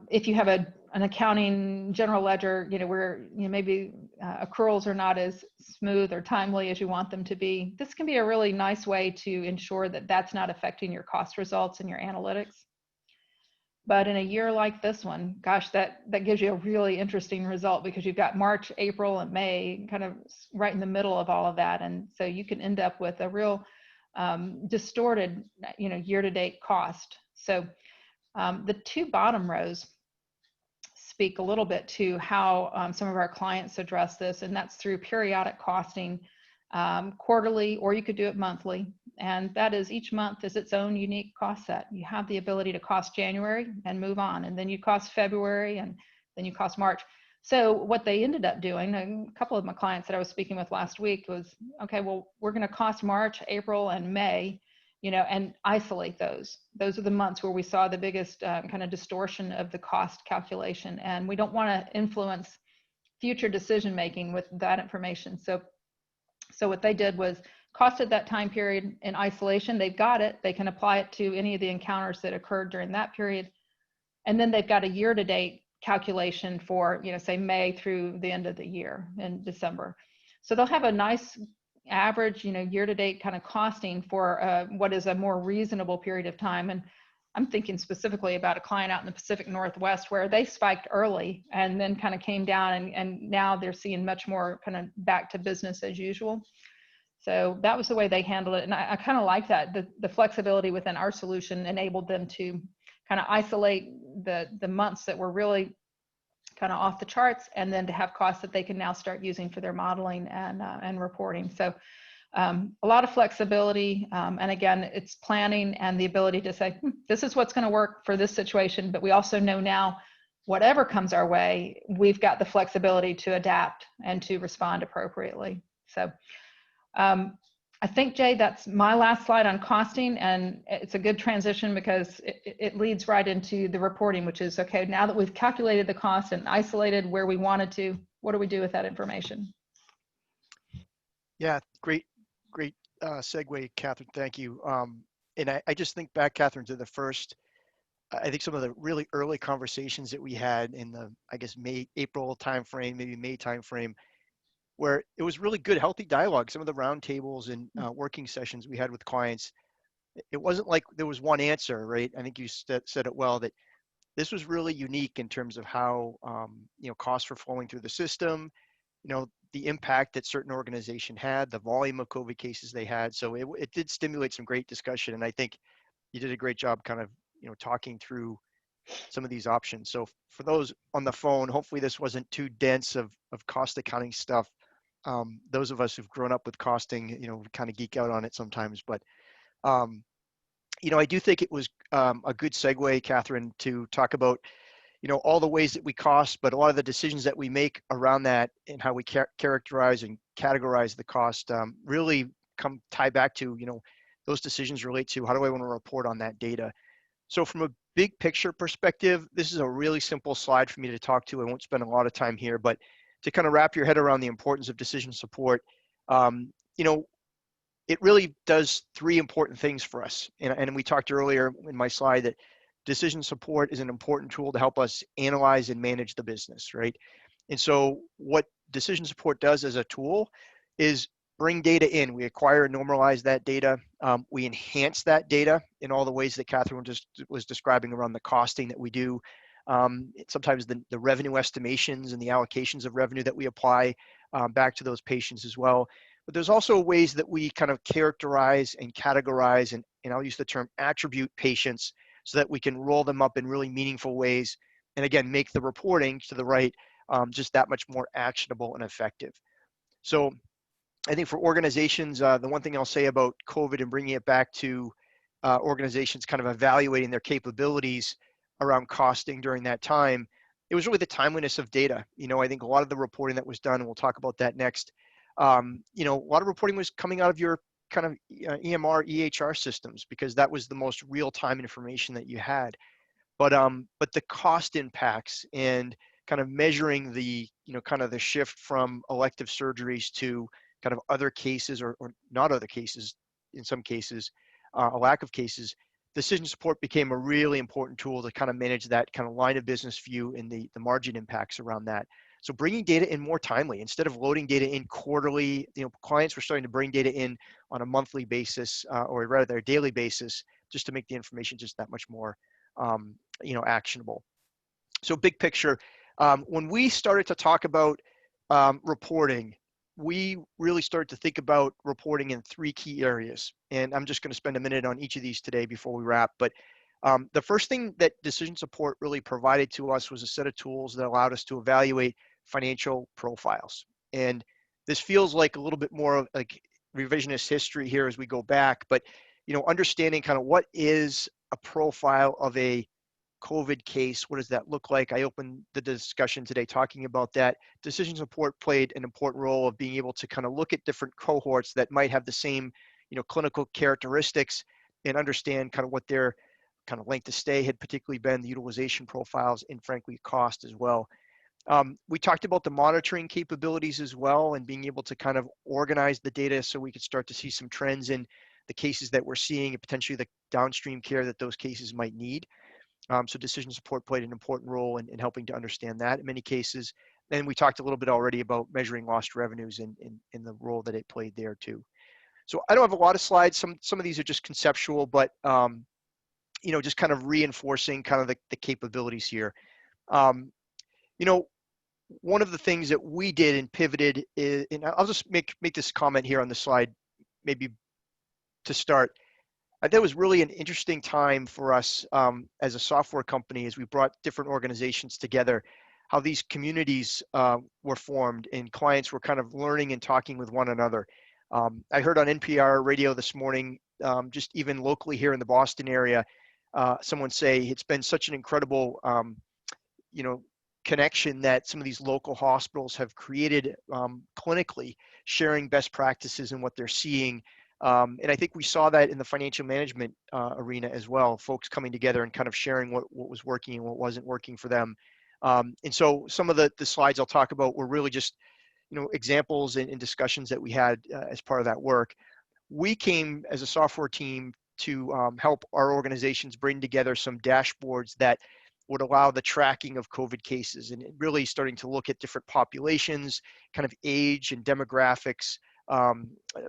Speaker 6: if you have an accounting general ledger, where maybe accruals are not as smooth or timely as you want them to be, this can be a really nice way to ensure that that's not affecting your cost results and your analytics. But in a year like this one, gosh, that gives you a really interesting result because you've got March, April, and May kind of right in the middle of all of that. And so you can end up with a real distorted, year-to-date cost. So the two bottom rows speak a little bit to how some of our clients address this, and that's through periodic costing, quarterly, or you could do it monthly. And that is, each month is its own unique cost set. You have the ability to cost January and move on, and then you cost February, and then you cost March. So what they ended up doing, a couple of my clients that I was speaking with last week was, okay, well, we're going to cost March, April, and May, and isolate those. Those are the months where we saw the biggest kind of distortion of the cost calculation. And we don't want to influence future decision-making with that information. So what they did was costed that time period in isolation. They've got it. They can apply it to any of the encounters that occurred during that period. And then they've got a year-to-date calculation for, say May through the end of the year in December. So they'll have a nice average, year-to-date kind of costing for what is a more reasonable period of time. And I'm thinking specifically about a client out in the Pacific Northwest where they spiked early and then kind of came down, and now they're seeing much more kind of back to business as usual. So that was the way they handled it. And I kind of like that. The flexibility within our solution enabled them to kind of isolate the months that were really kind of off the charts, and then to have costs that they can now start using for their modeling and reporting. So a lot of flexibility. And again, it's planning and the ability to say, this is what's going to work for this situation. But we also know now, whatever comes our way, we've got the flexibility to adapt and to respond appropriately. So I think, Jay, that's my last slide on costing, and it's a good transition because it leads right into the reporting, which is, okay, now that we've calculated the cost and isolated where we wanted to, what do we do with that information?
Speaker 7: Yeah, great segue, Catherine. Thank you. And I just think back, Catherine, to the first, I think some of the really early conversations that we had in the, I guess, April timeframe, maybe May timeframe, where it was really good, healthy dialogue. Some of the roundtables and working sessions we had with clients, it wasn't like there was one answer, right? I think you said it well, that this was really unique in terms of how, costs were flowing through the system, the impact that certain organization had, the volume of COVID cases they had. So it did stimulate some great discussion. And I think you did a great job kind of, talking through some of these options. So for those on the phone, hopefully this wasn't too dense of cost accounting stuff. Those of us who've grown up with costing, we kind of geek out on it sometimes, but I do think it was a good segue, Catherine, to talk about, all the ways that we cost, but a lot of the decisions that we make around that and how we characterize and categorize the cost really tie back to, those decisions relate to how do I want to report on that data. So from a big picture perspective, this is a really simple slide for me to talk to. I won't spend a lot of time here, but to kind of wrap your head around the importance of decision support, it really does three important things for us. And we talked earlier in my slide that decision support is an important tool to help us analyze and manage the business, right? And so what decision support does as a tool is bring data in. We acquire and normalize that data. We enhance that data in all the ways that Catherine just was describing around the costing that we do. Sometimes the revenue estimations and the allocations of revenue that we apply back to those patients as well. But there's also ways that we kind of characterize and categorize, and I'll use the term attribute patients, so that we can roll them up in really meaningful ways. And again, make the reporting to the right just that much more actionable and effective. So I think for organizations, the one thing I'll say about COVID and bringing it back to organizations kind of evaluating their capabilities around costing during that time, it was really the timeliness of data. I think a lot of the reporting that was done, and we'll talk about that next, a lot of reporting was coming out of your kind of EMR, EHR systems, because that was the most real-time information that you had. But the cost impacts and kind of measuring the, kind of the shift from elective surgeries to kind of other cases or not other cases, in some cases, a lack of cases, decision support became a really important tool to kind of manage that kind of line of business view and the margin impacts around that. So bringing data in more timely, instead of loading data in quarterly, clients were starting to bring data in on a monthly basis, or rather a daily basis, just to make the information just that much more, actionable. So big picture, when we started to talk about reporting, we really started to think about reporting in three key areas. And I'm just going to spend a minute on each of these today before we wrap. But the first thing that decision support really provided to us was a set of tools that allowed us to evaluate financial profiles. And this feels like a little bit more of like revisionist history here as we go back, but understanding kind of what is a profile of a COVID case, what does that look like? I opened the discussion today talking about that. Decision support played an important role of being able to kind of look at different cohorts that might have the same, clinical characteristics, and understand kind of what their kind of length of stay had particularly been, the utilization profiles, and frankly, cost as well. We talked about the monitoring capabilities as well, and being able to kind of organize the data so we could start to see some trends in the cases that we're seeing and potentially the downstream care that those cases might need. So decision support played an important role in helping to understand that in many cases. Then we talked a little bit already about measuring lost revenues and the role that it played there too. So I don't have a lot of slides. Some of these are just conceptual, but just kind of reinforcing kind of the capabilities here. One of the things that we did and pivoted is, and I'll just make this comment here on the slide, maybe to start. I thought it was really an interesting time for us as a software company, as we brought different organizations together, how these communities were formed and clients were kind of learning and talking with one another. I heard on NPR radio this morning, just even locally here in the Boston area, someone say it's been such an incredible, connection that some of these local hospitals have created clinically, sharing best practices and what they're seeing And I think we saw that in the financial management arena as well, folks coming together and kind of sharing what was working and what wasn't working for them. And so some of the slides I'll talk about were really just, examples and discussions that we had as part of that work. We came as a software team to help our organizations bring together some dashboards that would allow the tracking of COVID cases, and really starting to look at different populations, kind of age and demographics,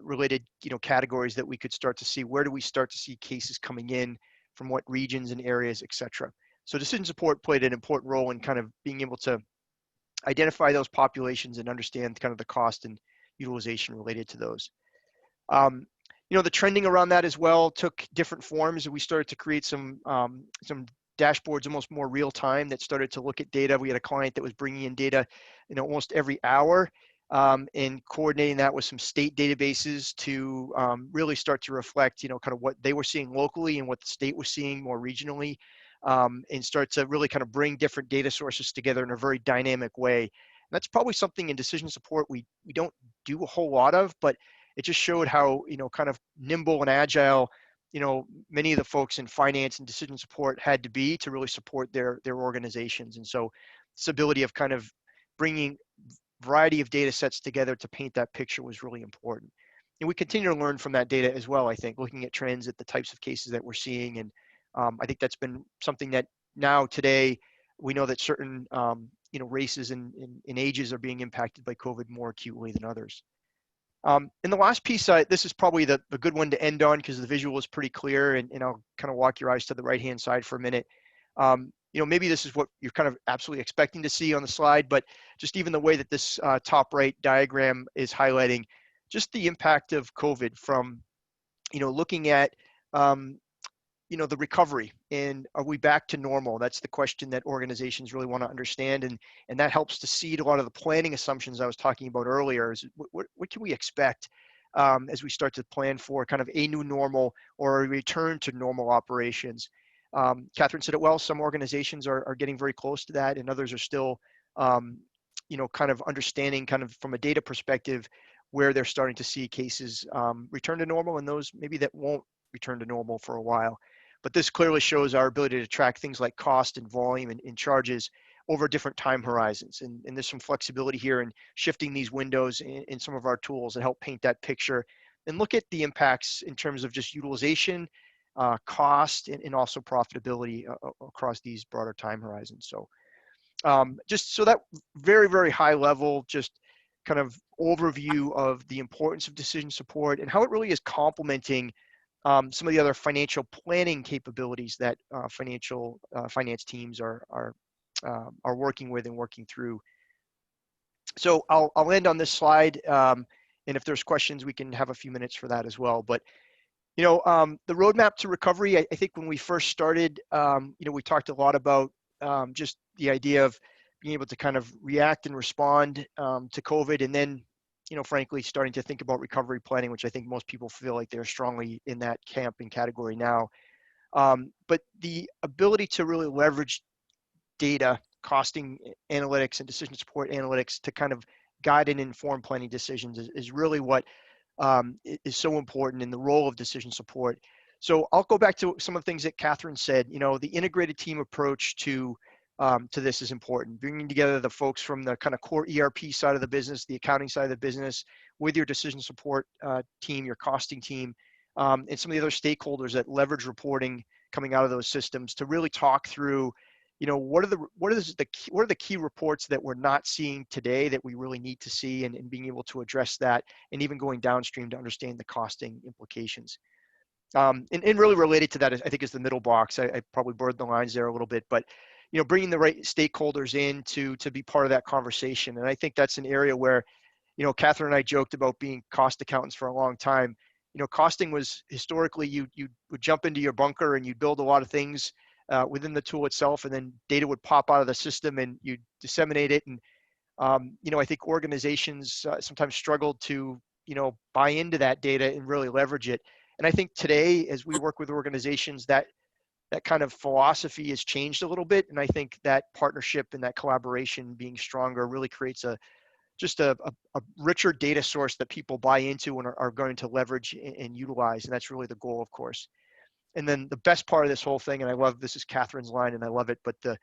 Speaker 7: related categories that we could start to see. Where do we start to see cases coming in from what regions and areas, et cetera. So decision support played an important role in kind of being able to identify those populations and understand kind of the cost and utilization related to those. The trending around that as well took different forms, and we started to create some dashboards almost more real time that started to look at data. We had a client that was bringing in data, almost every hour, and coordinating that with some state databases to really start to reflect, kind of what they were seeing locally and what the state was seeing more regionally, and start to really kind of bring different data sources together in a very dynamic way. And that's probably something in decision support we don't do a whole lot of, but it just showed how, kind of nimble and agile, many of the folks in finance and decision support had to be to really support their organizations. And so this ability of kind of bringing variety of data sets together to paint that picture was really important. And we continue to learn from that data as well, I think, looking at trends, at the types of cases that we're seeing. And I think that's been something that now today, we know that certain, races and ages are being impacted by COVID more acutely than others. And the last piece, this is probably the good one to end on because the visual is pretty clear, and I'll kind of walk your eyes to the right-hand side for a minute. Maybe this is what you're kind of absolutely expecting to see on the slide, but just even the way that this top right diagram is highlighting just the impact of COVID from, looking at, the recovery, and are we back to normal? That's the question that organizations really want to understand, and that helps to seed a lot of the planning assumptions I was talking about earlier. Is what can we expect as we start to plan for kind of a new normal or a return to normal operations? Catherine said it well. Some organizations are getting very close to that, and others are still, kind of understanding, kind of from a data perspective, where they're starting to see cases return to normal, and those maybe that won't return to normal for a while. But this clearly shows our ability to track things like cost and volume and charges over different time horizons. And there's some flexibility here in shifting these windows in some of our tools that help paint that picture and look at the impacts in terms of just utilization, cost, and also profitability across these broader time horizons. So just so that very, very high level, just kind of overview of the importance of decision support and how it really is complementing some of the other financial planning capabilities that finance teams are working with and working through. So I'll end on this slide, and if there's questions, we can have a few minutes for that as well. But the roadmap to recovery, I think when we first started, we talked a lot about just the idea of being able to kind of react and respond to COVID, and then frankly, starting to think about recovery planning, which I think most people feel like they're strongly in that camp and category now. But the ability to really leverage data, costing analytics, and decision support analytics to kind of guide and inform planning decisions is really what is so important in the role of decision support. So I'll go back to some of the things that Catherine said. The integrated team approach to this is important. Bringing together the folks from the kind of core ERP side of the business, the accounting side of the business, with your decision support team, your costing team, and some of the other stakeholders that leverage reporting coming out of those systems to really talk through, what are the key reports that we're not seeing today that we really need to see, and being able to address that, and even going downstream to understand the costing implications. And really related to that, I think, is the middle box. I probably blurred the lines there a little bit, but bringing the right stakeholders in to be part of that conversation. And I think that's an area where, Catherine and I joked about being cost accountants for a long time. Costing was historically, you would jump into your bunker and you'd build a lot of things within the tool itself, and then data would pop out of the system and you disseminate it. And, I think organizations sometimes struggled to, buy into that data and really leverage it. And I think today, as we work with organizations, that kind of philosophy has changed a little bit. And I think that partnership and that collaboration being stronger really creates a just a richer data source that people buy into and are going to leverage and utilize. And that's really the goal, of course. And then the best part of this whole thing, and I love, this is Catherine's line and I love it, but the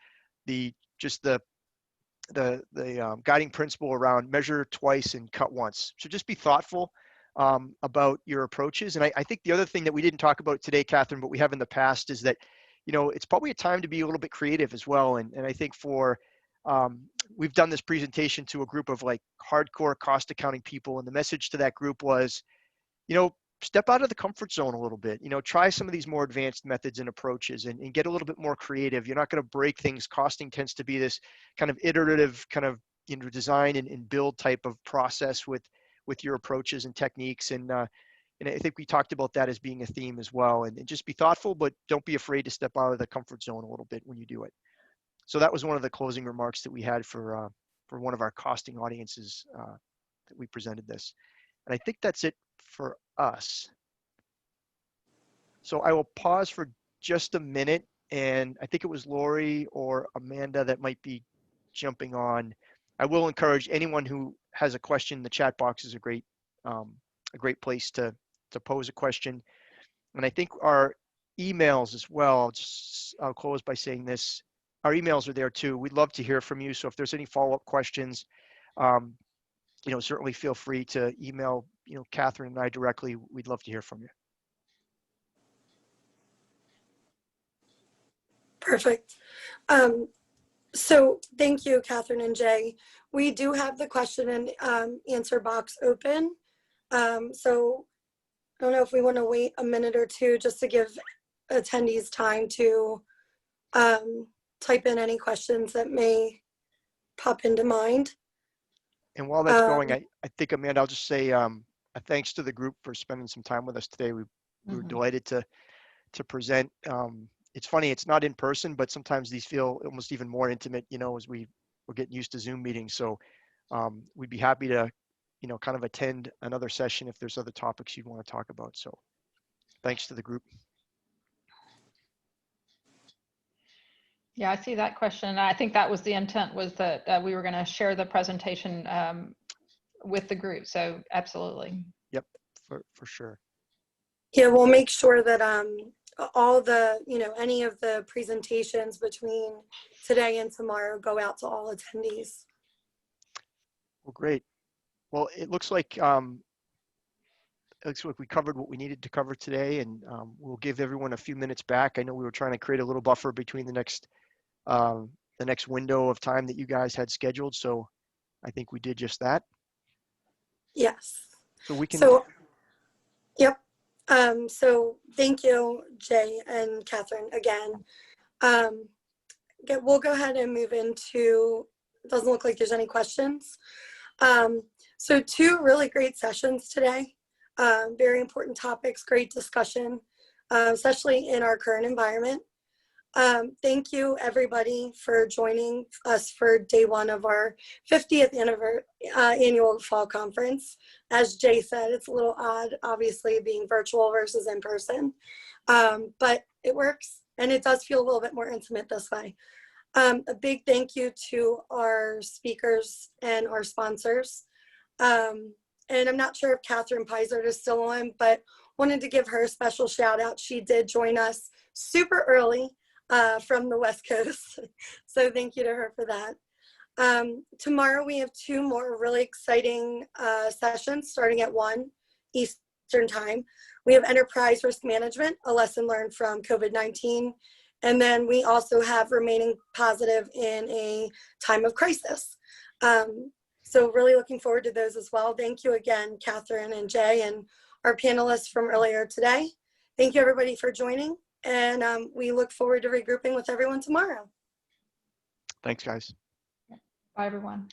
Speaker 7: guiding principle around measure twice and cut once. So just be thoughtful about your approaches. And I think the other thing that we didn't talk about today, Catherine, but we have in the past, is that, you know, it's probably a time to be a little bit creative as well. And I think we've done this presentation to a group of like hardcore cost accounting people. And the message to that group was, you know, step out of the comfort zone a little bit, you know, try some of these more advanced methods and approaches and get a little bit more creative. You're not going to break things. Costing tends to be this kind of iterative kind of, you know, design and build type of process with your approaches and techniques. And I think we talked about that as being a theme as well. And just be thoughtful, but don't be afraid to step out of the comfort zone a little bit when you do it. So that was one of the closing remarks that we had for one of our costing audiences that we presented this. And I think that's it for us. So I will pause for just a minute, and I think it was Lori or Amanda that might be jumping on. I will encourage anyone who has a question. The chat box is a great place to pose a question. And I think our emails as well, I'll close by saying this, our emails are there too. We'd love to hear from you. So if there's any follow-up questions, you know, certainly feel free to email, you know, Catherine and I directly. We'd love to hear from you.
Speaker 8: Perfect. So thank you, Catherine and Jay. We do have the question and answer box open. So I don't know if we want to wait a minute or two just to give attendees time to type in any questions that may pop into mind.
Speaker 7: And while that's going, I think, Amanda, I'll just say a thanks to the group for spending some time with us today. We were delighted to present. It's funny, it's not in person, but sometimes these feel almost even more intimate, you know, as we're getting used to Zoom meetings. So we'd be happy to, you know, kind of attend another session if there's other topics you'd want to talk about. So thanks to the group.
Speaker 6: Yeah, I see that question. I think that was the intent, was that we were going to share the presentation with the group. So absolutely.
Speaker 7: Yep, for sure.
Speaker 8: Yeah, we'll make sure that all the, you know, any of the presentations between today and tomorrow go out to all attendees.
Speaker 7: Well, great. Well, it looks like we covered what we needed to cover today, and we'll give everyone a few minutes back. I know we were trying to create a little buffer between the next window of time that you guys had scheduled. So I think we did just that.
Speaker 8: Yes.
Speaker 7: So we can.
Speaker 8: So, yep. So thank you, Jay and Catherine, again. We'll go ahead and move into, it doesn't look like there's any questions. So 2 really great sessions today. Very important topics, great discussion, especially in our current environment. Thank you, everybody, for joining us for day 1 of our 50th annual fall conference. As Jay said, it's a little odd, obviously, being virtual versus in person, but it works, and it does feel a little bit more intimate this way. A big thank you to our speakers and our sponsors. And I'm not sure if Catherine Peisert is still on, but wanted to give her a special shout out. She did join us super early from the West Coast. So thank you to her for that. Tomorrow we have 2 more really exciting sessions starting at 1 Eastern time. We have Enterprise Risk Management, a lesson learned from COVID-19. And then we also have Remaining Positive in a Time of Crisis. So really looking forward to those as well. Thank you again, Catherine and Jay, and our panelists from earlier today. Thank you, everybody, for joining. And we look forward to regrouping with everyone tomorrow.
Speaker 7: Thanks, guys.
Speaker 6: Bye, everyone.